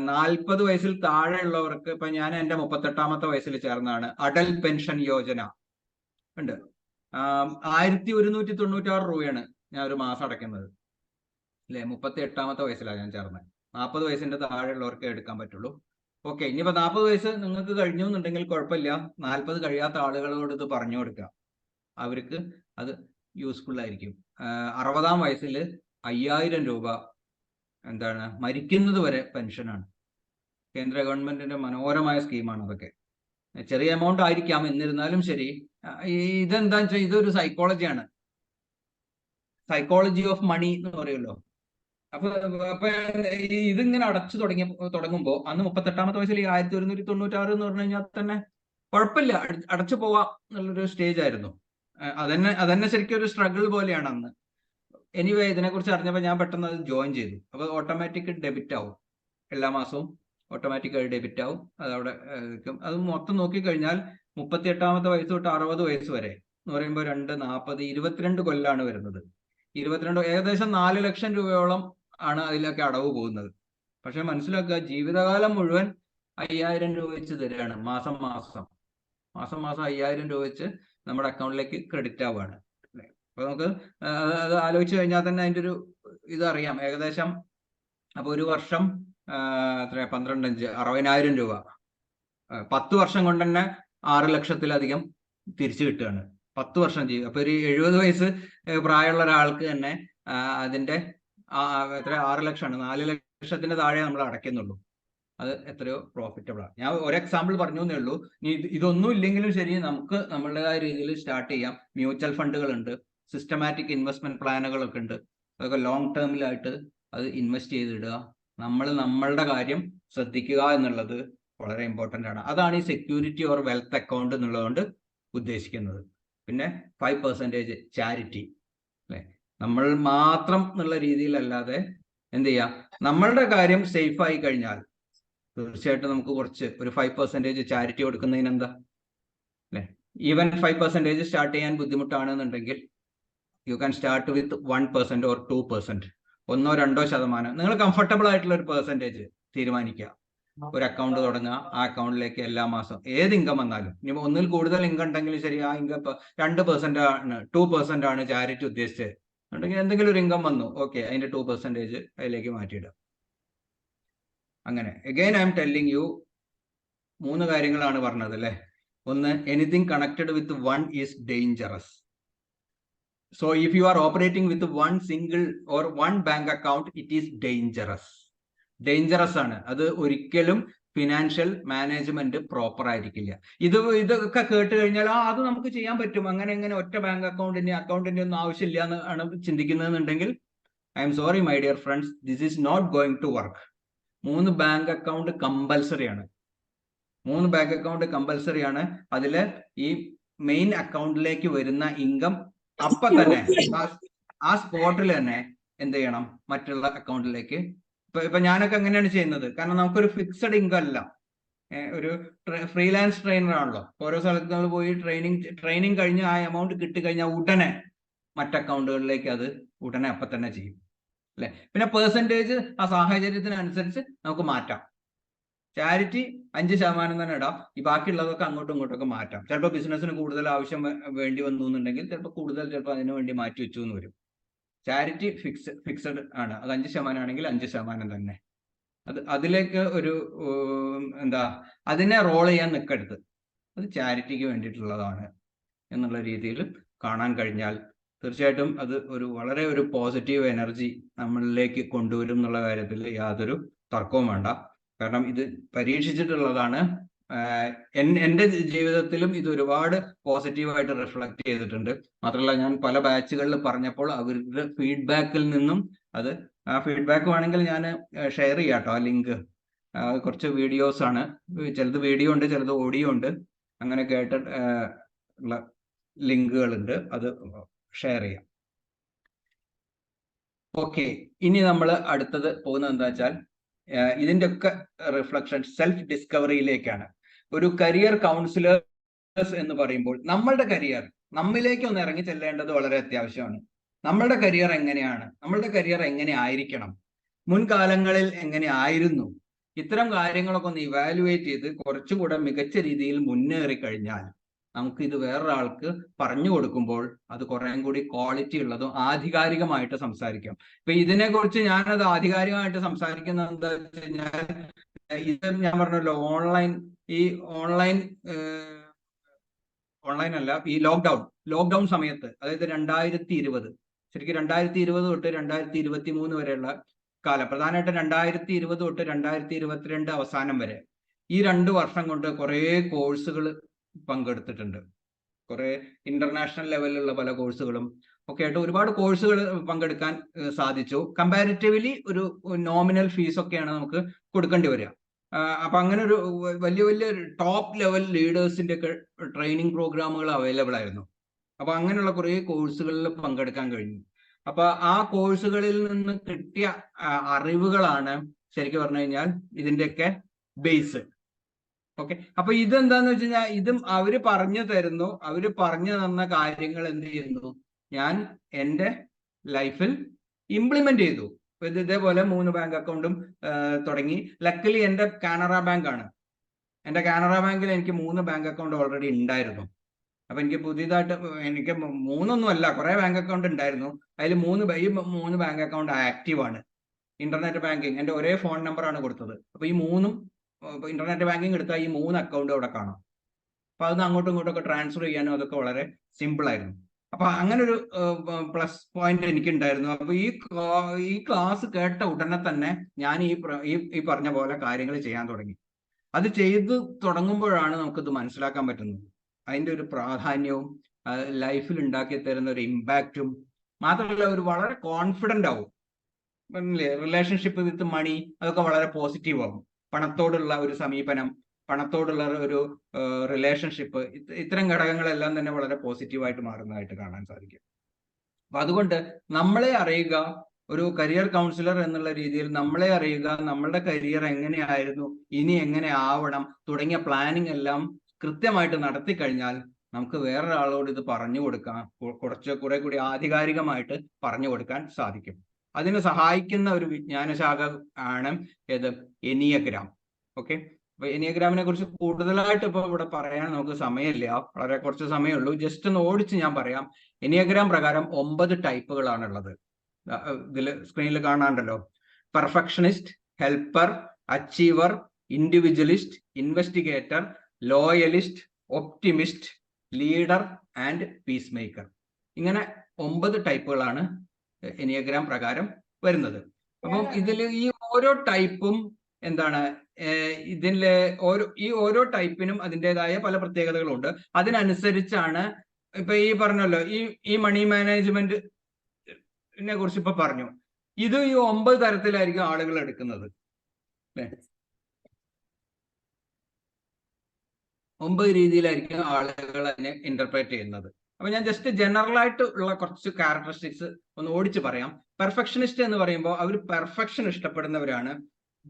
40 വയസ്സിൽ താഴെ ഉള്ളവർക്ക്, ഇപ്പൊ ഞാൻ എൻ്റെ 38ാമത്തെ വയസ്സിൽ ചേർന്നാണ് അടൽ പെൻഷൻ യോജന ഉണ്ട്. 1196 രൂപയാണ് ഞാൻ ഒരു മാസം അടയ്ക്കുന്നത്, അല്ലെ. 38ാമത്തെ വയസ്സിലാണ് ഞാൻ ചേർന്നത്. 40 വയസ്സിന്റെ താഴെ ഉള്ളവർക്ക് എടുക്കാൻ പറ്റുള്ളൂ. ഓക്കെ, ഇനിയിപ്പോ 40 വയസ്സ് നിങ്ങൾക്ക് കഴിഞ്ഞു എന്നുണ്ടെങ്കിൽ കുഴപ്പമില്ല. 40 കഴിയാത്ത ആളുകളോട് ഇത് പറഞ്ഞു കൊടുക്കുക, അവർക്ക് അത് യൂസ്ഫുൾ ആയിരിക്കും. 60ാം വയസ്സിൽ 5000 രൂപ മരിക്കുന്നത് വരെ പെൻഷനാണ്. കേന്ദ്ര ഗവൺമെന്റിന്റെ മനോഹരമായ സ്കീമാണ് അതൊക്കെ. ചെറിയ എമൗണ്ട് ആയിരിക്കാം, എന്നിരുന്നാലും ശരി. ഇതെന്താ വെച്ചാൽ ഇതൊരു സൈക്കോളജിയാണ്, സൈക്കോളജി ഓഫ് മണി എന്ന് പറയുമല്ലോ. അപ്പൊ ഇതിങ്ങനെ തുടങ്ങുമ്പോൾ അന്ന് 38ാമത്തെ വയസ്സിൽ 1196 എന്ന് പറഞ്ഞു കഴിഞ്ഞാൽ തന്നെ കുഴപ്പമില്ല, അടച്ചു പോവാം എന്നുള്ളൊരു സ്റ്റേജ് ആയിരുന്നു. അതന്നെ ശരിക്കും ഒരു സ്ട്രഗിൾ പോലെയാണ് അന്ന്. എനിവേ, ഇതിനെക്കുറിച്ച് അറിഞ്ഞപ്പോൾ ഞാൻ പെട്ടെന്ന് അത് ജോയിൻ ചെയ്തു. അപ്പോൾ ഓട്ടോമാറ്റിക് ഡെബിറ്റ് ആവും, എല്ലാ മാസവും ഓട്ടോമാറ്റിക്കായി ഡെബിറ്റ് ആവും. അതവിടെ അത് മൊത്തം നോക്കിക്കഴിഞ്ഞാൽ 38ാമത്തെ വയസ്സ് തൊട്ട് 60 വയസ്സ് വരെ എന്ന് പറയുമ്പോൾ 2, 40, 22 കൊല്ലാണ് വരുന്നത്. 22, ഏകദേശം 4 ലക്ഷം രൂപയോളം ആണ് അതിലൊക്കെ അടവ് പോകുന്നത്. പക്ഷെ മനസ്സിലാക്കുക, ജീവിതകാലം മുഴുവൻ 5000 രൂപ വെച്ച് തരികയാണ്. മാസം 5000 രൂപ വെച്ച് നമ്മുടെ അക്കൗണ്ടിലേക്ക് ക്രെഡിറ്റ് ആവുകയാണ്. അപ്പൊ നമുക്ക് അത് ആലോചിച്ച് കഴിഞ്ഞാൽ തന്നെ അതിൻ്റെ ഒരു ഇതറിയാം ഏകദേശം. അപ്പൊ ഒരു വർഷം എത്ര, 12×5 60,000 രൂപ. 10 വർഷം കൊണ്ട് തന്നെ 6 ലക്ഷത്തിലധികം തിരിച്ചു കിട്ടുകയാണ്. 10 വർഷം ചെയ്യും. അപ്പൊ ഒരു 70 വയസ്സ് പ്രായമുള്ള ഒരാൾക്ക് തന്നെ അതിന്റെ എത്ര, 6 ലക്ഷമാണ്. 4 ലക്ഷത്തിന് താഴെ നമ്മൾ അടയ്ക്കുന്നുള്ളൂ. അത് എത്രയോ പ്രോഫിറ്റബിൾ ആണ്. ഞാൻ ഒരു എക്സാമ്പിൾ പറഞ്ഞു എന്നേ ഉള്ളൂ. ഇതൊന്നും ഇല്ലെങ്കിലും ശരി, നമുക്ക് നമ്മളുടേതായ രീതിയിൽ സ്റ്റാർട്ട് ചെയ്യാം. മ്യൂച്വൽ ഫണ്ടുകളുണ്ട്, സിസ്റ്റമാറ്റിക് ഇൻവെസ്റ്റ്മെന്റ് പ്ലാനുകളൊക്കെ ഉണ്ട്. അതൊക്കെ ലോങ് ടേമിലായിട്ട് അത് ഇൻവെസ്റ്റ് ചെയ്തിടുക. നമ്മളുടെ കാര്യം ശ്രദ്ധിക്കുക എന്നുള്ളത് വളരെ ഇമ്പോർട്ടൻ്റ് ആണ്. അതാണ് ഈ സെക്യൂരിറ്റി ഓർ വെൽത്ത് അക്കൗണ്ട് എന്നുള്ളതുകൊണ്ട് ഉദ്ദേശിക്കുന്നത്. പിന്നെ 5% ചാരിറ്റി, അല്ലെ, നമ്മൾ മാത്രം എന്നുള്ള രീതിയിലല്ലാതെ എന്ത് ചെയ്യാം, നമ്മളുടെ കാര്യം സേഫ് ആയി കഴിഞ്ഞാൽ തീർച്ചയായിട്ടും നമുക്ക് കുറച്ച് ഒരു 5% ചാരിറ്റി കൊടുക്കുന്നതിന് എന്താ, അല്ലെ. ഈവൻ 5% സ്റ്റാർട്ട് ചെയ്യാൻ ബുദ്ധിമുട്ടാണെന്നുണ്ടെങ്കിൽ you can start with 1% or 2%. 1-2% നിങ്ങൾ കംഫർട്ടബിൾ ആയിട്ടുള്ള ഒരു പെർസെൻറ്റേജ് തീരുമാനിക്കുക. ഒരു അക്കൗണ്ട് തുടങ്ങുക, ആ അക്കൗണ്ടിലേക്ക് എല്ലാ മാസം ഏത് ഇൻകം വന്നാലും, ഇനി ഒന്നിൽ കൂടുതൽ ഇൻകം ഉണ്ടെങ്കിൽ ശരി, ആ ഇൻകം ഇപ്പൊ 2% ആണ്, 2% ആണ് ചാരിറ്റി ഉദ്ദേശിച്ചത് ഉണ്ടെങ്കിൽ എന്തെങ്കിലും ഒരു ഇൻകം വന്നു, ഓക്കെ, അതിന്റെ 2% അതിലേക്ക് മാറ്റിയിടുക. അങ്ങനെ again I M telling you 3 കാര്യങ്ങളാണ് പറഞ്ഞത് അല്ലേ. ഒന്ന്, anything connected with 1 is dangerous. So if you are operating with 1 single or 1 bank account, it is dangerous ആണ്. അത് ഒരിക്കലും ഫിനാൻഷ്യൽ മാനേജ്മെന്റ് പ്രോപ്പർ ആയിരിക്കില്ല. ഇതൊക്കെ കേട്ട് കഴിഞ്ഞാൽ അത് നമുക്ക് ചെയ്യാൻ പറ്റും, അങ്ങനെ ഒറ്റ ബാങ്ക് അക്കൗണ്ടിന്റെ ഒന്നും ആവശ്യമില്ല എന്ന് ആണ് ചിന്തിക്കുന്നതെന്നുണ്ടെങ്കിൽ, I'm sorry my dear friends, this is not going to work. 3 bank account compulsory ആണ്. 3 ബാങ്ക് അക്കൗണ്ട് കമ്പൽസറി ആണ്. അതില് ഈ മെയിൻ അക്കൗണ്ടിലേക്ക് വരുന്ന ഇൻകം അപ്പൊ തന്നെ ആ സ്പോട്ടിൽ തന്നെ എന്ത് ചെയ്യണം, മറ്റുള്ള അക്കൗണ്ടിലേക്ക്. ഇപ്പൊ ഞാനൊക്കെ അങ്ങനെയാണ് ചെയ്യുന്നത്. കാരണം നമുക്കൊരു ഫിക്സഡ് ഇൻകം അല്ല, ഒരു ഫ്രീലാൻസ് ട്രെയിനർ ആണല്ലോ. ഓരോ സ്ഥലത്ത് പോയി ട്രെയിനിങ് കഴിഞ്ഞ് ആ എമൗണ്ട് കിട്ടിക്കഴിഞ്ഞാൽ ഉടനെ മറ്റ് അക്കൗണ്ടുകളിലേക്ക് അത് ഉടനെ അപ്പൊ തന്നെ ചെയ്യും അല്ലെ. പിന്നെ പെർസെൻറ്റേജ് ആ സാഹചര്യത്തിനനുസരിച്ച് നമുക്ക് മാറ്റാം. ചാരിറ്റി 5% തന്നെ ഇടാം, ഈ ബാക്കിയുള്ളതൊക്കെ അങ്ങോട്ടും ഇങ്ങോട്ടൊക്കെ മാറ്റാം. ചിലപ്പോൾ ബിസിനസ്സിന് കൂടുതൽ ആവശ്യം വേണ്ടി വന്നു എന്നുണ്ടെങ്കിൽ ചിലപ്പോൾ അതിനു വേണ്ടി മാറ്റി വെച്ചു എന്ന് വരും. ചാരിറ്റി ഫിക്സഡ് ആണ്, അത് 5% ആണെങ്കിൽ 5% തന്നെ. അതിലേക്ക് ഒരു അതിനെ റോൾ ചെയ്യാൻ നിൽക്കരുത്. അത് ചാരിറ്റിക്ക് വേണ്ടിയിട്ടുള്ളതാണ് എന്നുള്ള രീതിയിൽ കാണാൻ കഴിഞ്ഞാൽ തീർച്ചയായിട്ടും അത് വളരെ ഒരു പോസിറ്റീവ് എനർജി നമ്മളിലേക്ക് കൊണ്ടുവരും എന്നുള്ള കാര്യത്തിൽ യാതൊരു തർക്കവും വേണ്ട. കാരണം ഇത് പരീക്ഷിച്ചിട്ടുള്ളതാണ്. എൻ്റെ ജീവിതത്തിലും ഇത് ഒരുപാട് പോസിറ്റീവായിട്ട് റിഫ്ലക്ട് ചെയ്തിട്ടുണ്ട്. മാത്രമല്ല, ഞാൻ പല ബാച്ചുകളിൽ പറഞ്ഞപ്പോൾ അവരുടെ ഫീഡ്ബാക്കിൽ നിന്നും ആ ഫീഡ്ബാക്ക് വേണമെങ്കിൽ ഞാൻ ഷെയർ ചെയ്യാം കേട്ടോ. ആ ലിങ്ക്, കുറച്ച് വീഡിയോസ് ആണ്, ചിലത് വീഡിയോ ഉണ്ട്, ചിലത് ഓഡിയോ ഉണ്ട്, അങ്ങനെ കേട്ട ഉള്ള ലിങ്കുകളുണ്ട്, അത് ഷെയർ ചെയ്യാം. ഓക്കെ, ഇനി നമ്മൾ അടുത്തത് പോകുന്നത് എന്താ വെച്ചാൽ, ഇതിൻ്റെ ഒക്കെ റിഫ്ലക്ഷൻ സെൽഫ് ഡിസ്കവറിയിലേക്കാണ്. ഒരു കരിയർ കൗൺസിലേഴ്സ് എന്ന് പറയുമ്പോൾ നമ്മളുടെ കരിയർ നമ്മിലേക്ക് ഒന്ന് ഇറങ്ങി ചെല്ലേണ്ടത് വളരെ അത്യാവശ്യമാണ്. നമ്മളുടെ കരിയർ എങ്ങനെയാണ്, നമ്മളുടെ കരിയർ എങ്ങനെ ആയിരിക്കണം, മുൻകാലങ്ങളിൽ എങ്ങനെ ആയിരുന്നു, ഇത്തരം കാര്യങ്ങളൊക്കെ ഒന്ന് ഇവാലുവേറ്റ് ചെയ്ത് കുറച്ചുകൂടെ മികച്ച രീതിയിൽ മുന്നേറി കഴിഞ്ഞാൽ നമുക്ക് ഇത് വേറൊരാൾക്ക് പറഞ്ഞു കൊടുക്കുമ്പോൾ അത് കുറേം കൂടി ക്വാളിറ്റി ഉള്ളതും ആധികാരികമായിട്ട് സംസാരിക്കാം. ഇപ്പൊ ഇതിനെ കുറിച്ച് ഞാനത് ആധികാരികമായിട്ട് സംസാരിക്കുന്നത് എന്താ വെച്ച് കഴിഞ്ഞാൽ, ഇത് ഞാൻ പറഞ്ഞല്ലോ, ഓൺലൈൻ അല്ല, ഈ ലോക്ക്ഡൌൺ സമയത്ത്, അതായത് 2020, ശരിക്കും 2020 തൊട്ട് 2023 വരെയുള്ള കാലം, പ്രധാനമായിട്ടും 2020 തൊട്ട് 2022 അവസാനം വരെ, ഈ 2 വർഷം കൊണ്ട് കുറേ കോഴ്സുകൾ പങ്കെടുത്തിട്ടുണ്ട്. കുറെ ഇന്റർനാഷണൽ ലെവലിലുള്ള പല കോഴ്സുകളും ഒക്കെ ആയിട്ട് ഒരുപാട് കോഴ്സുകൾ പങ്കെടുക്കാൻ സാധിച്ചു. കമ്പാരിറ്റീവ്ലി ഒരു നോമിനൽ ഫീസ് ഒക്കെയാണ് നമുക്ക് കൊടുക്കേണ്ടി വരിക. അപ്പൊ അങ്ങനെ ഒരു വലിയ ടോപ്പ് ലെവൽ ലീഡേഴ്സിന്റെ ഒക്കെ ട്രെയിനിങ് പ്രോഗ്രാമുകൾ അവൈലബിൾ ആയിരുന്നു. അപ്പൊ അങ്ങനെയുള്ള കുറേ കോഴ്സുകളിൽ പങ്കെടുക്കാൻ കഴിഞ്ഞു. അപ്പൊ ആ കോഴ്സുകളിൽ നിന്ന് കിട്ടിയ അറിവുകളാണ് ശരിക്കും പറഞ്ഞു കഴിഞ്ഞാൽ ഇതിന്റെയൊക്കെ ബേസ്. ഓക്കെ, അപ്പൊ ഇതെന്താന്ന് വെച്ച് കഴിഞ്ഞാൽ, ഇതും അവര് പറഞ്ഞു തരുന്നു, അവര് പറഞ്ഞു തന്ന കാര്യങ്ങൾ എന്ത് ചെയ്യുന്നു, ഞാൻ എൻ്റെ ലൈഫിൽ ഇംപ്ലിമെന്റ് ചെയ്തു. ഇതേപോലെ 3 ബാങ്ക് അക്കൗണ്ടും തുടങ്ങി. ലക്കിലി എൻ്റെ കാനറ ബാങ്ക് ആണ്. എൻ്റെ കാനറ ബാങ്കിൽ എനിക്ക് 3 ബാങ്ക് അക്കൗണ്ട് ഓൾറെഡി ഉണ്ടായിരുന്നു. അപ്പൊ എനിക്ക് പുതിയതായിട്ട്, എനിക്ക് 3 അല്ല, കുറെ ബാങ്ക് അക്കൗണ്ട് ഉണ്ടായിരുന്നു. അതിൽ 3 ബാങ്ക് അക്കൗണ്ട് ആക്റ്റീവ് ആണ്. ഇന്റർനെറ്റ് ബാങ്കിങ് എൻ്റെ ഒരേ ഫോൺ നമ്പറാണ് കൊടുത്തത്. അപ്പൊ ഈ 3 ഇന്റർനെറ്റ് ബാങ്കിങ് എടുത്താൽ ഈ 3 അക്കൗണ്ട് അവിടെ കാണും. അപ്പൊ അത് അങ്ങോട്ടും ഇങ്ങോട്ടൊക്കെ ട്രാൻസ്ഫർ ചെയ്യാനും അതൊക്കെ വളരെ സിമ്പിൾ ആയിരുന്നു. അപ്പൊ അങ്ങനെ ഒരു പ്ലസ് പോയിന്റ് എനിക്ക് ഉണ്ടായിരുന്നു. അപ്പൊ ഈ ക്ലാസ് കേട്ട ഉടനെ തന്നെ ഞാൻ ഈ പറഞ്ഞ പോലെ കാര്യങ്ങൾ ചെയ്യാൻ തുടങ്ങി. അത് ചെയ്ത് തുടങ്ങുമ്പോഴാണ് നമുക്കിത് മനസ്സിലാക്കാൻ പറ്റുന്നത്, അതിൻ്റെ ഒരു പ്രാധാന്യവും ലൈഫിൽ ഉണ്ടാക്കി തരുന്ന ഒരു ഇമ്പാക്റ്റും. മാത്രമല്ല, ഒരു വളരെ കോൺഫിഡൻ്റ് ആവും. റിലേഷൻഷിപ്പ് വിത്ത് മണി അതൊക്കെ വളരെ പോസിറ്റീവ് ആവും. പണത്തോടുള്ള ഒരു സമീപനം, പണത്തോടുള്ള ഒരു റിലേഷൻഷിപ്പ്, ഇത്തരം ഘടകങ്ങളെല്ലാം തന്നെ വളരെ പോസിറ്റീവായിട്ട് മാറുന്നതായിട്ട് കാണാൻ സാധിക്കും. അപ്പൊ അതുകൊണ്ട് നമ്മളെ അറിയുക, ഒരു കരിയർ കൗൺസിലർ എന്നുള്ള രീതിയിൽ നമ്മളെ അറിയുക, നമ്മളുടെ കരിയർ എങ്ങനെയായിരുന്നു, ഇനി എങ്ങനെ ആവണം തുടങ്ങിയ പ്ലാനിങ് എല്ലാം കൃത്യമായിട്ട് നടത്തി കഴിഞ്ഞാൽ നമുക്ക് വേറൊരാളോട് ഇത് പറഞ്ഞു കൊടുക്കാം, കുറെ കൂടി ആധികാരികമായിട്ട് പറഞ്ഞു കൊടുക്കാൻ സാധിക്കും. അതിനെ സഹായിക്കുന്ന ഒരു വിജ്ഞാനശാഖ ആണ് ഏത് എനിയഗ്രാം. ഓക്കെ, അപ്പൊ എനിയഗ്രാമിനെ കുറിച്ച് കൂടുതലായിട്ട് ഇപ്പൊ ഇവിടെ പറയാൻ നമുക്ക് സമയമില്ല, വളരെ കുറച്ച് സമയമുള്ളൂ. ജസ്റ്റ് ഒന്ന് ഓടിച്ച് ഞാൻ പറയാം. എനിയഗ്രാം പ്രകാരം 9 ടൈപ്പുകളാണുള്ളത്. ഇതിൽ സ്ക്രീനിൽ കാണാണ്ടല്ലോ. Perfectionist, helper, achiever, individualist, investigator, loyalist, optimist, leader and peacemaker. ഇങ്ങനെ 9 ടൈപ്പുകളാണ് എനിയഗ്രാം പ്രകാരം വരുന്നത്. അപ്പം ഇതിൽ ഈ ഓരോ ടൈപ്പും എന്താണ്, ഇതിലെ ഓരോ ടൈപ്പിനും അതിൻ്റെതായ പല പ്രത്യേകതകളുണ്ട്. അതിനനുസരിച്ചാണ് ഇപ്പൊ ഈ പറഞ്ഞല്ലോ, ഈ മണി മാനേജ്മെന്റിനെ കുറിച്ച് ഇപ്പൊ പറഞ്ഞു. ഇത് ഈ 9 തരത്തിലായിരിക്കും ആളുകൾ എടുക്കുന്നത്, അല്ലെ? 9 രീതിയിലായിരിക്കും ആളുകൾ അതിനെ ഇന്റർപ്രേറ്റ് ചെയ്യുന്നത്. അപ്പൊ ഞാൻ ജസ്റ്റ് ജനറൽ ആയിട്ട് ഉള്ള കുറച്ച് ക്യാരക്ടറിസ്റ്റിക്സ് ഒന്ന് ഓടിച്ച് പറയാം. പെർഫെക്ഷനിസ്റ്റ് എന്ന് പറയുമ്പോൾ അവർ പെർഫെക്ഷൻ ഇഷ്ടപ്പെടുന്നവരാണ്.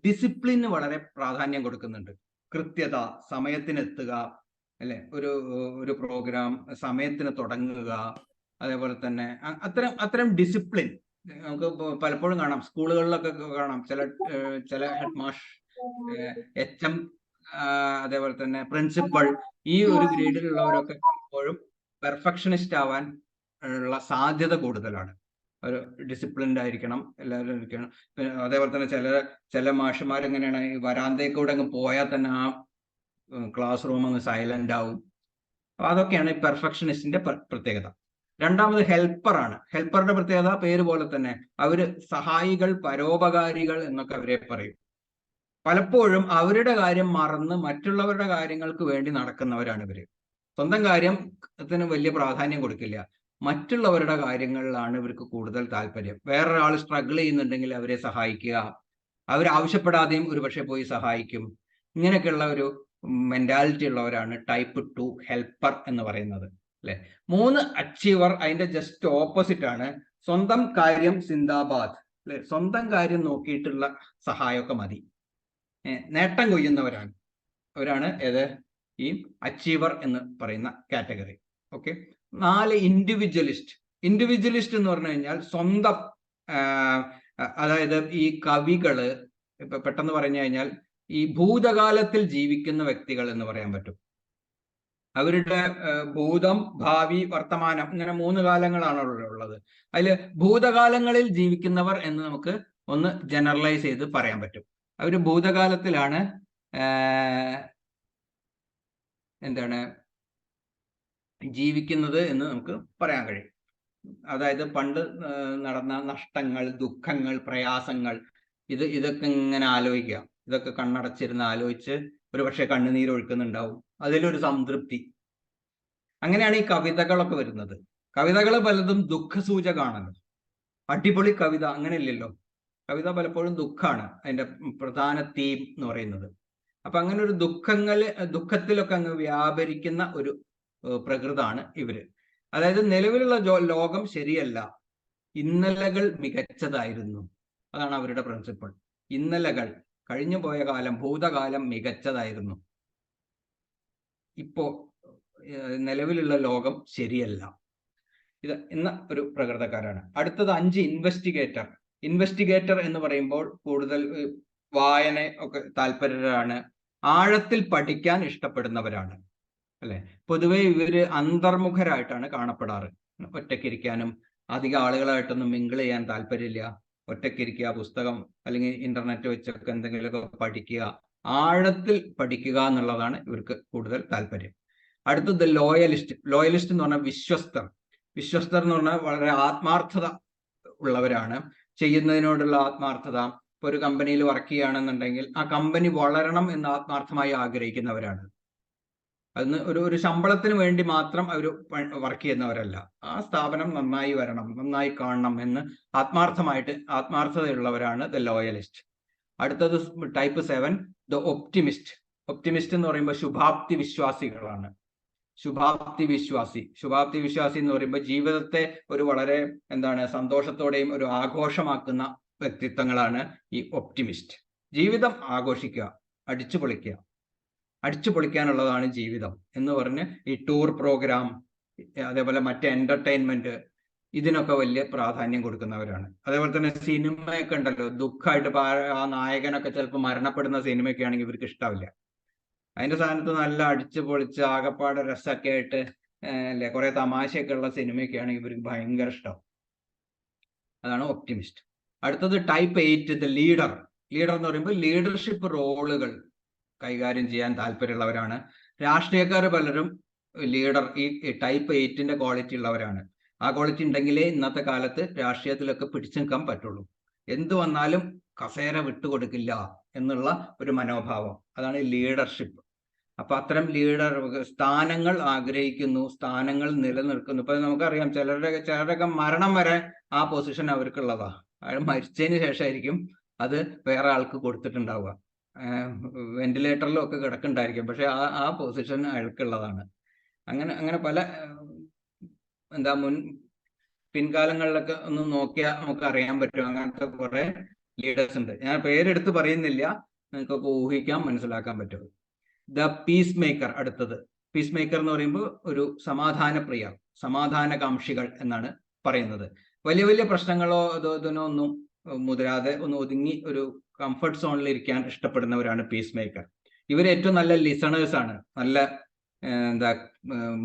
ഡിസിപ്ലിന് വളരെ പ്രാധാന്യം കൊടുക്കുന്നുണ്ട്. കൃത്യത, സമയത്തിനെത്തുക, അല്ലെ? ഒരു പ്രോഗ്രാം സമയത്തിന് തുടങ്ങുക, അതേപോലെ തന്നെ അത്തരം ഡിസിപ്ലിൻ നമുക്ക് പലപ്പോഴും കാണാം, സ്കൂളുകളിലൊക്കെ കാണാം. ചില ഹെഡ് മാഷ്, HM, അതേപോലെ തന്നെ പ്രിൻസിപ്പൾ, ഈ ഒരു ഗ്രേഡിലുള്ളവരൊക്കെ പലപ്പോഴും പെർഫെക്ഷനിസ്റ്റ് ആവാൻ ഉള്ള സാധ്യത കൂടുതലാണ്. ഒരു ഡിസിപ്ലിൻഡ് ആയിരിക്കണം, എല്ലാവരും ഇരിക്കണം. അതേപോലെ തന്നെ ചില മാഷുമാർ എങ്ങനെയാണ്, ഈ വരാന്തയിൽ കൂടെ അങ്ങ് പോയാൽ തന്നെ ആ ക്ലാസ് റൂം അങ്ങ് സൈലന്റ് ആവും. അപ്പൊ അതൊക്കെയാണ് ഈ പെർഫെക്ഷനിസ്റ്റിന്റെ പ്രത്യേകത. രണ്ടാമത് ഹെൽപ്പറാണ്. ഹെൽപ്പറുടെ പ്രത്യേകത പേര് പോലെ തന്നെ അവര് സഹായികൾ, പരോപകാരികൾ എന്നൊക്കെ അവരെ പറയും. പലപ്പോഴും അവരുടെ കാര്യം മറന്ന് മറ്റുള്ളവരുടെ കാര്യങ്ങൾക്ക് വേണ്ടി നടക്കുന്നവരാണ് ഇവര്. സ്വന്തം കാര്യത്തിന് വലിയ പ്രാധാന്യം കൊടുക്കില്ല, മറ്റുള്ളവരുടെ കാര്യങ്ങളിലാണ് ഇവർക്ക് കൂടുതൽ താല്പര്യം. വേറൊരാൾ സ്ട്രഗിൾ ചെയ്യുന്നുണ്ടെങ്കിൽ അവരെ സഹായിക്കുക, അവരാവശ്യപ്പെടാതെയും ഒരുപക്ഷെ പോയി സഹായിക്കും. ഇങ്ങനെയൊക്കെയുള്ള ഒരു മെന്റാലിറ്റി ഉള്ളവരാണ് ടൈപ്പ് 2 ഹെൽപ്പർ എന്ന് പറയുന്നത്, അല്ലെ? 3 അച്ചീവർ, അതിന്റെ ജസ്റ്റ് ഓപ്പോസിറ്റ് ആണ്. സ്വന്തം കാര്യം സിന്ദാബാദ്, അല്ലെ? സ്വന്തം കാര്യം നോക്കിയിട്ടുള്ള സഹായമൊക്കെ മതി, നേട്ടം കൊയ്യുന്നവരാണ്. അവരാണ് ഏത് ഈ അച്ചീവർ എന്ന് പറയുന്ന കാറ്റഗറി. ഓക്കെ. 4 ഇൻഡിവിജ്വലിസ്റ്റ്. ഇൻഡിവിജ്വലിസ്റ്റ് എന്ന് പറഞ്ഞു കഴിഞ്ഞാൽ സ്വന്തം, അതായത് ഈ കവികള്, ഇപ്പൊ പെട്ടെന്ന് പറഞ്ഞു കഴിഞ്ഞാൽ ഈ ഭൂതകാലത്തിൽ ജീവിക്കുന്ന വ്യക്തികൾ എന്ന് പറയാൻ പറ്റും. അവരുടെ ഭൂതം, ഭാവി, വർത്തമാനം, ഇങ്ങനെ 3 കാലങ്ങളാണല്ലോ ഉള്ളത്. അതിൽ ഭൂതകാലങ്ങളിൽ ജീവിക്കുന്നവർ എന്ന് നമുക്ക് ഒന്ന് ജനറലൈസ് ചെയ്ത് പറയാൻ പറ്റും. അവർ ഭൂതകാലത്തിലാണ് എന്താണ് ജീവിക്കുന്നത് എന്ന് നമുക്ക് പറയാൻ കഴിയും. അതായത് പണ്ട് നടന്ന നഷ്ടങ്ങൾ, ദുഃഖങ്ങൾ, പ്രയാസങ്ങൾ, ഇതൊക്കെ ഇങ്ങനെ ആലോചിക്കുക. ഇതൊക്കെ കണ്ണടച്ചിരുന്ന് ആലോചിച്ച് ഒരുപക്ഷെ കണ്ണുനീരൊഴുക്കുന്നുണ്ടാവും. അതിലൊരു സംതൃപ്തി. അങ്ങനെയാണ് ഈ കവിതകളൊക്കെ വരുന്നത്. കവിതകൾ പലതും ദുഃഖസൂചകമാണല്ലോ. അടിപൊളി കവിത അങ്ങനെയല്ലല്ലോ. കവിത പലപ്പോഴും ദുഃഖമാണ് അതിന്റെ പ്രധാന തീം എന്ന് പറയുന്നത്. അപ്പൊ അങ്ങനെ ഒരു ദുഃഖത്തിലൊക്കെ അങ്ങ് വ്യാപരിക്കുന്ന ഒരു പ്രകൃതാണ് ഇവര്. അതായത് നിലവിലുള്ള ലോകം ശരിയല്ല, ഇന്നലകൾ മികച്ചതായിരുന്നു. അതാണ് അവരുടെ പ്രിൻസിപ്പിൾ. ഇന്നലകൾ, കഴിഞ്ഞു പോയ കാലം, ഭൂതകാലം മികച്ചതായിരുന്നു. ഇപ്പോ നിലവിലുള്ള ലോകം ശരിയല്ല. ഇത് എന്ന ഒരു പ്രകൃതക്കാരാണ്. അടുത്തത് 5 ഇൻവെസ്റ്റിഗേറ്റർ. ഇൻവെസ്റ്റിഗേറ്റർ എന്ന് പറയുമ്പോൾ കൂടുതൽ വായന ഒക്കെ താല്പര്യരാണ്, ആഴത്തിൽ പഠിക്കാൻ ഇഷ്ടപ്പെടുന്നവരാണ്, അല്ലെ? പൊതുവെ ഇവര് അന്തർമുഖരായിട്ടാണ് കാണപ്പെടാറ്. ഒറ്റയ്ക്കിരിക്കാനും അധികം ആളുകളായിട്ടൊന്നും മിങ്കിൾ ചെയ്യാൻ താല്പര്യമില്ല. ഒറ്റയ്ക്കിരിക്കുക, പുസ്തകം അല്ലെങ്കിൽ ഇന്റർനെറ്റ് വെച്ചൊക്കെ എന്തെങ്കിലുമൊക്കെ പഠിക്കുക, ആഴത്തിൽ പഠിക്കുക എന്നുള്ളതാണ് ഇവർക്ക് കൂടുതൽ താല്പര്യം. അടുത്തത് ലോയലിസ്റ്റ്. ലോയലിസ്റ്റ് എന്ന് പറഞ്ഞാൽ വിശ്വസ്തർ. വിശ്വസ്തർ എന്ന് പറഞ്ഞാൽ വളരെ ആത്മാർത്ഥത ഉള്ളവരാണ്. ചെയ്യുന്നതിനോടുള്ള ആത്മാർത്ഥത. ഇപ്പൊ ഒരു കമ്പനിയിൽ വർക്ക് ചെയ്യുകയാണെന്നുണ്ടെങ്കിൽ ആ കമ്പനി വളരണം എന്ന് ആത്മാർത്ഥമായി ആഗ്രഹിക്കുന്നവരാണ്. അതിന് ഒരു ശമ്പളത്തിന് വേണ്ടി മാത്രം അവർ വർക്ക് ചെയ്യുന്നവരല്ല. ആ സ്ഥാപനം നന്നായി വരണം, നന്നായി കാണണം എന്ന് ആത്മാർത്ഥതയുള്ളവരാണ് ദ ലോയലിസ്റ്റ്. അടുത്തത് ടൈപ്പ് 7 ദ ഒപ്റ്റിമിസ്റ്റ്. ഒപ്റ്റിമിസ്റ്റ് എന്ന് പറയുമ്പോൾ ശുഭാപ്തി വിശ്വാസികളാണ്. ശുഭാപ്തി വിശ്വാസി എന്ന് പറയുമ്പോൾ ജീവിതത്തെ ഒരു വളരെ സന്തോഷത്തോടെയും ഒരു ആഘോഷമാക്കുന്ന വ്യക്തിത്വങ്ങളാണ് ഈ ഒപ്റ്റിമിസ്റ്റ്. ജീവിതം ആഘോഷിക്കുക, അടിച്ചു പൊളിക്കാനുള്ളതാണ് ജീവിതം എന്ന് പറഞ്ഞ് ഈ ടൂർ പ്രോഗ്രാം, അതേപോലെ മറ്റ് എന്റർടൈൻമെന്റ്, ഇതിനൊക്കെ വലിയ പ്രാധാന്യം കൊടുക്കുന്നവരാണ്. അതേപോലെ തന്നെ സിനിമയൊക്കെ ഉണ്ടല്ലോ, ദുഃഖമായിട്ട് ആ നായകനൊക്കെ ചിലപ്പോൾ മരണപ്പെടുന്ന സിനിമയൊക്കെ ആണെങ്കിൽ ഇവർക്ക് ഇഷ്ടാവില്ല. അതിന്റെ സ്ഥാനത്ത് നല്ല അടിച്ചു പൊളിച്ച് ആകപ്പാടെ രസമൊക്കെ ആയിട്ട് അല്ലെ കുറെ തമാശയൊക്കെ ഉള്ള സിനിമയൊക്കെ ആണെങ്കിൽ ഇവർക്ക് ഭയങ്കര ഇഷ്ടം. അതാണ് ഒപ്റ്റിമിസ്റ്റ്. അടുത്തത് ടൈപ്പ് 8, ദ ലീഡർ. ലീഡർ എന്ന് പറയുമ്പോൾ ലീഡർഷിപ്പ് റോളുകൾ കൈകാര്യം ചെയ്യാൻ താല്പര്യമുള്ളവരാണ്. രാഷ്ട്രീയക്കാർ പലരും ലീഡർ ഈ ടൈപ്പ് 8ന്റെ ക്വാളിറ്റി ഉള്ളവരാണ്. ആ ക്വാളിറ്റി ഉണ്ടെങ്കിലേ ഇന്നത്തെ കാലത്ത് രാഷ്ട്രീയത്തിലൊക്കെ പിടിച്ചു നിൽക്കാൻ പറ്റുള്ളൂ. എന്തു വന്നാലും കസേര വിട്ടുകൊടുക്കില്ല എന്നുള്ള ഒരു മനോഭാവം, അതാണ് ലീഡർഷിപ്പ്. അപ്പൊ അത്തരം ലീഡർ സ്ഥാനങ്ങൾ ആഗ്രഹിക്കുന്നു, സ്ഥാനങ്ങൾ നിലനിൽക്കുന്നു. ഇപ്പൊ നമുക്കറിയാം ചിലരുടെയൊക്കെ മരണം വരെ ആ പൊസിഷൻ അവർക്കുള്ളതാ. അയാൾ മരിച്ചതിന് ശേഷമായിരിക്കും അത് വേറെ ആൾക്ക് കൊടുത്തിട്ടുണ്ടാവുക. വെന്റിലേറ്ററിലും ഒക്കെ കിടക്കുന്നുണ്ടായിരിക്കും, പക്ഷെ ആ പൊസിഷൻ അയാൾക്കുള്ളതാണ്. അങ്ങനെ പല പിൻകാലങ്ങളിലൊക്കെ ഒന്ന് നോക്കിയാൽ നമുക്ക് അറിയാൻ പറ്റും. അങ്ങനത്തെ കുറെ ലീഡേഴ്സ് ഉണ്ട്. ഞാൻ പേരെടുത്ത് പറയുന്നില്ല, നിങ്ങൾക്കൊക്കെ ഊഹിക്കാൻ മനസ്സിലാക്കാൻ പറ്റും. The peace maker. അടുത്തത് പീസ് മേക്കർ എന്ന് പറയുമ്പോൾ ഒരു സമാധാനപ്രിയ, സമാധാനകാംക്ഷികൾ എന്നാണ് പറയുന്നത്. വലിയ വലിയ പ്രശ്നങ്ങളോ ഇതിനോ ഒന്നും മുതിരാതെ ഒന്ന് ഒതുങ്ങി ഒരു കംഫർട്ട് സോണിൽ ഇരിക്കാൻ ഇഷ്ടപ്പെടുന്നവരാണ് പീസ് മേക്കർ. ഇവർ ഏറ്റവും നല്ല ലിസണേഴ്സ് ആണ്. നല്ല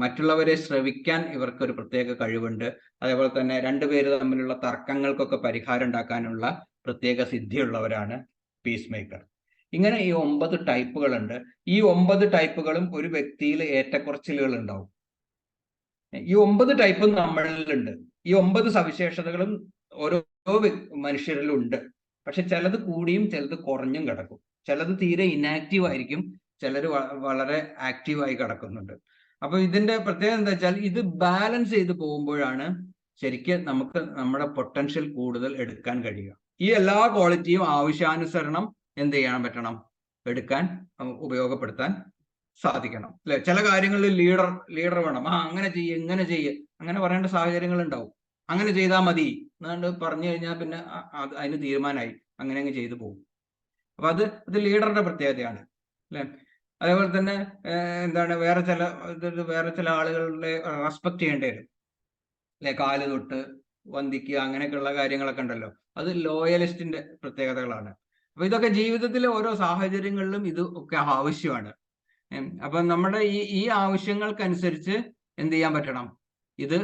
മറ്റുള്ളവരെ ശ്രവിക്കാൻ ഇവർക്കൊരു പ്രത്യേക കഴിവുണ്ട്. അതേപോലെ തന്നെ രണ്ടുപേര് തമ്മിലുള്ള തർക്കങ്ങൾക്കൊക്കെ പരിഹാരം ഉണ്ടാക്കാനുള്ള പ്രത്യേക സിദ്ധിയുള്ളവരാണ് പീസ് മേക്കർ. ഇങ്ങനെ ഈ 9 ടൈപ്പുകളുണ്ട്. ഈ 9 ടൈപ്പുകളും ഒരു വ്യക്തിയിൽ ഏറ്റക്കുറച്ചിലുകൾ ഉണ്ടാവും. ഈ 9 ടൈപ്പും നമ്മളിലുണ്ട്. ഈ 9 സവിശേഷതകളും ഓരോ മനുഷ്യരിലും ഉണ്ട്. പക്ഷെ ചിലത് കൂടിയും ചിലത് കുറഞ്ഞും കിടക്കും. ചിലത് തീരെ ഇനാക്റ്റീവ് ആയിരിക്കും, ചിലർ വളരെ ആക്റ്റീവായി കിടക്കുന്നുണ്ട്. അപ്പൊ ഇതിന്റെ പ്രത്യേകത എന്താ വെച്ചാൽ ഇത് ബാലൻസ് ചെയ്ത് പോകുമ്പോഴാണ് ശരിക്കും നമുക്ക് നമ്മുടെ പൊട്ടൻഷ്യൽ കൂടുതൽ എടുക്കാൻ കഴിയുക. ഈ എല്ലാ ക്വാളിറ്റിയും ആവശ്യാനുസരണം എന്ത് ചെയ്യാൻ പറ്റണം, എടുക്കാൻ ഉപയോഗപ്പെടുത്താൻ സാധിക്കണം അല്ലെ. ചില കാര്യങ്ങളിൽ ലീഡർ വേണം. അങ്ങനെ ചെയ്യ്, ഇങ്ങനെ ചെയ്യ്, അങ്ങനെ പറയേണ്ട സാഹചര്യങ്ങൾ ഉണ്ടാവും. അങ്ങനെ ചെയ്താൽ മതി എന്നാണ്ട് പറഞ്ഞു കഴിഞ്ഞാൽ പിന്നെ അതിന് തീരുമാനമായി അങ്ങനെ അങ്ങ് ചെയ്തു പോകും. അപ്പൊ അത് ലീഡറുടെ പ്രത്യേകതയാണ് അല്ലെ. അതേപോലെ തന്നെ വേറെ ചില ആളുകളുടെ റെസ്പെക്ട് ചെയ്യേണ്ടി വരും അല്ലെ. കാല് തൊട്ട് വന്ദിക്കുക, അങ്ങനെയൊക്കെയുള്ള കാര്യങ്ങളൊക്കെ ഉണ്ടല്ലോ, അത് ലോയലിസ്റ്റിന്റെ പ്രത്യേകതകളാണ്. അപ്പൊ ഇതൊക്കെ ജീവിതത്തിലെ ഓരോ സാഹചര്യങ്ങളിലും ഇത് ഒക്കെ ആവശ്യമാണ്. അപ്പൊ നമ്മുടെ ഈ ആവശ്യങ്ങൾക്കനുസരിച്ച് എന്ത് ചെയ്യാൻ പറ്റണം, ഇത്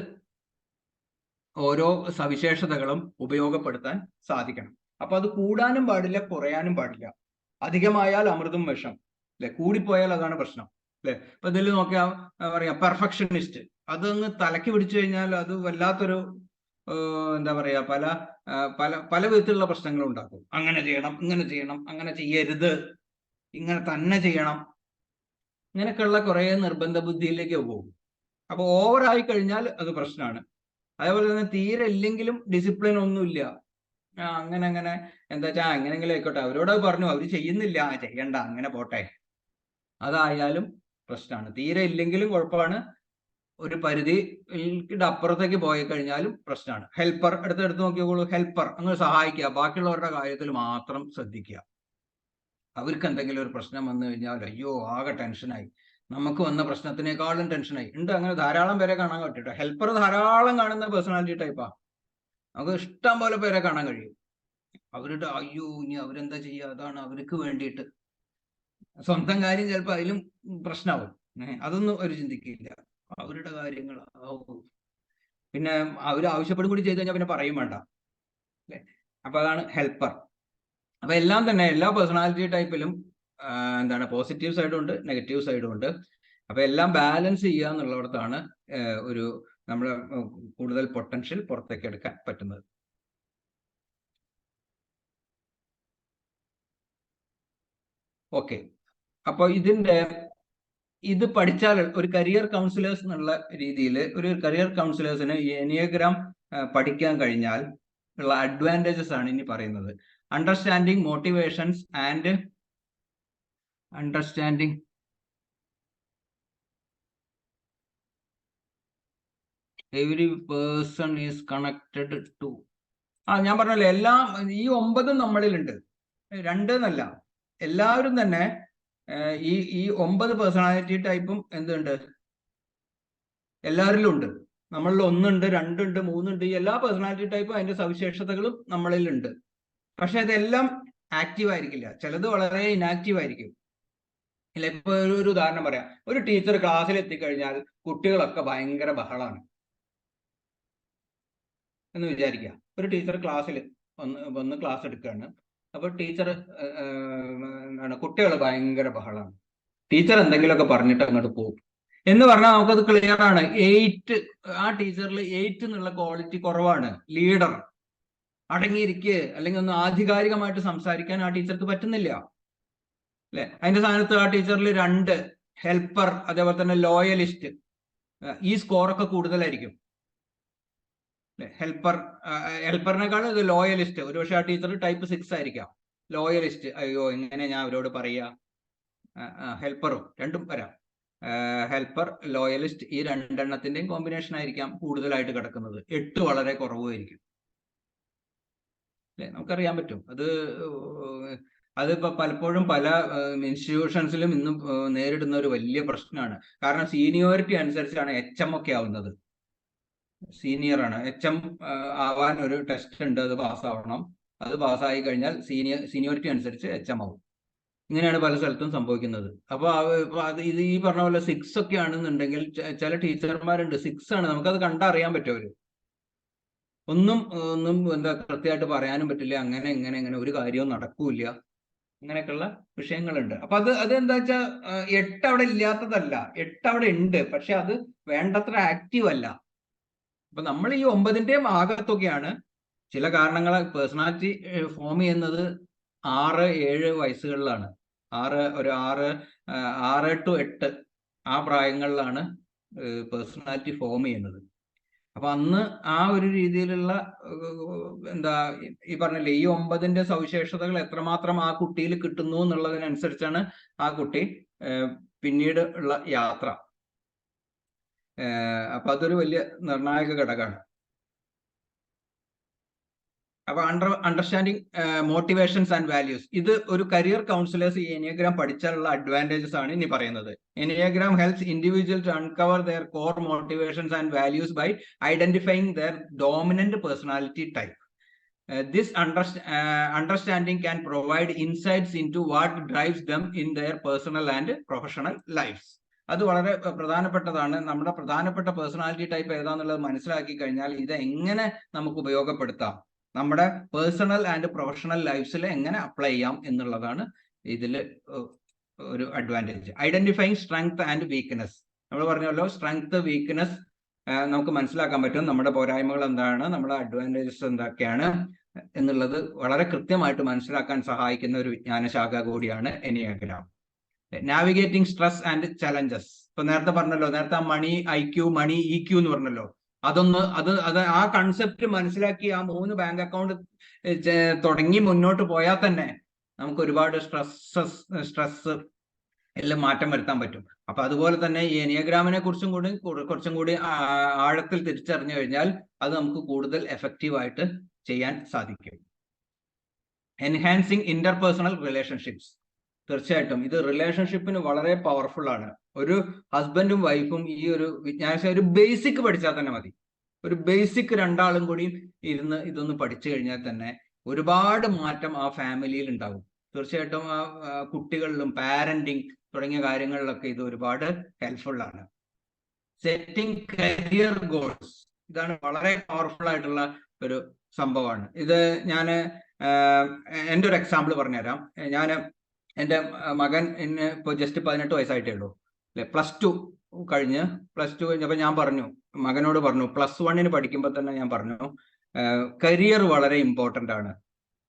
ഓരോ സവിശേഷതകളും ഉപയോഗപ്പെടുത്താൻ സാധിക്കണം. അപ്പൊ അത് കൂടാനും പാടില്ല, കുറയാനും പാടില്ല. അധികമായാൽ അമൃതും വിഷം അല്ലെ, കൂടിപ്പോയാൽ അതാണ് പ്രശ്നം അല്ലെ. ഇപ്പൊ ഇതിൽ നോക്കിയാൽ പറയാ പെർഫെക്ഷനിസ്റ്റ്, അതൊന്ന് തലക്ക് പിടിച്ചു കഴിഞ്ഞാൽ അത് വല്ലാത്തൊരു പല വിധത്തിലുള്ള പ്രശ്നങ്ങൾ ഉണ്ടാക്കും. അങ്ങനെ ചെയ്യണം, ഇങ്ങനെ ചെയ്യണം, അങ്ങനെ ചെയ്യരുത്, ഇങ്ങനെ തന്നെ ചെയ്യണം, ഇങ്ങനെയൊക്കെയുള്ള കുറെ നിർബന്ധ ബുദ്ധിയിലേക്ക് പോകും. അപ്പൊ ഓവറായി കഴിഞ്ഞാൽ അത് പ്രശ്നമാണ്. അതേപോലെ തന്നെ തീരെ ഇല്ലെങ്കിലും ഡിസിപ്ലിൻ ഒന്നുമില്ല, അങ്ങനെ എന്താ വെച്ചാൽ എങ്ങനെങ്കിലും ആയിക്കോട്ടെ, അവരോട് പറഞ്ഞു, അവർ ചെയ്യുന്നില്ല, ചെയ്യണ്ട, അങ്ങനെ പോട്ടെ, അതായാലും പ്രശ്നമാണ്. തീരെ ഇല്ലെങ്കിലും കുഴപ്പമാണ്, ഒരു പരിധിയുടെ അപ്പുറത്തേക്ക് പോയി കഴിഞ്ഞാലും പ്രശ്നമാണ്. ഹെൽപ്പർ എടുത്ത് നോക്കിയോളൂ. ഹെൽപ്പർ അങ്ങ് സഹായിക്കുക, ബാക്കിയുള്ളവരുടെ കാര്യത്തിൽ മാത്രം ശ്രദ്ധിക്കുക. അവർക്ക് എന്തെങ്കിലും ഒരു പ്രശ്നം വന്നു കഴിഞ്ഞാൽ അയ്യോ ആകെ ടെൻഷനായി, നമുക്ക് വന്ന പ്രശ്നത്തിനേക്കാളും ടെൻഷനായി ഉണ്ട്. അങ്ങനെ ധാരാളം പേരെ കാണാൻ പറ്റിട്ടോ. ഹെൽപ്പർ ധാരാളം കാണുന്ന പേഴ്സണാലിറ്റി ടൈപ്പാ. നമുക്ക് ഇഷ്ടം പോലെ പേരെ കാണാൻ കഴിയും. അവരുടെ അയ്യോ ഇനി അവരെന്താ ചെയ്യുക, അതാണ് അവർക്ക് വേണ്ടിയിട്ട്. സ്വന്തം കാര്യം ചിലപ്പോൾ അതിലും പ്രശ്നമാവും. അതൊന്നും അവർ ചിന്തിക്കില്ല, അവരുടെ കാര്യങ്ങൾ. പിന്നെ അവർ ആവശ്യപ്പെടും കൂടി ചെയ്ത് കഴിഞ്ഞാൽ പിന്നെ പറയും വേണ്ട അല്ലെ. അപ്പൊ അതാണ് ഹെൽപ്പർ. അപ്പൊ എല്ലാം തന്നെ എല്ലാ പേഴ്സണാലിറ്റി ടൈപ്പിലും പോസിറ്റീവ് സൈഡും ഉണ്ട്, നെഗറ്റീവ് സൈഡും ഉണ്ട്. അപ്പൊ എല്ലാം ബാലൻസ് ചെയ്യുക എന്നുള്ളിടത്താണ് നമ്മൾ കൂടുതൽ പൊട്ടൻഷ്യൽ പുറത്തേക്ക് എടുക്കാൻ പറ്റുന്നത്. ഓക്കെ, അപ്പൊ ഇത് പഠിച്ചാൽ ഒരു കരിയർ കൗൺസിലേഴ്സ് എന്നുള്ള രീതിയിൽ ഒരു കരിയർ കൗൺസിലേഴ്സിന് എനിയോഗ്രാം പഠിക്കാൻ കഴിഞ്ഞാൽ ഉള്ള അഡ്വാൻറ്റേജസ് ആണ് ഇനി പറയുന്നത്. Understanding motivations and understanding every person is connected to. ഞാൻ പറഞ്ഞല്ലോ, എല്ലാം ഈ 9 നമ്മളിലുണ്ട്. 2 എന്നല്ല, എല്ലാവരും തന്നെ ഈ 9 പേഴ്സണാലിറ്റി ടൈപ്പും എന്തുണ്ട്, എല്ലാവരിലും ഉണ്ട്. നമ്മളിൽ 1 ഉണ്ട്, 2 ഉണ്ട്, 3 ഉണ്ട്. ഈ എല്ലാ പേഴ്സണാലിറ്റി ടൈപ്പും അതിന്റെ സവിശേഷതകളും നമ്മളിൽ ഉണ്ട്. പക്ഷെ അതെല്ലാം ആക്റ്റീവ് ആയിരിക്കില്ല, ചിലത് വളരെ ഇനാക്റ്റീവ് ആയിരിക്കും. ഇല്ല, ഇപ്പൊ ഒരു ഉദാഹരണം പറയാം. ഒരു ടീച്ചർ ക്ലാസ്സിൽ എത്തിക്കഴിഞ്ഞാൽ കുട്ടികളൊക്കെ ഭയങ്കര ബഹളമാണ് എന്ന് വിചാരിക്കുക. ഒരു ടീച്ചർ ക്ലാസ്സിൽ വന്ന് ക്ലാസ് എടുക്കുകയാണ്. അപ്പൊ ടീച്ചർ എന്താണ്, കുട്ടികൾ ഭയങ്കര ബഹളമാണ്. ടീച്ചർ എന്തെങ്കിലുമൊക്കെ പറഞ്ഞിട്ട് അങ്ങോട്ട് പോകും എന്ന് പറഞ്ഞാൽ നമുക്കത് ക്ലിയർ ആണ്. 8, ആ ടീച്ചറിൽ 8 എന്നുള്ള ക്വാളിറ്റി കുറവാണ്. ലീഡർ, അടങ്ങിയിരിക്കുക, അല്ലെങ്കിൽ ഒന്ന് ആധികാരികമായിട്ട് സംസാരിക്കാൻ ആ ടീച്ചർക്ക് പറ്റുന്നില്ല അല്ലെ. അതിന്റെ സ്ഥാനത്ത് ആ ടീച്ചറിൽ 2 ഹെൽപ്പർ, അതേപോലെ തന്നെ ലോയലിസ്റ്റ്, ഈ സ്കോറൊക്കെ കൂടുതലായിരിക്കും. ഹെൽപ്പറിനേക്കാൾ ഇത് ലോയലിസ്റ്റ്. ഒരുപക്ഷെ ആ ടീച്ചർ ടൈപ്പ് 6 ആയിരിക്കാം. ലോയലിസ്റ്റ്, അയ്യോ എങ്ങനെ ഞാൻ അവരോട് പറയാ. ഹെൽപ്പറും രണ്ടും വരാം. ഹെൽപ്പർ, ലോയലിസ്റ്റ്, ഈ 2 എണ്ണത്തിന്റെയും കോമ്പിനേഷൻ ആയിരിക്കാം കൂടുതലായിട്ട് കിടക്കുന്നത്. 8 വളരെ കുറവായിരിക്കും അല്ലെ. നമുക്കറിയാൻ പറ്റും. അതിപ്പോ പലപ്പോഴും പല ഇൻസ്റ്റിറ്റ്യൂഷൻസിലും ഇന്നും നേരിടുന്ന ഒരു വലിയ പ്രശ്നമാണ്. കാരണം സീനിയോറിറ്റി അനുസരിച്ചാണ് HM ഒക്കെ ആവുന്നത്. സീനിയർ ആണ്, HM ആവാൻ ഒരു ടെസ്റ്റ് ഉണ്ട്, അത് പാസ്സാവണം. അത് പാസ്സായി കഴിഞ്ഞാൽ സീനിയോറിറ്റി അനുസരിച്ച് HM ആവും. ഇങ്ങനെയാണ് പല സ്ഥലത്തും സംഭവിക്കുന്നത്. അപ്പൊ ഇത് ഈ പറഞ്ഞ പോലെ 6 ഒക്കെ ആണെന്നുണ്ടെങ്കിൽ ചില ടീച്ചർമാരുണ്ട് 6 ആണ്, നമുക്കത് കണ്ടറിയാൻ പറ്റും. അവര് ഒന്നും എന്താ കൃത്യമായിട്ട് പറയാനും പറ്റില്ല, അങ്ങനെ ഒരു കാര്യവും നടക്കൂല, അങ്ങനെയൊക്കെയുള്ള വിഷയങ്ങളുണ്ട്. അപ്പൊ അതെന്താ വെച്ചാൽ 8 അവിടെ ഇല്ലാത്തതല്ല, 8 അവിടെ ഉണ്ട്, പക്ഷെ അത് വേണ്ടത്ര ആക്റ്റീവ് അല്ല. അപ്പൊ നമ്മൾ ഈ 9ന്റെയും ആകത്തൊക്കെയാണ് ചില കാരണങ്ങളാൽ പേഴ്സണാലിറ്റി ഫോം ചെയ്യുന്നത് 6-7 വയസ്സുകളിലാണ്. 6 to 8 ആ പ്രായങ്ങളിലാണ് പേഴ്സണാലിറ്റി ഫോം ചെയ്യുന്നത്. അപ്പൊ അന്ന് ആ ഒരു രീതിയിലുള്ള എന്താ ഈ പറഞ്ഞില്ലേ, ഈ 9ന്റെ സവിശേഷതകൾ എത്രമാത്രം ആ കുട്ടിയിൽ കിട്ടുന്നു എന്നുള്ളതിനനുസരിച്ചാണ് ആ കുട്ടി പിന്നീട് ഉള്ള യാത്ര. അപ്പൊ അതൊരു വലിയ നിർണായക ഘടകമാണ്. അപ്പൊ അണ്ടർസ്റ്റാൻഡിങ് മോട്ടിവേഷൻസ് ആൻഡ് വാല്യൂസ്, ഇത് ഒരു കരിയർ കൗൺസിലേഴ്സ് ഈ എനിയോഗ്രാം പഠിച്ചാലുള്ള അഡ്വാൻറ്റേജസ് ആണ് ഇനി പറയുന്നത്. Enneagram helps individual to uncover their core motivations and values by identifying their dominant personality type. This understanding can provide insights into what drives them in their personal and professional lives. അത് വളരെ പ്രധാനപ്പെട്ടതാണ്. നമ്മുടെ പ്രധാനപ്പെട്ട personality type ഏതാന്നുള്ളത് മനസ്സിലാക്കി കഴിഞ്ഞാൽ ഇത് എങ്ങനെ നമുക്ക് ഉപയോഗപ്പെടുത്താം, നമ്മുടെ പേഴ്സണൽ ആൻഡ് പ്രൊഫഷണൽ ലൈഫ്സിൽ എങ്ങനെ അപ്ലൈ ചെയ്യാം എന്നുള്ളതാണ് ഇതിൽ ഒരു advantage. Identifying strength and weakness, നമ്മൾ പറഞ്ഞല്ലോ സ്ട്രെങ്ത് വീക്ക്നെസ് നമുക്ക് മനസ്സിലാക്കാൻ പറ്റും. നമ്മുടെ പോരായ്മകൾ എന്താണ്, നമ്മുടെ അഡ്വാൻറ്റേജസ് എന്തൊക്കെയാണ് എന്നുള്ളത് വളരെ കൃത്യമായിട്ട് മനസ്സിലാക്കാൻ സഹായിക്കുന്ന ഒരു വിജ്ഞാനശാഖ കൂടിയാണ് enneagram. Navigating stress and challenges, ഇപ്പൊ നേരത്തെ പറഞ്ഞല്ലോ, നേരത്തെ മണി IQ, മണി EQ എന്ന് പറഞ്ഞല്ലോ, അത് ആ കൺസെപ്റ്റ് മനസ്സിലാക്കി ആ 3 ബാങ്ക് അക്കൗണ്ട് തുടങ്ങി മുന്നോട്ട് പോയാൽ തന്നെ നമുക്ക് ഒരുപാട് സ്ട്രെസ് എല്ലാം മാറ്റം വരുത്താൻ പറ്റും. അപ്പൊ അതുപോലെ തന്നെ ഈ എനിയോഗ്രാമിനെ കുറച്ചും കൂടി ആഴത്തിൽ തിരിച്ചറിഞ്ഞു കഴിഞ്ഞാൽ അത് നമുക്ക് കൂടുതൽ എഫക്റ്റീവായിട്ട് ചെയ്യാൻ സാധിക്കും. എൻഹാൻസിങ് ഇന്റർപേഴ്സണൽ റിലേഷൻഷിപ്സ്, തീർച്ചയായിട്ടും ഇത് റിലേഷൻഷിപ്പിന് വളരെ പവർഫുൾ ആണ്. ഒരു ഹസ്ബൻഡും വൈഫും ഈ ഒരു വിജ്ഞാന ഒരു ബേസിക് പഠിച്ചാൽ തന്നെ മതി. ഒരു ബേസിക് 2 ആളും കൂടി ഇരുന്ന് ഇതൊന്ന് പഠിച്ചു കഴിഞ്ഞാൽ തന്നെ ഒരുപാട് മാറ്റം ആ ഫാമിലിയിൽ ഉണ്ടാകും. തീർച്ചയായിട്ടും ആ കുട്ടികളിലും പാരന്റിങ് തുടങ്ങിയ കാര്യങ്ങളിലൊക്കെ ഇത് ഒരുപാട് ഹെൽപ്ഫുൾ ആണ്. സെറ്റിംഗ് കരിയർ ഗോൾസ്, ഇതാണ് വളരെ പവർഫുൾ ആയിട്ടുള്ള ഒരു സംഭവമാണ്. ഇത് ഞാൻ എൻ്റെ ഒരു എക്സാമ്പിൾ പറഞ്ഞുതരാം. എൻ്റെ മകൻ ഇപ്പോൾ ജസ്റ്റ് 18 വയസ്സായിട്ടേ ഉള്ളൂ അല്ലെ. +2 കഴിഞ്ഞപ്പോൾ ഞാൻ മകനോട് പറഞ്ഞു, +1 പഠിക്കുമ്പോൾ തന്നെ ഞാൻ പറഞ്ഞു, കരിയർ വളരെ ഇമ്പോർട്ടൻ്റ് ആണ്.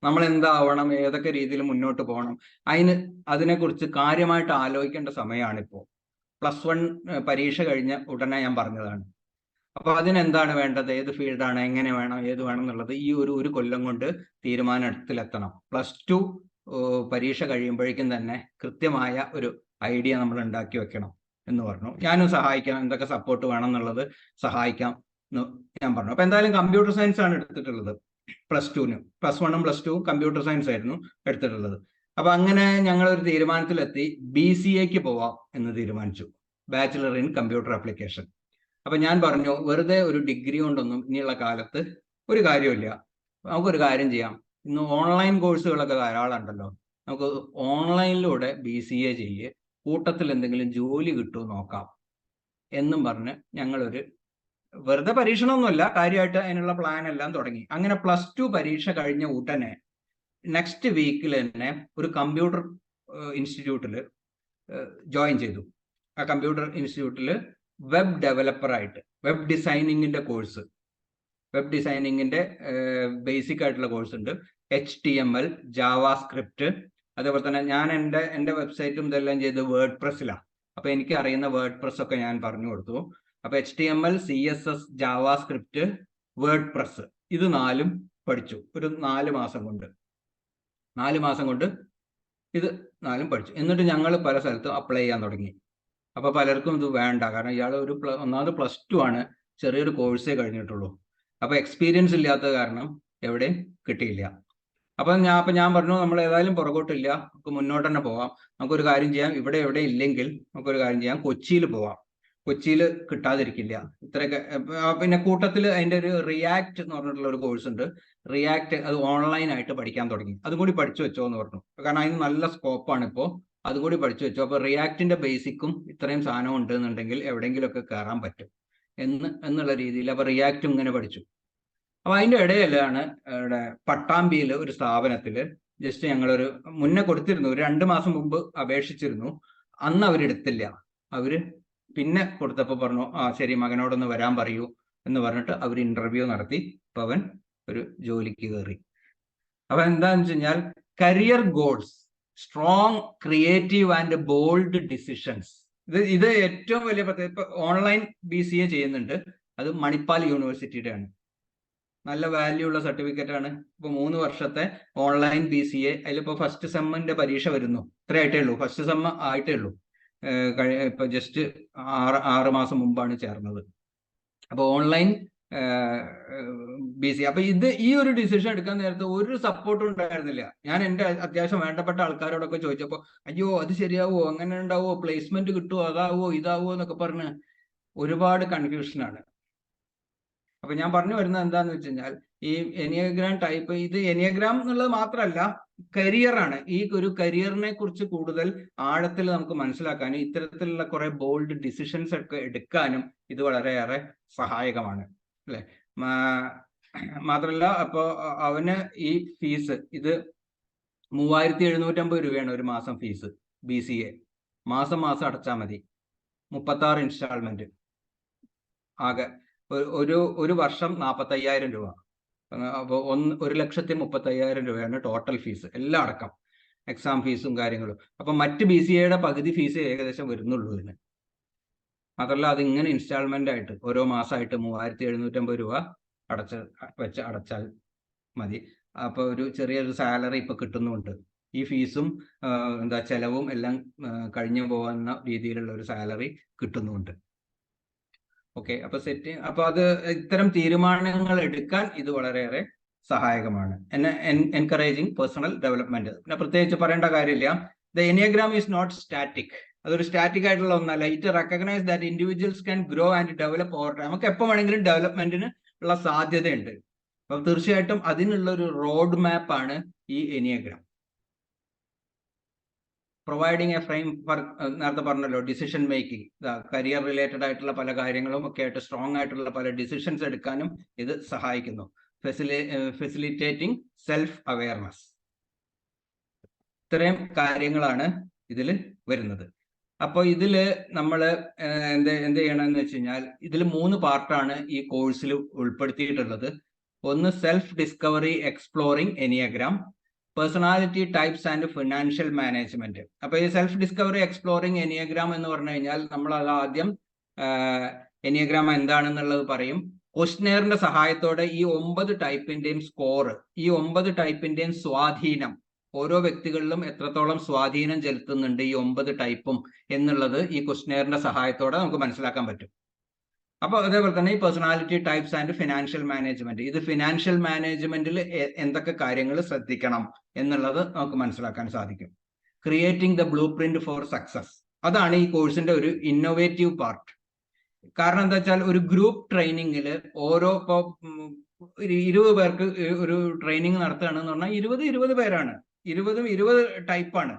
നമ്മൾ എന്താവണം, ഏതൊക്കെ രീതിയിൽ മുന്നോട്ട് പോകണം, അതിനെക്കുറിച്ച് കാര്യമായിട്ട് ആലോചിക്കേണ്ട സമയമാണിപ്പോൾ. +1 പരീക്ഷ കഴിഞ്ഞ ഉടനെ ഞാൻ പറഞ്ഞതാണ്. അപ്പൊ അതിനെന്താണ് വേണ്ടത്, ഏത് ഫീൽഡാണ്, എങ്ങനെ വേണം, ഏത് വേണം എന്നുള്ളത് ഈ ഒരു കൊല്ലം കൊണ്ട് തീരുമാനത്തിലെത്തണം. +2 പരീക്ഷ കഴിയുമ്പോഴേക്കും തന്നെ കൃത്യമായ ഒരു ഐഡിയ നമ്മൾ ഉണ്ടാക്കി വെക്കണം എന്ന് പറഞ്ഞു. ഞാനും സഹായിക്കാം, എന്തൊക്കെ സപ്പോർട്ട് വേണം എന്നുള്ളത് സഹായിക്കാം എന്ന് ഞാൻ പറഞ്ഞു. അപ്പൊ എന്തായാലും കമ്പ്യൂട്ടർ സയൻസ് ആണ് എടുത്തിട്ടുള്ളത്. +2 +1ഉം +2ഉം കമ്പ്യൂട്ടർ സയൻസ് ആയിരുന്നു എടുത്തിട്ടുള്ളത്. അപ്പൊ അങ്ങനെ ഞങ്ങൾ ഒരു തീരുമാനത്തിലെത്തി BCAക്ക് പോവാം എന്ന് തീരുമാനിച്ചു, ബാച്ചിലർ ഇൻ കമ്പ്യൂട്ടർ ആപ്ലിക്കേഷൻ. അപ്പൊ ഞാൻ പറഞ്ഞു വെറുതെ ഒരു ഡിഗ്രി കൊണ്ടൊന്നും ഇനിയുള്ള കാലത്ത് ഒരു കാര്യമില്ല. നമുക്കൊരു കാര്യം ചെയ്യാം, ഇന്ന് ഓൺലൈൻ കോഴ്സുകളൊക്കെ ധാരാളം ഉണ്ടല്ലോ, നമുക്ക് ഓൺലൈനിലൂടെ BCA ചെയ്യ്, കൂട്ടത്തിൽ എന്തെങ്കിലും ജോലി കിട്ടുമോ നോക്കാം എന്നും പറഞ്ഞ് ഞങ്ങളൊരു വെറുതെ പരീക്ഷണമൊന്നുമല്ല, കാര്യമായിട്ട് അതിനുള്ള പ്ലാൻ എല്ലാം തുടങ്ങി. അങ്ങനെ +2 പരീക്ഷ കഴിഞ്ഞ ഉടനെ നെക്സ്റ്റ് വീക്കിൽ തന്നെ ഒരു കമ്പ്യൂട്ടർ ഇൻസ്റ്റിറ്റ്യൂട്ടിൽ ജോയിൻ ചെയ്തു. ആ കമ്പ്യൂട്ടർ ഇൻസ്റ്റിറ്റ്യൂട്ടിൽ വെബ് ഡെവലപ്പറായിട്ട് വെബ് ഡിസൈനിങ്ങിന്റെ കോഴ്സ്, വെബ് ഡിസൈനിങ്ങിന്റെ ബേസിക് ആയിട്ടുള്ള കോഴ്സ് ഉണ്ട്. HTML, ജാവാസ്ക്രിപ്റ്റ്, അതേപോലെ തന്നെ ഞാൻ എൻ്റെ വെബ്സൈറ്റും ഇതെല്ലാം ചെയ്ത് വേർഡ് പ്രസ്സിലാണ്. അപ്പൊ എനിക്ക് അറിയുന്ന വേർഡ് പ്രസ് ഒക്കെ ഞാൻ പറഞ്ഞു കൊടുത്തു. അപ്പൊ HTML, CSS, JavaScript, word press, ഇത് 4ഉം പഠിച്ചു ഒരു 4 മാസം കൊണ്ട്. 4 മാസം കൊണ്ട് ഇത് 4ഉം പഠിച്ചു. എന്നിട്ട് ഞങ്ങൾ പല സ്ഥലത്തും അപ്ലൈ ചെയ്യാൻ തുടങ്ങി. അപ്പൊ പലർക്കും ഇത് വേണ്ട, കാരണം ഇയാൾ ഒന്നാമത് +2 ആണ്, ചെറിയൊരു കോഴ്സേ കഴിഞ്ഞിട്ടുള്ളൂ. അപ്പൊ എക്സ്പീരിയൻസ് ഇല്ലാത്ത കാരണം എവിടെയും കിട്ടിയില്ല. അപ്പൊ ഞാൻ പറഞ്ഞു നമ്മൾ ഏതായാലും പുറകോട്ടില്ല, നമുക്ക് മുന്നോട്ട് തന്നെ പോവാം. നമുക്കൊരു കാര്യം ചെയ്യാം, ഇവിടെ എവിടെ ഇല്ലെങ്കിൽ നമുക്കൊരു കാര്യം ചെയ്യാം, കൊച്ചിയിൽ പോവാം. കൊച്ചിയിൽ കിട്ടാതിരിക്കില്ല ഇത്രയൊക്കെ. പിന്നെ കൂട്ടത്തിൽ അതിന്റെ ഒരു റിയാക്ട് എന്ന് പറഞ്ഞിട്ടുള്ള ഒരു കോഴ്സ് ഉണ്ട്. റിയാക്ട് അത് ഓൺലൈനായിട്ട് പഠിക്കാൻ തുടങ്ങി. അതും കൂടി പഠിച്ചു വെച്ചോ എന്ന് പറഞ്ഞു, കാരണം അതിന് നല്ല സ്കോപ്പാണ് ഇപ്പോൾ. അതും കൂടി പഠിച്ചു വെച്ചോ. അപ്പൊ റിയാക്ടിന്റെ ബേസിക്കും ഇത്രയും സാധനം ഉണ്ട് എന്നുണ്ടെങ്കിൽ എവിടെയെങ്കിലുമൊക്കെ കയറാൻ പറ്റും എന്നുള്ള രീതിയിൽ അപ്പൊ റിയാക്റ്റും ഇങ്ങനെ പഠിച്ചു. അപ്പൊ അതിന്റെ ഇടയിലാണ് ഇവിടെ പട്ടാമ്പിയിൽ ഒരു സ്ഥാപനത്തിൽ ജസ്റ്റ് ഞങ്ങളൊരു മുന്നേ കൊടുത്തിരുന്നു, ഒരു 2 മാസം മുമ്പ് അപേക്ഷിച്ചിരുന്നു. അന്ന് അവരെടുത്തില്ല. അവര് പിന്നെ കൊടുത്തപ്പോൾ പറഞ്ഞു, ശരി മകനോടൊന്ന് വരാൻ പറയൂ എന്ന് പറഞ്ഞിട്ട് അവർ ഇന്റർവ്യൂ നടത്തി. അപ്പൊ അവൻ ഒരു ജോലിക്ക് കയറി. അപ്പൊ എന്താന്ന് വെച്ച് കഴിഞ്ഞാൽ career goals, strong, creative and bold decisions. ഇത് ഏറ്റവും വലിയ പ്രത്യേകത. ഇപ്പൊ ഓൺലൈൻ BCA ചെയ്യുന്നുണ്ട്, അത് മണിപ്പാൽ യൂണിവേഴ്സിറ്റിയുടെ ആണ്. നല്ല വാല്യൂ ഉള്ള സർട്ടിഫിക്കറ്റ് ആണ്. ഇപ്പൊ 3 വർഷത്തെ ഓൺലൈൻ BCA, അതിലിപ്പോ ഫസ്റ്റ് സെമ്മിന്റെ പരീക്ഷ വരുന്നു. ഇത്രേ ആയിട്ടേ ഉള്ളൂ, ഫസ്റ്റ് സെം ആയിട്ടേ ഉള്ളൂ. ഇപ്പൊ ജസ്റ്റ് 6 മാസം മുമ്പാണ് ചേർന്നത്. അപ്പൊ ഓൺലൈൻ BCA. അപ്പൊ ഈ ഒരു ഡിസിഷൻ എടുക്കാൻ നേരത്തെ ഒരു സപ്പോർട്ടും ഉണ്ടായിരുന്നില്ല. ഞാൻ എൻ്റെ അത്യാവശ്യം വേണ്ടപ്പെട്ട ആൾക്കാരോടൊക്കെ ചോദിച്ചപ്പോൾ, അയ്യോ അത് ശരിയാവോ, അങ്ങനെ ഉണ്ടാവോ, പ്ലേസ്മെന്റ് കിട്ടുമോ, അതാവോ ഇതാവോ എന്നൊക്കെ പറഞ്ഞ് ഒരുപാട് കൺഫ്യൂഷനാണ്. അപ്പൊ ഞാൻ പറഞ്ഞു വരുന്നത് എന്താന്ന് വെച്ച് കഴിഞ്ഞാൽ, ഈ എനിയഗ്രാം ടൈപ്പ്, ഇത് എനിയഗ്രാം എന്നുള്ളത് മാത്രമല്ല, കരിയറാണ്. ഈ ഒരു കരിയറിനെ കുറിച്ച് കൂടുതൽ ആഴത്തിൽ നമുക്ക് മനസ്സിലാക്കാനും ഇത്തരത്തിലുള്ള കുറെ ബോൾഡ് ഡിസിഷൻസ് ഒക്കെ എടുക്കാനും ഇത് വളരെയേറെ സഹായകമാണ്, അല്ലെ? മാത്രമല്ല അപ്പോ അവന് ഈ ഫീസ് ഇത് 3750 രൂപയാണ് ഒരു മാസം ഫീസ്. BCA മാസം അടച്ചാൽ മതി. 36 ഇൻസ്റ്റാൾമെന്റ് ആകെ. ഒരു വർഷം 45,000 രൂപ. അപ്പോൾ 1,35,000 രൂപയാണ് ടോട്ടൽ ഫീസ്, എല്ലാം അടക്കം, എക്സാം ഫീസും കാര്യങ്ങളും. അപ്പൊ മറ്റ് BCAയുടെ പകുതി ഫീസ് ഏകദേശം വരുന്നുള്ളൂ ഇതിന്. മാത്രമല്ല അതിങ്ങനെ ഇൻസ്റ്റാൾമെന്റ് ആയിട്ട് ഓരോ മാസമായിട്ട് 3750 രൂപ അടച്ചാൽ മതി. അപ്പൊ ഒരു ചെറിയൊരു സാലറി ഇപ്പൊ കിട്ടുന്നുണ്ട്. ഈ ഫീസും ചെലവും എല്ലാം കഴിഞ്ഞു പോകുന്ന രീതിയിലുള്ള ഒരു സാലറി കിട്ടുന്നുണ്ട്. ഓക്കെ, അപ്പൊ അത് ഇത്തരം തീരുമാനങ്ങൾ എടുക്കാൻ ഇത് വളരെയേറെ സഹായകമാണ്. Encouraging personal development. പിന്നെ പ്രത്യേകിച്ച് പറയേണ്ട കാര്യമില്ല, the enneagram is not static. അതൊരു സ്റ്റാറ്റിക് ആയിട്ടുള്ള ഒന്നല്ല. It recognise that individuals can grow and develop over time. നമുക്ക് എപ്പോൾ വേണമെങ്കിലും ഡെവലപ്മെന്റിന് ഉള്ള സാധ്യതയുണ്ട്. അപ്പൊ തീർച്ചയായിട്ടും അതിനുള്ള ഒരു റോഡ് മാപ്പ് ആണ് ഈ എനിയഗ്രാം. പ്രൊവൈഡിങ് എ ഫ്രെയിം ഫോർ, നേരത്തെ പറഞ്ഞല്ലോ, ഡിസിഷൻ മേക്കിംഗ്, കരിയർ റിലേറ്റഡ് ആയിട്ടുള്ള പല കാര്യങ്ങളും ഒക്കെ ആയിട്ട് സ്ട്രോങ് ആയിട്ടുള്ള പല ഡിസിഷൻസ് എടുക്കാനും ഇത് സഹായിക്കുന്നു. Facilitating self awareness. ഇത്രയും കാര്യങ്ങളാണ് ഇതിൽ വരുന്നത്. അപ്പോൾ ഇതിൽ നമ്മൾ എന്ത് ചെയ്യണമെന്ന് വെച്ച് കഴിഞ്ഞാൽ, ഇതിൽ 3 പാർട്ടാണ് ഈ കോഴ്സിൽ ഉൾപ്പെടുത്തിയിട്ടുള്ളത്. ഒന്ന് self discovery exploring enneagram, personality types and financial management. അപ്പൊ ഈ സെൽഫ് ഡിസ്കവറി എക്സ്പ്ലോറിംഗ് എനിയഗ്രാം എന്ന് പറഞ്ഞു കഴിഞ്ഞാൽ, നമ്മൾ അത് ആദ്യം എനിയഗ്രാം എന്താണെന്നുള്ളത് പറയും. ക്വസ്റ്റ്നെയറിന്റെ സഹായത്തോടെ ഈ 9 ടൈപ്പിന്റെയും സ്കോർ, ഈ 9 ടൈപ്പിന്റെയും സ്വാധീനം, ഓരോ വ്യക്തികളിലും എത്രത്തോളം സ്വാധീനം ചെലുത്തുന്നുണ്ട് ഈ 9 ടൈപ്പും എന്നുള്ളത് ഈ ക്വസ്റ്റ്നെയറിന്റെ സഹായത്തോടെ നമുക്ക് മനസ്സിലാക്കാൻ പറ്റും. അപ്പൊ അതേപോലെ തന്നെ ഈ personality types and financial management, ഇത് ഫിനാൻഷ്യൽ മാനേജ്മെന്റിൽ എന്തൊക്കെ കാര്യങ്ങൾ ശ്രദ്ധിക്കണം എന്നുള്ളത് നമുക്ക് മനസ്സിലാക്കാൻ സാധിക്കും. Creating the blue print for success, അതാണ് ഈ കോഴ്സിന്റെ ഒരു ഇന്നോവേറ്റീവ് പാർട്ട്. കാരണം എന്താ വെച്ചാൽ ഒരു ഗ്രൂപ്പ് ട്രെയിനിങ്ങിൽ ഓരോ ഇപ്പോൾ 20 പേർക്ക് ഒരു ട്രെയിനിങ് നടത്തുകയാണെന്ന് പറഞ്ഞാൽ 20 പേരാണ്, 20 ടൈപ്പാണ്.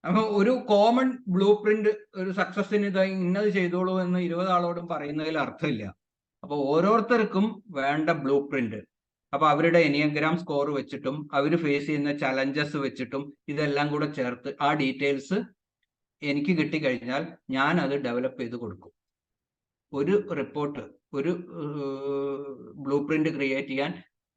അപ്പൊ ഒരു കോമൺ ബ്ലൂ പ്രിന്റ് ഒരു സക്സസിന് ഇത് ഇന്നത് ചെയ്തോളൂ എന്ന് 20 ആളോടും പറയുന്നതിൽ അർത്ഥമില്ല. അപ്പൊ ഓരോരുത്തർക്കും വേണ്ട ബ്ലൂ പ്രിന്റ്, അപ്പൊ അവരുടെ എനിയഗ്രാം സ്കോർ വെച്ചിട്ടും അവർ ഫേസ് ചെയ്യുന്ന ചലഞ്ചസ് വെച്ചിട്ടും ഇതെല്ലാം കൂടെ ചേർത്ത് ആ ഡീറ്റെയിൽസ് എനിക്ക് കിട്ടിക്കഴിഞ്ഞാൽ ഞാൻ അത് ഡെവലപ്പ് ചെയ്ത് കൊടുക്കും. ഒരു റിപ്പോർട്ട്, ഒരു ബ്ലൂ പ്രിന്റ് ക്രിയേറ്റ് ചെയ്യാൻ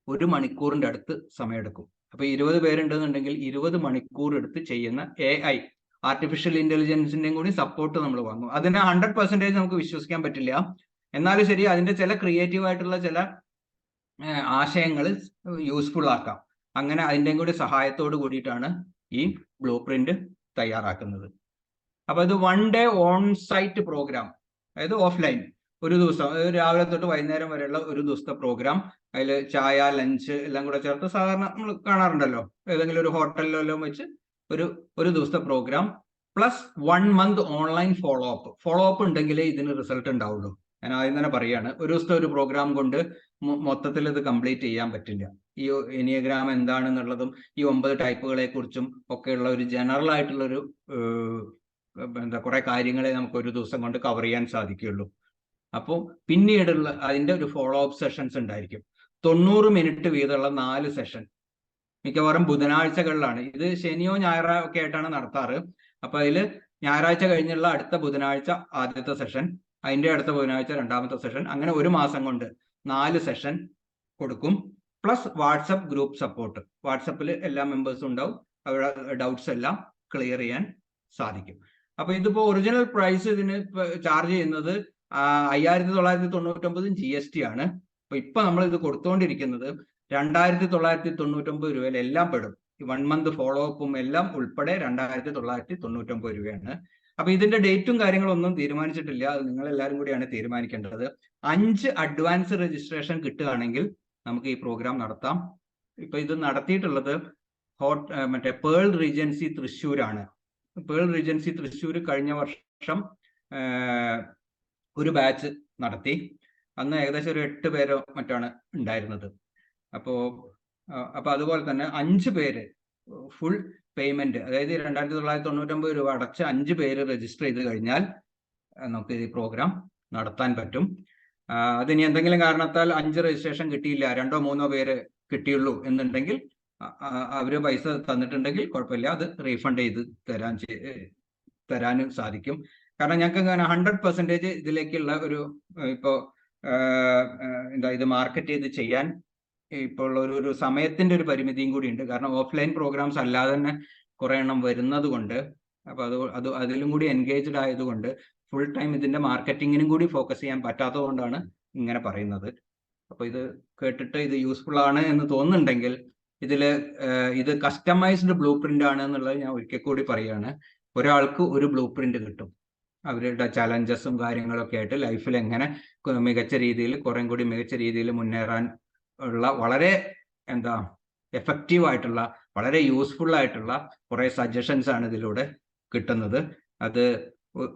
1 മണിക്കൂറിന്റെ അടുത്ത് സമയമെടുക്കും. അപ്പൊ 20 പേരുണ്ടെന്നുണ്ടെങ്കിൽ 20 മണിക്കൂർ എടുത്ത് ചെയ്യുന്ന AI ആർട്ടിഫിഷ്യൽ ഇന്റലിജൻസിന്റെയും കൂടി സപ്പോർട്ട് നമ്മൾ വാങ്ങും. അതിനെ 100% നമുക്ക് വിശ്വസിക്കാൻ പറ്റില്ല. എന്നാലും ശരി, അതിന്റെ ചില ക്രിയേറ്റീവ് ആയിട്ടുള്ള ചില ആശയങ്ങൾ യൂസ്ഫുൾ ആക്കാം. അങ്ങനെ അതിൻ്റെയും കൂടി സഹായത്തോട് കൂടിയിട്ടാണ് ഈ ബ്ലൂ പ്രിന്റ് തയ്യാറാക്കുന്നത്. അപ്പൊ ഇത് 1 ഡേ ഓൺ സൈറ്റ് പ്രോഗ്രാം, അതായത് ഓഫ്ലൈൻ, ഒരു ദിവസം രാവിലെ തൊട്ട് വൈകുന്നേരം വരെയുള്ള ഒരു ദിവസത്തെ പ്രോഗ്രാം. അതിൽ ചായ, ലഞ്ച് എല്ലാം കൂടെ ചേർത്ത് സാധാരണ നമ്മൾ കാണാറുണ്ടല്ലോ ഏതെങ്കിലും ഒരു ഹോട്ടലിലോ വെച്ച് ഒരു ദിവസത്തെ programme plus 1 month online follow up ഉണ്ടെങ്കിലേ ഇതിന് റിസൾട്ട് ഉണ്ടാവുള്ളൂ. ഞാൻ ആദ്യം തന്നെ പറയാണ്, ഒരു ദിവസത്തെ ഒരു പ്രോഗ്രാം കൊണ്ട് മൊത്തത്തിൽ ഇത് കംപ്ലീറ്റ് ചെയ്യാൻ പറ്റില്ല. ഈ എനിയഗ്രാം എന്താണെന്നുള്ളതും ഈ 9 ടൈപ്പുകളെ കുറിച്ചും ഒക്കെയുള്ള ഒരു ജനറൽ ആയിട്ടുള്ളൊരു കുറെ കാര്യങ്ങളെ നമുക്ക് ഒരു ദിവസം കൊണ്ട് കവർ ചെയ്യാൻ സാധിക്കുകയുള്ളൂ. അപ്പോൾ പിന്നീടുള്ള അതിന്റെ ഒരു ഫോളോ അപ്പ് സെഷൻസ് ഉണ്ടായിരിക്കും. 90 മിനിറ്റ് വീതമുള്ള 4 സെഷൻ മിക്കവാറും ബുധനാഴ്ചകളിലാണ്. ഇത് ശനിയോ ഞായറോ ഒക്കെ ആയിട്ടാണ് നടത്താറ്. അപ്പൊ അതിൽ ഞായറാഴ്ച കഴിഞ്ഞുള്ള അടുത്ത ബുധനാഴ്ച ആദ്യത്തെ സെഷൻ, അതിന്റെ അടുത്ത ബുധനാഴ്ച രണ്ടാമത്തെ സെഷൻ, അങ്ങനെ ഒരു മാസം കൊണ്ട് 4 സെഷൻ കൊടുക്കും. Plus WhatsApp group support. വാട്സപ്പിൽ എല്ലാ മെമ്പേഴ്സും ഉണ്ടാവും, അവരുടെ ഡൗട്ട്സ് എല്ലാം ക്ലിയർ ചെയ്യാൻ സാധിക്കും. അപ്പൊ ഇതിപ്പോ ഒറിജിനൽ പ്രൈസ് ഇതിന് ചാർജ് ചെയ്യുന്നത് 5,999 GST ആണ്. അപ്പൊ ഇപ്പൊ നമ്മൾ ഇത് കൊടുത്തുകൊണ്ടിരിക്കുന്നത് 2,999 രൂപയിൽ എല്ലാം പെടും. 1 മന്ത് ഫോളോ അപ്പും എല്ലാം ഉൾപ്പെടെ 2,999 രൂപയാണ്. അപ്പൊ ഇതിന്റെ ഡേറ്റും കാര്യങ്ങളൊന്നും തീരുമാനിച്ചിട്ടില്ല, അത് നിങ്ങൾ എല്ലാവരും കൂടിയാണ് തീരുമാനിക്കേണ്ടത്. 5 അഡ്വാൻസ് രജിസ്ട്രേഷൻ കിട്ടുകയാണെങ്കിൽ നമുക്ക് ഈ പ്രോഗ്രാം നടത്താം. ഇപ്പൊ ഇത് നടത്തിയിട്ടുള്ളത് മറ്റേ പേൾ റീജൻസി തൃശ്ശൂരാണ്. പേൾ റീജൻസി തൃശ്ശൂർ കഴിഞ്ഞ വർഷം ഒരു ബാച്ച് നടത്തി. അന്ന് ഏകദേശം ഒരു 8 പേരോ മറ്റാണ് ഉണ്ടായിരുന്നത്. അപ്പൊ അതുപോലെ തന്നെ 5 പേര് ഫുൾ പേയ്മെന്റ്, അതായത് 2,999 രൂപ അടച്ച് 5 പേര് രജിസ്റ്റർ ചെയ്ത് കഴിഞ്ഞാൽ നമുക്ക് ഈ പ്രോഗ്രാം നടത്താൻ പറ്റും. അതിനി എന്തെങ്കിലും കാരണത്താൽ 5 രജിസ്ട്രേഷൻ കിട്ടിയില്ല, 2 or 3 പേര് കിട്ടിയുള്ളൂ എന്നുണ്ടെങ്കിൽ അവര് പൈസ തന്നിട്ടുണ്ടെങ്കിൽ കുഴപ്പമില്ല, അത് റീഫണ്ട് ചെയ്ത് തരാനും സാധിക്കും. കാരണം ഞങ്ങൾക്ക് 100% ഇതിലേക്കുള്ള ഒരു ഇപ്പോൾ ഇത് മാർക്കറ്റ് ചെയ്ത് ചെയ്യാൻ ഇപ്പോൾ ഒരു സമയത്തിന്റെ ഒരു പരിമിതിയും കൂടി ഉണ്ട്. കാരണം ഓഫ്ലൈൻ പ്രോഗ്രാംസ് അല്ലാതെ തന്നെ കുറെ എണ്ണം വരുന്നത് കൊണ്ട്, അപ്പൊ അതിലും കൂടി എൻഗേജ്ഡ് ആയതുകൊണ്ട് ഫുൾ ടൈം ഇതിന്റെ മാർക്കറ്റിങ്ങിനും കൂടി ഫോക്കസ് ചെയ്യാൻ പറ്റാത്തത് കൊണ്ടാണ് ഇങ്ങനെ പറയുന്നത്. അപ്പൊ ഇത് കേട്ടിട്ട് ഇത് യൂസ്ഫുൾ ആണ് എന്ന് തോന്നുന്നുണ്ടെങ്കിൽ ഇത് കസ്റ്റമൈസ്ഡ് ബ്ലൂ പ്രിന്റ് ആണ് എന്നുള്ളത് ഞാൻ ഒരിക്കൽ കൂടി പറയുകയാണ്. ഒരാൾക്ക് ഒരു ബ്ലൂ പ്രിന്റ് കിട്ടും, അവരുടെ ചലഞ്ചസും കാര്യങ്ങളൊക്കെ ആയിട്ട് ലൈഫിൽ എങ്ങനെ മികച്ച രീതിയിൽ കുറേ കൂടി മികച്ച രീതിയിൽ മുന്നേറാൻ ഉള്ള വളരെ എഫക്റ്റീവ് ആയിട്ടുള്ള വളരെ യൂസ്ഫുൾ ആയിട്ടുള്ള കുറെ സജഷൻസ് ആണ് ഇതിലൂടെ കിട്ടുന്നത്. അത്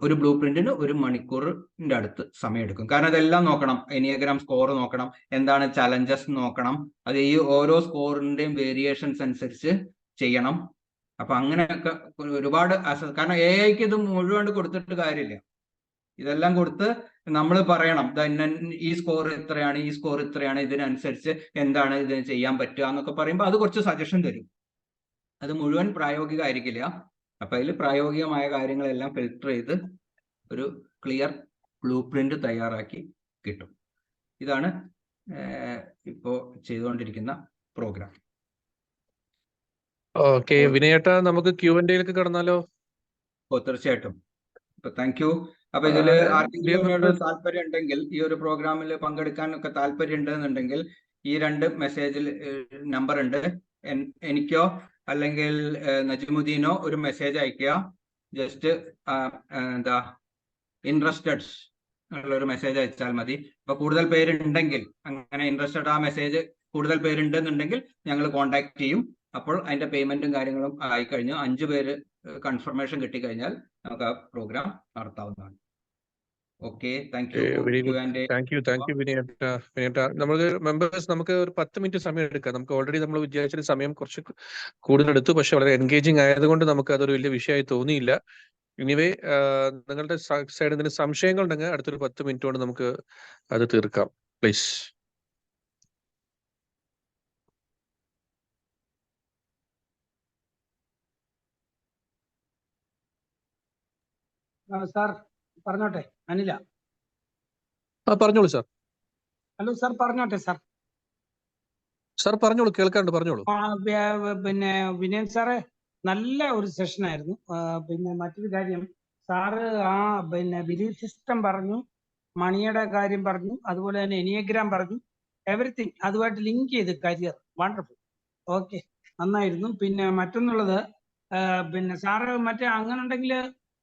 ഒരു ബ്ലൂ പ്രിന്റിന് 1 മണിക്കൂറിന്റെ അടുത്ത് സമയമെടുക്കും. കാരണം അതെല്ലാം നോക്കണം, എനിയഗ്രാം സ്കോർ നോക്കണം, എന്താണ് ചലഞ്ചസ് നോക്കണം, അത് ഈ ഓരോ സ്കോറിന്റെയും വേരിയേഷൻസ് അനുസരിച്ച് ചെയ്യണം. അപ്പൊ അങ്ങനെയൊക്കെ ഒരുപാട് കാരണം AIക്ക് ഇത് മുഴുവൻ കൊടുത്തിട്ട് കാര്യമില്ല. ഇതെല്ലാം കൊടുത്ത് നമ്മൾ പറയണം ഈ സ്കോർ ഇത്രയാണ്, ഈ സ്കോർ ഇത്രയാണ്, ഇതിനനുസരിച്ച് എന്താണ് ഇതിന് ചെയ്യാൻ പറ്റുക എന്നൊക്കെ പറയുമ്പോൾ അത് കുറച്ച് സജഷൻ തരും. അത് മുഴുവൻ പ്രായോഗികമായിരിക്കില്ല. അപ്പൊ അതിൽ പ്രായോഗികമായ കാര്യങ്ങളെല്ലാം ഫിൽട്ടർ ചെയ്ത് ഒരു ക്ലിയർ ബ്ലൂ പ്രിന്റ് തയ്യാറാക്കി കിട്ടും. ഇതാണ് ഇപ്പോ ചെയ്തുകൊണ്ടിരിക്കുന്ന പ്രോഗ്രാം. ഓക്കെ വിനയേട്ട, നമുക്ക് Q&A കടന്നാലോ? തീർച്ചയായിട്ടും. അപ്പൊ താങ്ക് യു. അപ്പൊ ഇതില് ആർക്കെങ്കിലും താല്പര്യം ഉണ്ടെങ്കിൽ, ഈ ഒരു പ്രോഗ്രാമിൽ പങ്കെടുക്കാനൊക്കെ താല്പര്യം ഉണ്ടെന്നുണ്ടെങ്കിൽ ഈ 2 മെസ്സേജിൽ നമ്പർ ഉണ്ട്. എനിക്കോ അല്ലെങ്കിൽ നജ്മുദ്ദീനോ ഒരു മെസ്സേജ് അയക്കുക. ജസ്റ്റ് ഇൻട്രസ്റ്റഡ് ഉള്ളൊരു മെസ്സേജ് അയച്ചാൽ മതി. അപ്പൊ കൂടുതൽ പേരുണ്ടെങ്കിൽ, അങ്ങനെ ഇൻട്രസ്റ്റഡ് ആ മെസ്സേജ് കൂടുതൽ പേരുണ്ടെന്നുണ്ടെങ്കിൽ ഞങ്ങൾ കോണ്ടാക്ട് ചെയ്യും. അപ്പോൾ അതിന്റെ പേയ്മെന്റും കാര്യങ്ങളും ആയിക്കഴിഞ്ഞു 5 പേര് കൺഫർമേഷൻ കിട്ടിക്കഴിഞ്ഞാൽ നമുക്ക് ആ പ്രോഗ്രാം നടത്താവുന്നതാണ്. Okay, thank you. Very you good. And thank you വിനയേട്ട. നമുക്ക് മെമ്പേഴ്സ് നമുക്ക് ഒരു 10 മിനിറ്റ് സമയം എടുക്കാം. നമുക്ക് ഓൾറെഡി നമ്മൾ വിചാരിച്ച സമയം കുറച്ച് കൂടുതൽ എടുത്തു, പക്ഷെ വളരെ എൻഗേജിങ് ആയതുകൊണ്ട് നമുക്ക് അതൊരു വലിയ വിഷയമായി തോന്നിയില്ല. ഇനിവേ നിങ്ങളുടെ സൈഡിൽ നിന്ന് സംശയങ്ങൾ ഉണ്ടെങ്കിൽ അടുത്തൊരു 10 മിനിറ്റ് കൊണ്ട് നമുക്ക് അത് തീർക്കാം. പ്ലീസ്. സാർ പറഞ്ഞോട്ടെ. അനില. പറഞ്ഞോളൂ സാർ. ഹലോ സാർ, പറഞ്ഞോട്ടെ സാർ. സാർ പറഞ്ഞോളൂ, കേൾക്കാണ്ട് പറഞ്ഞോളൂ. പിന്നെ വിനയൻ സാറേ, നല്ല ഒരു സെഷൻ ആയിരുന്നു. പിന്നെ മറ്റൊരു കാര്യം, സാറ് പിന്നെ ബിലീഫ് സിസ്റ്റം പറഞ്ഞു, മണിയുടെ കാര്യം പറഞ്ഞു, അതുപോലെ തന്നെ എനിയഗ്രാം പറഞ്ഞു, എവറിത്തിങ് അതുമായിട്ട് ലിങ്ക് ചെയ്ത് കരിയർ. വണ്ടർഫുൾ. ഓക്കെ, നന്നായിരുന്നു. പിന്നെ മറ്റൊന്നുള്ളത്, പിന്നെ സാറ് മറ്റേ അങ്ങനെ ഉണ്ടെങ്കിൽ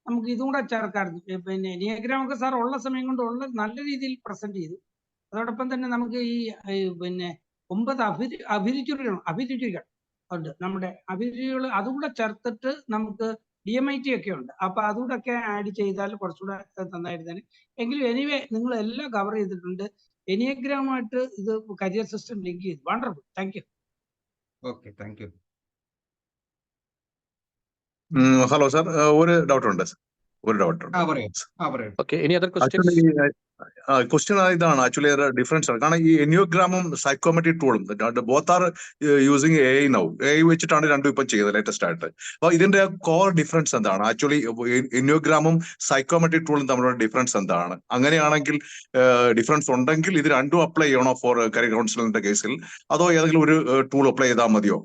നമുക്ക് ഇതും കൂടെ ചേർക്കാമായിരുന്നു. പിന്നെ എനിയഗ്രാം ഒക്കെ സാർ ഉള്ള സമയം കൊണ്ട് നല്ല രീതിയിൽ പ്രസന്റ് ചെയ്തു. അതോടൊപ്പം തന്നെ നമുക്ക് ഈ പിന്നെ 9 അഭിരുചികൾ ഉണ്ട്. നമ്മുടെ അഭിരുചികൾ അതുകൂടെ ചേർത്തിട്ട് നമുക്ക് DMIT ഒക്കെ ഉണ്ട്. അപ്പൊ അതുകൂടെ ഒക്കെ ആഡ് ചെയ്താൽ കുറച്ചുകൂടെ നന്നായിരുന്നു. എങ്കിലും എനിവേ നിങ്ങൾ എല്ലാം കവർ ചെയ്തിട്ടുണ്ട്. എനിയഗ്രാമായിട്ട് ഇത് കരിയർ സിസ്റ്റം ലിങ്ക് ചെയ്തു. Wonderful. Thank you. Okay, thank you. Hello sir, ഒരു ഡൗട്ട് ഉണ്ട്. ഓക്കെ, ഇനി അതർ ക്വസ്റ്റ്യൻ ഇതാണ്. ആക്ച്വലി ഡിഫറൻസ് ആണ്. കാരണം ഈ എനിയോഗ്രാമും സൈക്കോമെട്രിക് ടൂളും both are using AI now. AI വെച്ചിട്ടാണ് രണ്ടും ഇപ്പം ചെയ്യുന്നത് ലേറ്റസ്റ്റ് ആയിട്ട്. അപ്പൊ ഇതിന്റെ കോർ ഡിഫറൻസ് എന്താണ്? ആക്ച്വലി എനിയോഗ്രാമും സൈക്കോമെട്രിക് ടൂളും തമ്മിലുള്ള ഡിഫറൻസ് എന്താണ്? അങ്ങനെയാണെങ്കിൽ ഡിഫറൻസ് ഉണ്ടെങ്കിൽ ഇത് രണ്ടും അപ്ലൈ ചെയ്യണോ ഫോർ കരിയർ കൗൺസിലിംഗിന്റെ കേസിൽ, അതോ ഏതെങ്കിലും ഒരു ടൂൾ അപ്ലൈ ചെയ്താൽ മതിയോ?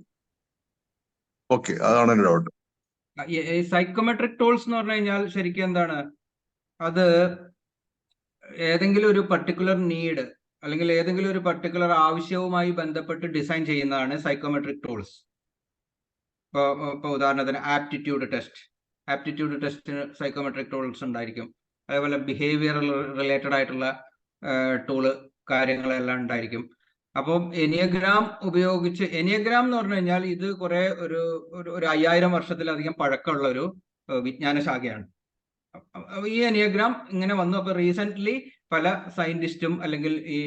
ഓക്കെ, അതാണ് എന്റെ ഡൗട്ട്. ഈ സൈക്കോമെട്രിക് ടൂൾസ് എന്ന് പറഞ്ഞു കഴിഞ്ഞാൽ ശരിക്കും എന്താണ്, അത് ഏതെങ്കിലും ഒരു പർട്ടിക്കുലർ നീഡ് അല്ലെങ്കിൽ ഏതെങ്കിലും ഒരു പർട്ടിക്കുലർ ആവശ്യവുമായി ബന്ധപ്പെട്ട് ഡിസൈൻ ചെയ്യുന്നതാണ് സൈക്കോമെട്രിക് ടൂൾസ്. ഇപ്പോൾ ഉദാഹരണത്തിന് ആപ്റ്റിറ്റ്യൂഡ് ടെസ്റ്റിന് സൈക്കോമെട്രിക് ടൂൾസ് ഉണ്ടായിരിക്കും. അതേപോലെ ബിഹേവിയറൽ റിലേറ്റഡ് ആയിട്ടുള്ള ടൂള് കാര്യങ്ങളെല്ലാം ഉണ്ടായിരിക്കും. അപ്പം എനിയഗ്രാം എന്ന് പറഞ്ഞു കഴിഞ്ഞാൽ ഇത് കുറെ ഒരു 5000 വർഷത്തിലധികം പഴക്കമുള്ള ഒരു വിജ്ഞാന ശാഖയാണ്. ഈ എനിയഗ്രാം ഇങ്ങനെ വന്നു. അപ്പൊ റീസെന്റ് പല സയന്റിസ്റ്റും അല്ലെങ്കിൽ ഈ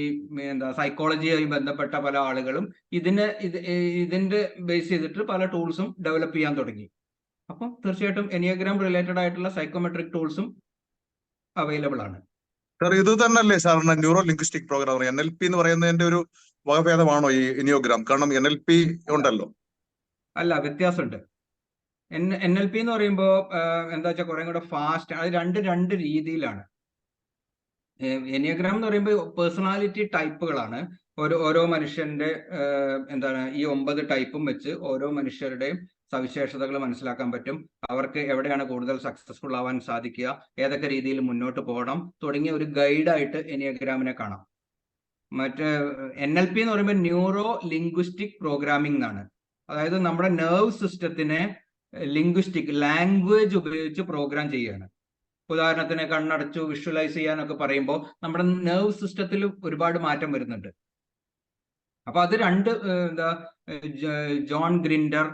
സൈക്കോളജിയുമായി ബന്ധപ്പെട്ട പല ആളുകളും ഇതിന്റെ ബേസ് ചെയ്തിട്ട് പല ടൂൾസും ഡെവലപ്പ് ചെയ്യാൻ തുടങ്ങി. അപ്പം തീർച്ചയായിട്ടും എനിയഗ്രാം റിലേറ്റഡ് ആയിട്ടുള്ള സൈക്കോമെട്രിക് ടൂൾസും അവൈലബിൾ ആണ്. സാർ, ഇത് തന്നെയല്ലേ സാറിന് ന്യൂറോ ലിംഗ്വിസ്റ്റിക് പ്രോഗ്രാമർ NLP എന്ന് പറയുന്നതിന്റെ ഒരു വകഭേദമാണോ ഈ എനിയോഗ്രാം? കാരണം NLP ഉണ്ടല്ലോ. അല്ല, വ്യത്യാസമുണ്ട്. NLP എന്ന് പറയുമ്പോൾ എന്താ വെച്ചാൽ കുറെ കൂടെ ഫാസ്റ്റ്. അത് രണ്ട് രീതിയിലാണ്. എനിയോഗ്രാം എന്ന് പറയുമ്പോൾ പേഴ്സണാലിറ്റി ടൈപ്പുകളാണ്. ഓരോ മനുഷ്യന്റെ ഈ 9 ടൈപ്പും വെച്ച് ഓരോ മനുഷ്യരുടെയും സവിശേഷതകൾ മനസ്സിലാക്കാൻ പറ്റും. അവർക്ക് എവിടെയാണ് കൂടുതൽ സക്സസ്ഫുൾ ആവാൻ സാധിക്കുക, ഏതൊക്കെ രീതിയിൽ മുന്നോട്ട് പോകണം തുടങ്ങിയ ഒരു ഗൈഡായിട്ട് എനിയോഗ്രാമിനെ കാണാം. മറ്റേ NLP എന്ന് പറയുമ്പോൾ ന്യൂറോ ലിംഗ്വിസ്റ്റിക് പ്രോഗ്രാമിംഗ് എന്നാണ്. അതായത് നമ്മുടെ നെർവ് സിസ്റ്റത്തിനെ ലാംഗ്വേജ് ഉപയോഗിച്ച് പ്രോഗ്രാം ചെയ്യുകയാണ്. ഉദാഹരണത്തിന് കണ്ണടച്ചു വിഷ്വലൈസ് ചെയ്യാനൊക്കെ പറയുമ്പോൾ നമ്മുടെ നെർവ് സിസ്റ്റത്തിൽ ഒരുപാട് മാറ്റം വരുന്നുണ്ട്. അപ്പൊ അത് ജോൺ ഗ്രിൻഡർ,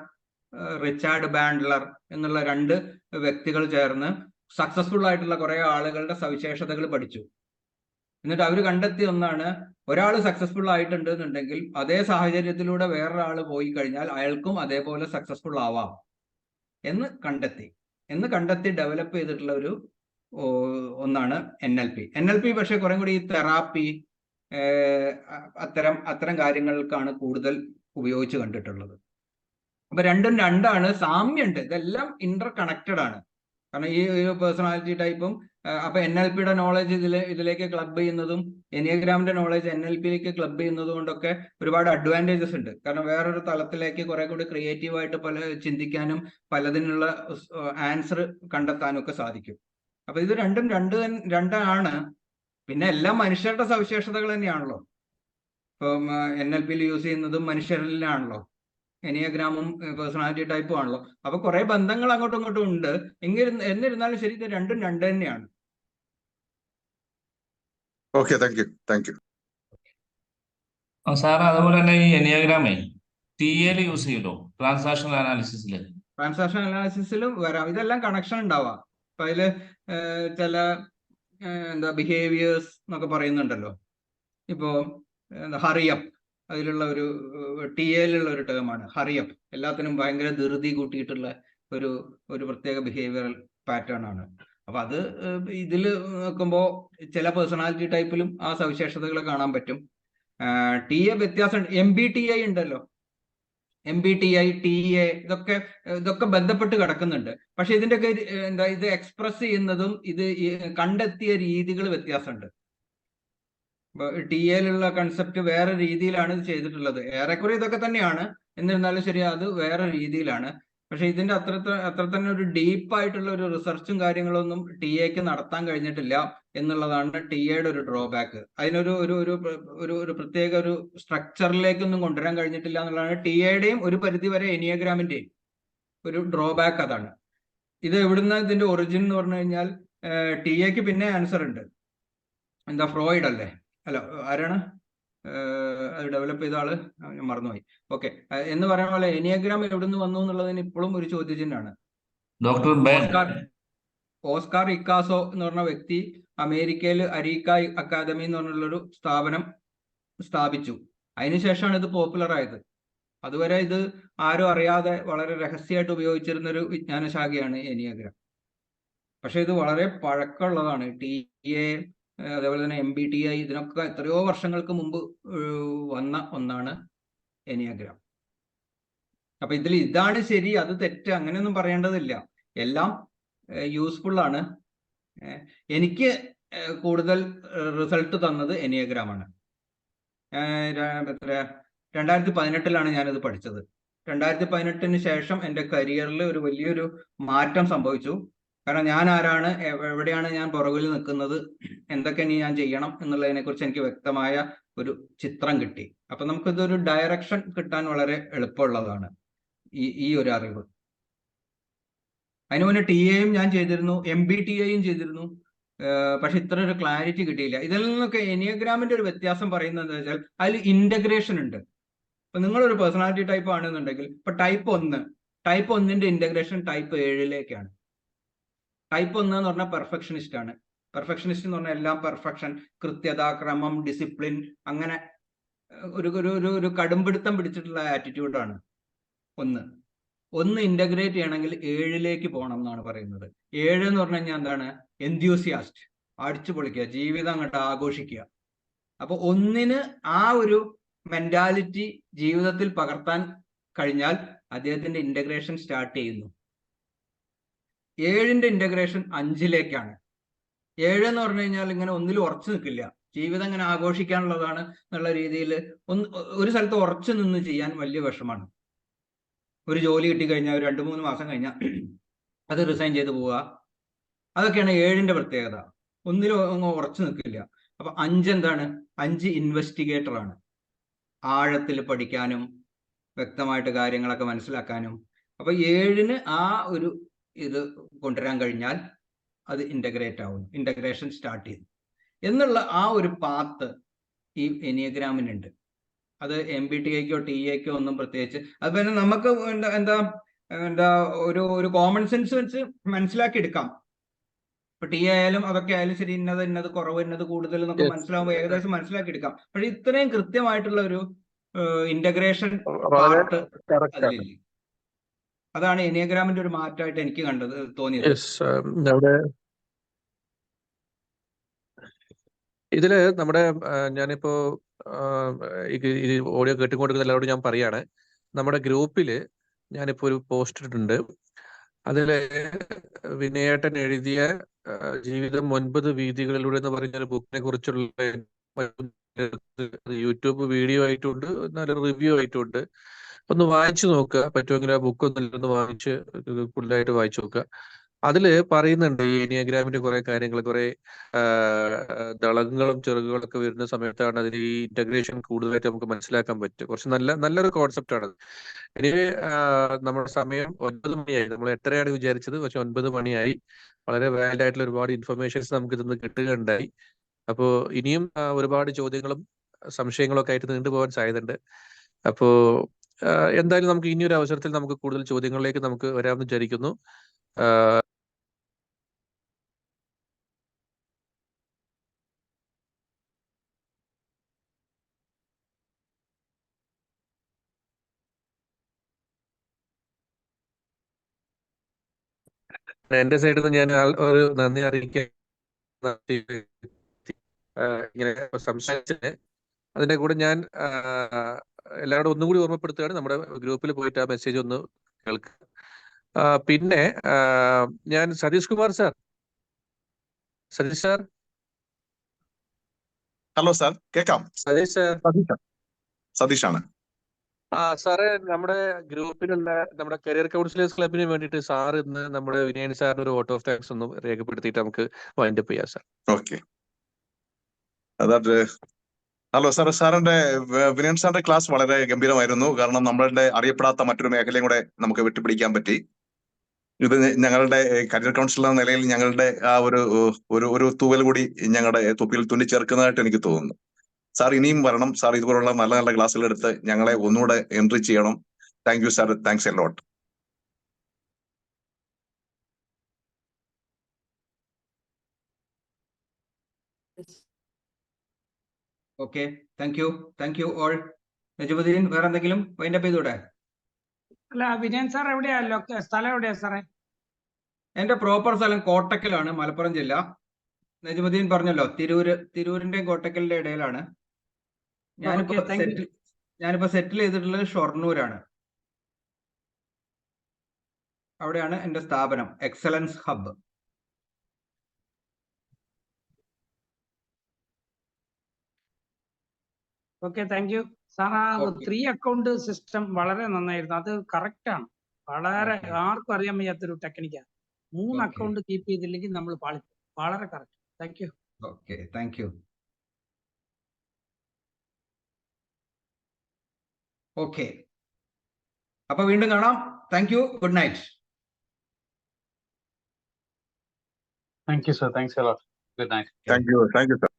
റിച്ചാർഡ് ബാൻഡ്ലർ എന്നുള്ള 2 വ്യക്തികൾ ചേർന്ന് സക്സസ്ഫുൾ ആയിട്ടുള്ള കുറെ ആളുകളുടെ സവിശേഷതകൾ പഠിച്ചു. എന്നിട്ട് അവർ കണ്ടെത്തിയ ഒന്നാണ്, ഒരാൾ സക്സസ്ഫുൾ ആയിട്ടുണ്ട് എന്നുണ്ടെങ്കിൽ അതേ സാഹചര്യത്തിലൂടെ വേറൊരാൾ പോയി കഴിഞ്ഞാൽ അയാൾക്കും അതേപോലെ സക്സസ്ഫുൾ ആവാം എന്ന് കണ്ടെത്തി ഡെവലപ്പ് ചെയ്തിട്ടുള്ള ഒരു ഒന്നാണ് NLP. പക്ഷെ കുറെ കൂടി ഈ തെറാപ്പി അത്തരം കാര്യങ്ങൾക്കാണ് കൂടുതൽ ഉപയോഗിച്ച് കണ്ടിട്ടുള്ളത്. അപ്പൊ രണ്ടും രണ്ടാണ്. സാമ്യമുണ്ട്, ഇതെല്ലാം ഇന്റർ കണക്റ്റഡ് ആണ്. കാരണം ഈ പേഴ്സണാലിറ്റി ടൈപ്പും അപ്പൊ NLPയുടെ നോളജ് ഇതിലേക്ക് ക്ലബ് ചെയ്യുന്നതും എനിയോഗ്രാമിന്റെ നോളജ് NLPയിലേക്ക് ക്ലബ് ചെയ്യുന്നതും കൊണ്ടൊക്കെ ഒരുപാട് അഡ്വാൻറ്റേജസ് ഉണ്ട്. കാരണം വേറൊരു തലത്തിലേക്ക് കുറെ കൂടി ക്രിയേറ്റീവായിട്ട് ചിന്തിക്കാനും പലതിനുള്ള ആൻസർ കണ്ടെത്താനും ഒക്കെ സാധിക്കും. അപ്പൊ ഇത് രണ്ടാണ്. പിന്നെ എല്ലാം മനുഷ്യരുടെ സവിശേഷതകൾ തന്നെയാണല്ലോ. ഇപ്പം NLPയിൽ യൂസ് ചെയ്യുന്നതും മനുഷ്യരിലാണല്ലോ. എനിയോഗ്രാമും പേഴ്സണാലിറ്റി ടൈപ്പും ആണല്ലോ. അപ്പൊ കുറെ ബന്ധങ്ങൾ അങ്ങോട്ടും ഇങ്ങോട്ടും ഉണ്ട്. എന്നിരുന്നാലും ശരി, ഇത് രണ്ടും രണ്ട് തന്നെയാണ്. Okay, thank U. സാർ, അതുപോലെ തന്നെ ഈ എനിയോഗ്രാമേ TL യൂസ് ചെയ്യുമല്ലോ ട്രാൻസാക്ഷണൽ അനാലിസിസിലും വരാം. ഇതെല്ലാം കണക്ഷൻ ഉണ്ടാവാം. അപ്പൊ അതില് ചില എന്താ ബിഹേവിയേഴ്സ് എന്നൊക്കെ പറയുന്നുണ്ടല്ലോ. ഇപ്പോ എന്താ ഹറിയപ്പ്, അതിലുള്ള ഒരു ടിഎയിലുള്ള ഒരു ടേമാണ് ഹറിയപ്പ്. എല്ലാത്തിനും ഭയങ്കര ധൃതി കൂട്ടിയിട്ടുള്ള ഒരു പ്രത്യേക ബിഹേവിയറൽ പാറ്റേൺ ആണ്. അപ്പൊ അത് ഇതിൽ നോക്കുമ്പോൾ ചില പേഴ്സണാലിറ്റി ടൈപ്പിലും ആ സവിശേഷതകൾ കാണാൻ പറ്റും. ടി എ വ്യത്യാസമുണ്ട്. MBTI ഉണ്ടല്ലോ, MBTI, TA, ഇതൊക്കെ ബന്ധപ്പെട്ട് കിടക്കുന്നുണ്ട്. പക്ഷെ ഇതിന്റെയൊക്കെ എന്താ ഇത് എക്സ്പ്രസ് ചെയ്യുന്നതും ഇത് കണ്ടെത്തിയ രീതികൾ വ്യത്യാസമുണ്ട്. ടിഎയിലുള്ള കൺസെപ്റ്റ് വേറെ രീതിയിലാണ് ഇത് ചെയ്തിട്ടുള്ളത്. ഏറെക്കുറെ ഇതൊക്കെ തന്നെയാണ്, എന്നിരുന്നാലും ശരി അത് വേറെ രീതിയിലാണ്. പക്ഷെ ഇതിന്റെ അത്ര തന്നെ ഒരു ഡീപ്പായിട്ടുള്ള ഒരു റിസർച്ചും കാര്യങ്ങളൊന്നും ടിഎക്ക് നടത്താൻ കഴിഞ്ഞിട്ടില്ല എന്നുള്ളതാണ് ടിഎയുടെ ഒരു ഡ്രോബാക്ക്. അതിനൊരു ഒരു പ്രത്യേക ഒരു സ്ട്രക്ചറിലേക്കൊന്നും കൊണ്ടുവരാൻ കഴിഞ്ഞിട്ടില്ല എന്നുള്ളതാണ് ടിഎയുടെയും ഒരു പരിധി വരെ എനിയോഗ്രാമിന്റെയും ഒരു ഡ്രോബാക്ക്. അതാണ് ഇത്. എവിടുന്ന ഇതിന്റെ ഒറിജിൻ എന്ന് പറഞ്ഞു കഴിഞ്ഞാൽ ടിഎക്ക് പിന്നെ ആൻസർ ഉണ്ട്. എന്താ ഫ്രോയിഡ് അല്ലേ? അല്ല, ആരാണ് അത് ഡെവലപ്പ് ചെയ്ത ആള്? ഞാൻ മറന്നുപോയി. ഓക്കെ, എന്ന് പറയുന്ന പോലെ എനിയോഗ്രാം എവിടുന്ന് വന്നു എന്നുള്ളതിന് ഇപ്പോഴും ഒരു ചോദ്യചിഹ്നമാണ്. Doctor Ben. ഓസ്കാർ ഇക്കാസോ എന്ന് പറഞ്ഞ വ്യക്തി അമേരിക്കയിൽ അരീക്ക അക്കാദമി എന്ന് പറഞ്ഞുള്ളൊരു സ്ഥാപനം സ്ഥാപിച്ചു. അതിനുശേഷമാണ് ഇത് പോപ്പുലർ ആയത്. അതുവരെ ഇത് ആരും അറിയാതെ വളരെ രഹസ്യമായിട്ട് ഉപയോഗിച്ചിരുന്ന ഒരു വിജ്ഞാന ശാഖയാണ് എനിയോഗ്രാം. പക്ഷെ ഇത് വളരെ പഴക്കമുള്ളതാണ്. ടിഎ, അതേപോലെ തന്നെ MBTI, ഇതിനൊക്കെ എത്രയോ വർഷങ്ങൾക്ക് മുമ്പ് വന്ന ഒന്നാണ് എനിയോഗ്രാം. അപ്പൊ ഇതിൽ ഇതാണ് ശരി, അത് തെറ്റ്, അങ്ങനെയൊന്നും പറയേണ്ടതില്ല. എല്ലാം യൂസ്ഫുൾ ആണ്. എനിക്ക് കൂടുതൽ റിസൾട്ട് തന്നത് എനിയോഗ്രാം ആണ്. 2018 ഞാനിത് പഠിച്ചത്. 2018 ശേഷം എൻ്റെ കരിയറിൽ ഒരു വലിയൊരു മാറ്റം സംഭവിച്ചു. കാരണം ഞാൻ ആരാണ്, എവിടെയാണ് ഞാൻ പുറകിൽ നിൽക്കുന്നത്, എന്തൊക്കെ ഇനി ഞാൻ ചെയ്യണം എന്നുള്ളതിനെ കുറിച്ച് എനിക്ക് വ്യക്തമായ ഒരു ചിത്രം കിട്ടി. അപ്പൊ നമുക്കിതൊരു ഡയറക്ഷൻ കിട്ടാൻ വളരെ എളുപ്പമുള്ളതാണ് ഈ ഒരു അറിവ്. അതിനു മുന്നേ ടിഎയും ഞാൻ ചെയ്തിരുന്നു, MBTIയും ചെയ്തിരുന്നു. പക്ഷെ ഇത്ര ഒരു ക്ലാരിറ്റി കിട്ടിയില്ല. ഇതിൽ നിന്നൊക്കെ എനിയോഗ്രാമിന്റെ ഒരു വ്യത്യാസം പറയുന്നത് എന്താ വെച്ചാൽ അതിൽ ഇന്റഗ്രേഷൻ ഉണ്ട്. ഇപ്പൊ നിങ്ങളൊരു പേഴ്സണാലിറ്റി ടൈപ്പ് ആണെന്നുണ്ടെങ്കിൽ ഇപ്പൊ ടൈപ്പ് 1ന്റെ ഇന്റഗ്രേഷൻ ടൈപ്പ് 7ലേക്കാണ്. ടൈപ്പ് 1 എന്ന് പറഞ്ഞാൽ പെർഫെക്ഷനിസ്റ്റ് ആണ്. പെർഫെക്ഷനിസ്റ്റ് എന്ന് പറഞ്ഞാൽ എല്ലാം പെർഫെക്ഷൻ, കൃത്യത, ക്രമം, ഡിസിപ്ലിൻ, അങ്ങനെ ഒരു കടുംപിടുത്തം പിടിച്ചിട്ടുള്ള ആറ്റിറ്റ്യൂഡാണ് ഒന്ന് ഇന്റഗ്രേറ്റ് ചെയ്യണമെങ്കിൽ 7ലേക്ക് പോകണം എന്നാണ് പറയുന്നത്. 7 എന്ന് പറഞ്ഞു കഴിഞ്ഞാൽ എന്താണ്? എൻത്യൂസിയാസ്റ്റ്, അടിച്ചു പൊളിക്കുക, ജീവിതം അങ്ങോട്ട് ആഘോഷിക്കുക. അപ്പൊ 1-ന് ആ ഒരു മെന്റാലിറ്റി ജീവിതത്തിൽ പകർത്താൻ കഴിഞ്ഞാൽ അദ്ദേഹത്തിന്റെ ഇന്റഗ്രേഷൻ സ്റ്റാർട്ട് ചെയ്യുന്നു. 7ന്റെ ഇന്റഗ്രേഷൻ 5ലേക്കാണ്. 7 എന്ന് പറഞ്ഞു കഴിഞ്ഞാൽ ഇങ്ങനെ ഒന്നിലും ഉറച്ചു നിൽക്കില്ല, ജീവിതം ഇങ്ങനെ ആഘോഷിക്കാനുള്ളതാണ് എന്നുള്ള രീതിയിൽ ഒരു സ്ഥലത്ത് ഉറച്ചു നിന്ന് ചെയ്യാൻ വലിയ വിഷമാണ്. ഒരു ജോലി കിട്ടിക്കഴിഞ്ഞാൽ ഒരു 2-3 മാസം കഴിഞ്ഞാൽ അത് റിസൈൻ ചെയ്ത് പോവുക, അതൊക്കെയാണ് 7ന്റെ പ്രത്യേകത. ഒന്നിലും അങ്ങ് ഉറച്ചു നിൽക്കില്ല. അപ്പൊ 5 എന്താണ്? 5 ഇൻവെസ്റ്റിഗേറ്റർ ആണ്. ആഴത്തിൽ പഠിക്കാനും വ്യക്തമായിട്ട് കാര്യങ്ങളൊക്കെ മനസ്സിലാക്കാനും. അപ്പൊ 7-ന് ആ ഒരു ഇത് കൊണ്ടുവരാൻ കഴിഞ്ഞാൽ അത് ഇന്റഗ്രേറ്റ് ആവുന്നു, ഇന്റഗ്രേഷൻ സ്റ്റാർട്ട് ചെയ്യുന്നു എന്നുള്ള ആ ഒരു പാത്ത് ഈ എനിയോഗ്രാമിനുണ്ട്. അത് MBTIക്കോ TAക്കോ ഒന്നും പ്രത്യേകിച്ച്. അതുപോലെ നമുക്ക് എന്താ ഒരു കോമൺ സെൻസ് വെച്ച് മനസ്സിലാക്കി എടുക്കാം. ഇപ്പൊ ടി ആയാലും അതൊക്കെ ആയാലും ശരി, ഇന്നത് കുറവ്, ഇന്നത് കൂടുതൽ എന്നൊക്കെ മനസ്സിലാവുമ്പോൾ ഏകദേശം മനസ്സിലാക്കി എടുക്കാം. പക്ഷെ ഇത്രയും കൃത്യമായിട്ടുള്ള ഒരു ഇന്റഗ്രേഷൻ പാർട്ട് അതിലില്ല. അതാണ് എനിയോഗ്രാമിന്റെ ഒരു മാറ്റമായിട്ട് എനിക്ക് തോന്നിയത്. ഇതില് നമ്മുടെ ഞാനിപ്പോ ഈ ഓഡിയോ കേട്ടുകൊണ്ടിരിക്കുന്ന എല്ലാവരോടും ഞാൻ പറയാണ്, നമ്മുടെ ഗ്രൂപ്പില് ഞാനിപ്പോ ഒരു പോസ്റ്റ് ഇട്ടിട്ടുണ്ട്. അതില് വിനയേട്ടൻ എഴുതിയ ജീവിതം 9 വീഥികളിലൂടെ എന്ന് പറഞ്ഞൊരു ബുക്കിനെ കുറിച്ചുള്ള യൂട്യൂബ് വീഡിയോ ആയിട്ടുണ്ട്, നല്ലൊരു റിവ്യൂ ആയിട്ടുണ്ട്. ഒന്ന് വായിച്ചു നോക്കുക, പറ്റുമെങ്കിൽ ആ ബുക്ക് ഒന്ന് വാങ്ങിച്ച് ഫുള്ളായിട്ട് വായിച്ചു നോക്കുക. അതില് പറയുന്നുണ്ട് ഈ എനിയോഗ്രാമിന്റെ കുറെ കാര്യങ്ങൾ, കുറെ ദളങ്ങളും ചെറുകുകളൊക്കെ വരുന്ന സമയത്താണ് അതിന് ഈ ഇന്റഗ്രേഷൻ കൂടുതലായിട്ട് നമുക്ക് മനസ്സിലാക്കാൻ പറ്റും. കുറച്ച് നല്ലൊരു കോൺസെപ്റ്റ് ആണ്. ഇനി നമ്മുടെ സമയം 9 മണിയായി. നമ്മൾ 8:30 വിചാരിച്ചത്, പക്ഷെ 9 മണിയായി. വളരെ വാലിഡ് ആയിട്ടുള്ള ഒരുപാട് ഇൻഫർമേഷൻസ് നമുക്ക് ഇതൊന്ന് കിട്ടുകയുണ്ടായി. അപ്പോ ഇനിയും ഒരുപാട് ചോദ്യങ്ങളും സംശയങ്ങളും ഒക്കെ ആയിട്ട് നീണ്ടുപോകാൻ സാധ്യതയുണ്ട്. അപ്പോ എന്തായാലും നമുക്ക് ഇനിയൊരു അവസരത്തിൽ നമുക്ക് കൂടുതൽ ചോദ്യങ്ങളിലേക്ക് നമുക്ക് വരാമെന്ന് വിചാരിക്കുന്നു. എന്റെ സൈഡിൽ നിന്ന് ഞാൻ ഒരു നന്ദി അറിയിക്കാൻ ഇങ്ങനെ സംസാരിച്ചത്. അതിന്റെ കൂടെ ഞാൻ എല്ലാവരോടും ഒന്നും കൂടി ഓർമ്മപ്പെടുത്തുകയാണ്, നമ്മുടെ ഗ്രൂപ്പിൽ പോയിട്ട് ആ മെസ്സേജ് ഒന്ന് കേൾക്കുക. പിന്നെ ഞാൻ Satish Kumar sir, Satish sir. Hello sir, കേൾക്കാം. സതീഷ് സാർ. സതീഷാണ്. സാറേ, നമ്മുടെ ഗ്രൂപ്പിലുള്ള നമ്മുടെ കരിയർ കൗൺസിലേഴ്സ് ക്ലബിന് വേണ്ടിയിട്ട് സാർ ഇന്ന് നമ്മുടെ വിനയൻ സാറിന് ഒരു വോട്ട് ഓഫ് താങ്ക്സ് ഒന്ന് രേഖപ്പെടുത്തിയിട്ട് നമുക്ക് വൈൻഡ് അപ്പ് ചെയ്യാം sir. Okay. Hello sir, Vinayan സാറിന്റെ ക്ലാസ് വളരെ ഗംഭീരമായിരുന്നു. കാരണം നമ്മളുടെ അറിയപ്പെടാത്ത മറ്റൊരു മേഖലയും കൂടെ നമുക്ക് വിട്ടുപിടിക്കാൻ പറ്റി. ഇത് ഞങ്ങളുടെ കരിയർ കൗൺസിലർ എന്ന നിലയിൽ ഞങ്ങളുടെ ആ ഒരു തൂവൽ കൂടി ഞങ്ങളുടെ തൊപ്പിയിൽ തുന്നിച്ചേർക്കുന്നതായിട്ട് എനിക്ക് തോന്നുന്നു. സാർ ഇനിയും വരണം. സാർ ഇതുപോലുള്ള നല്ല നല്ല ക്ലാസ്സുകൾ എടുത്ത് ഞങ്ങളെ ഒന്നുകൂടെ എൻട്രി ചെയ്യണം. Thank you sir. Thanks a lot. Okay, thank you all. Najumudheen, വേറെ എന്തെങ്കിലും വൈൻഡപ്പ് ചെയ്തൂടെ? അല്ല, വിനയൻ സാർ എവിടെയാ? സ്ഥലം എവിടെയാ സാറേ? എന്റെ പ്രോപ്പർ സ്ഥലം കോട്ടക്കലാണ്, മലപ്പുറം ജില്ല. നജുമുദ്ദീൻ പറഞ്ഞല്ലോ, തിരൂരിന്റെയും കോട്ടക്കലിന്റെ ഇടയിലാണ്. ഞാനിപ്പോ സെറ്റിൽ ചെയ്തിട്ടുള്ളത് ഷൊർണൂരാണ്. അവിടെയാണ് എന്റെ സ്ഥാപനം, excellence hub. Okay, thank you sir. ആ 3 അക്കൗണ്ട് സിസ്റ്റം വളരെ നന്നായിരുന്നു. അത് കറക്റ്റ് ആണ്. വളരെ ആർക്കും അറിയാൻ വയ്യാത്തൊരു ടെക്നിക്കാണ്. 3 അക്കൗണ്ട് കീപ്പ് ചെയ്തില്ലെങ്കിൽ നമ്മൾ പാളിക്കും. വളരെ correct. Thank you. Okay, thank you. Okay, അപ്പൊ വീണ്ടും കാണാം. Thank you. Good night. Thank you, sir. Thanks a lot. Good night. Thank you sir.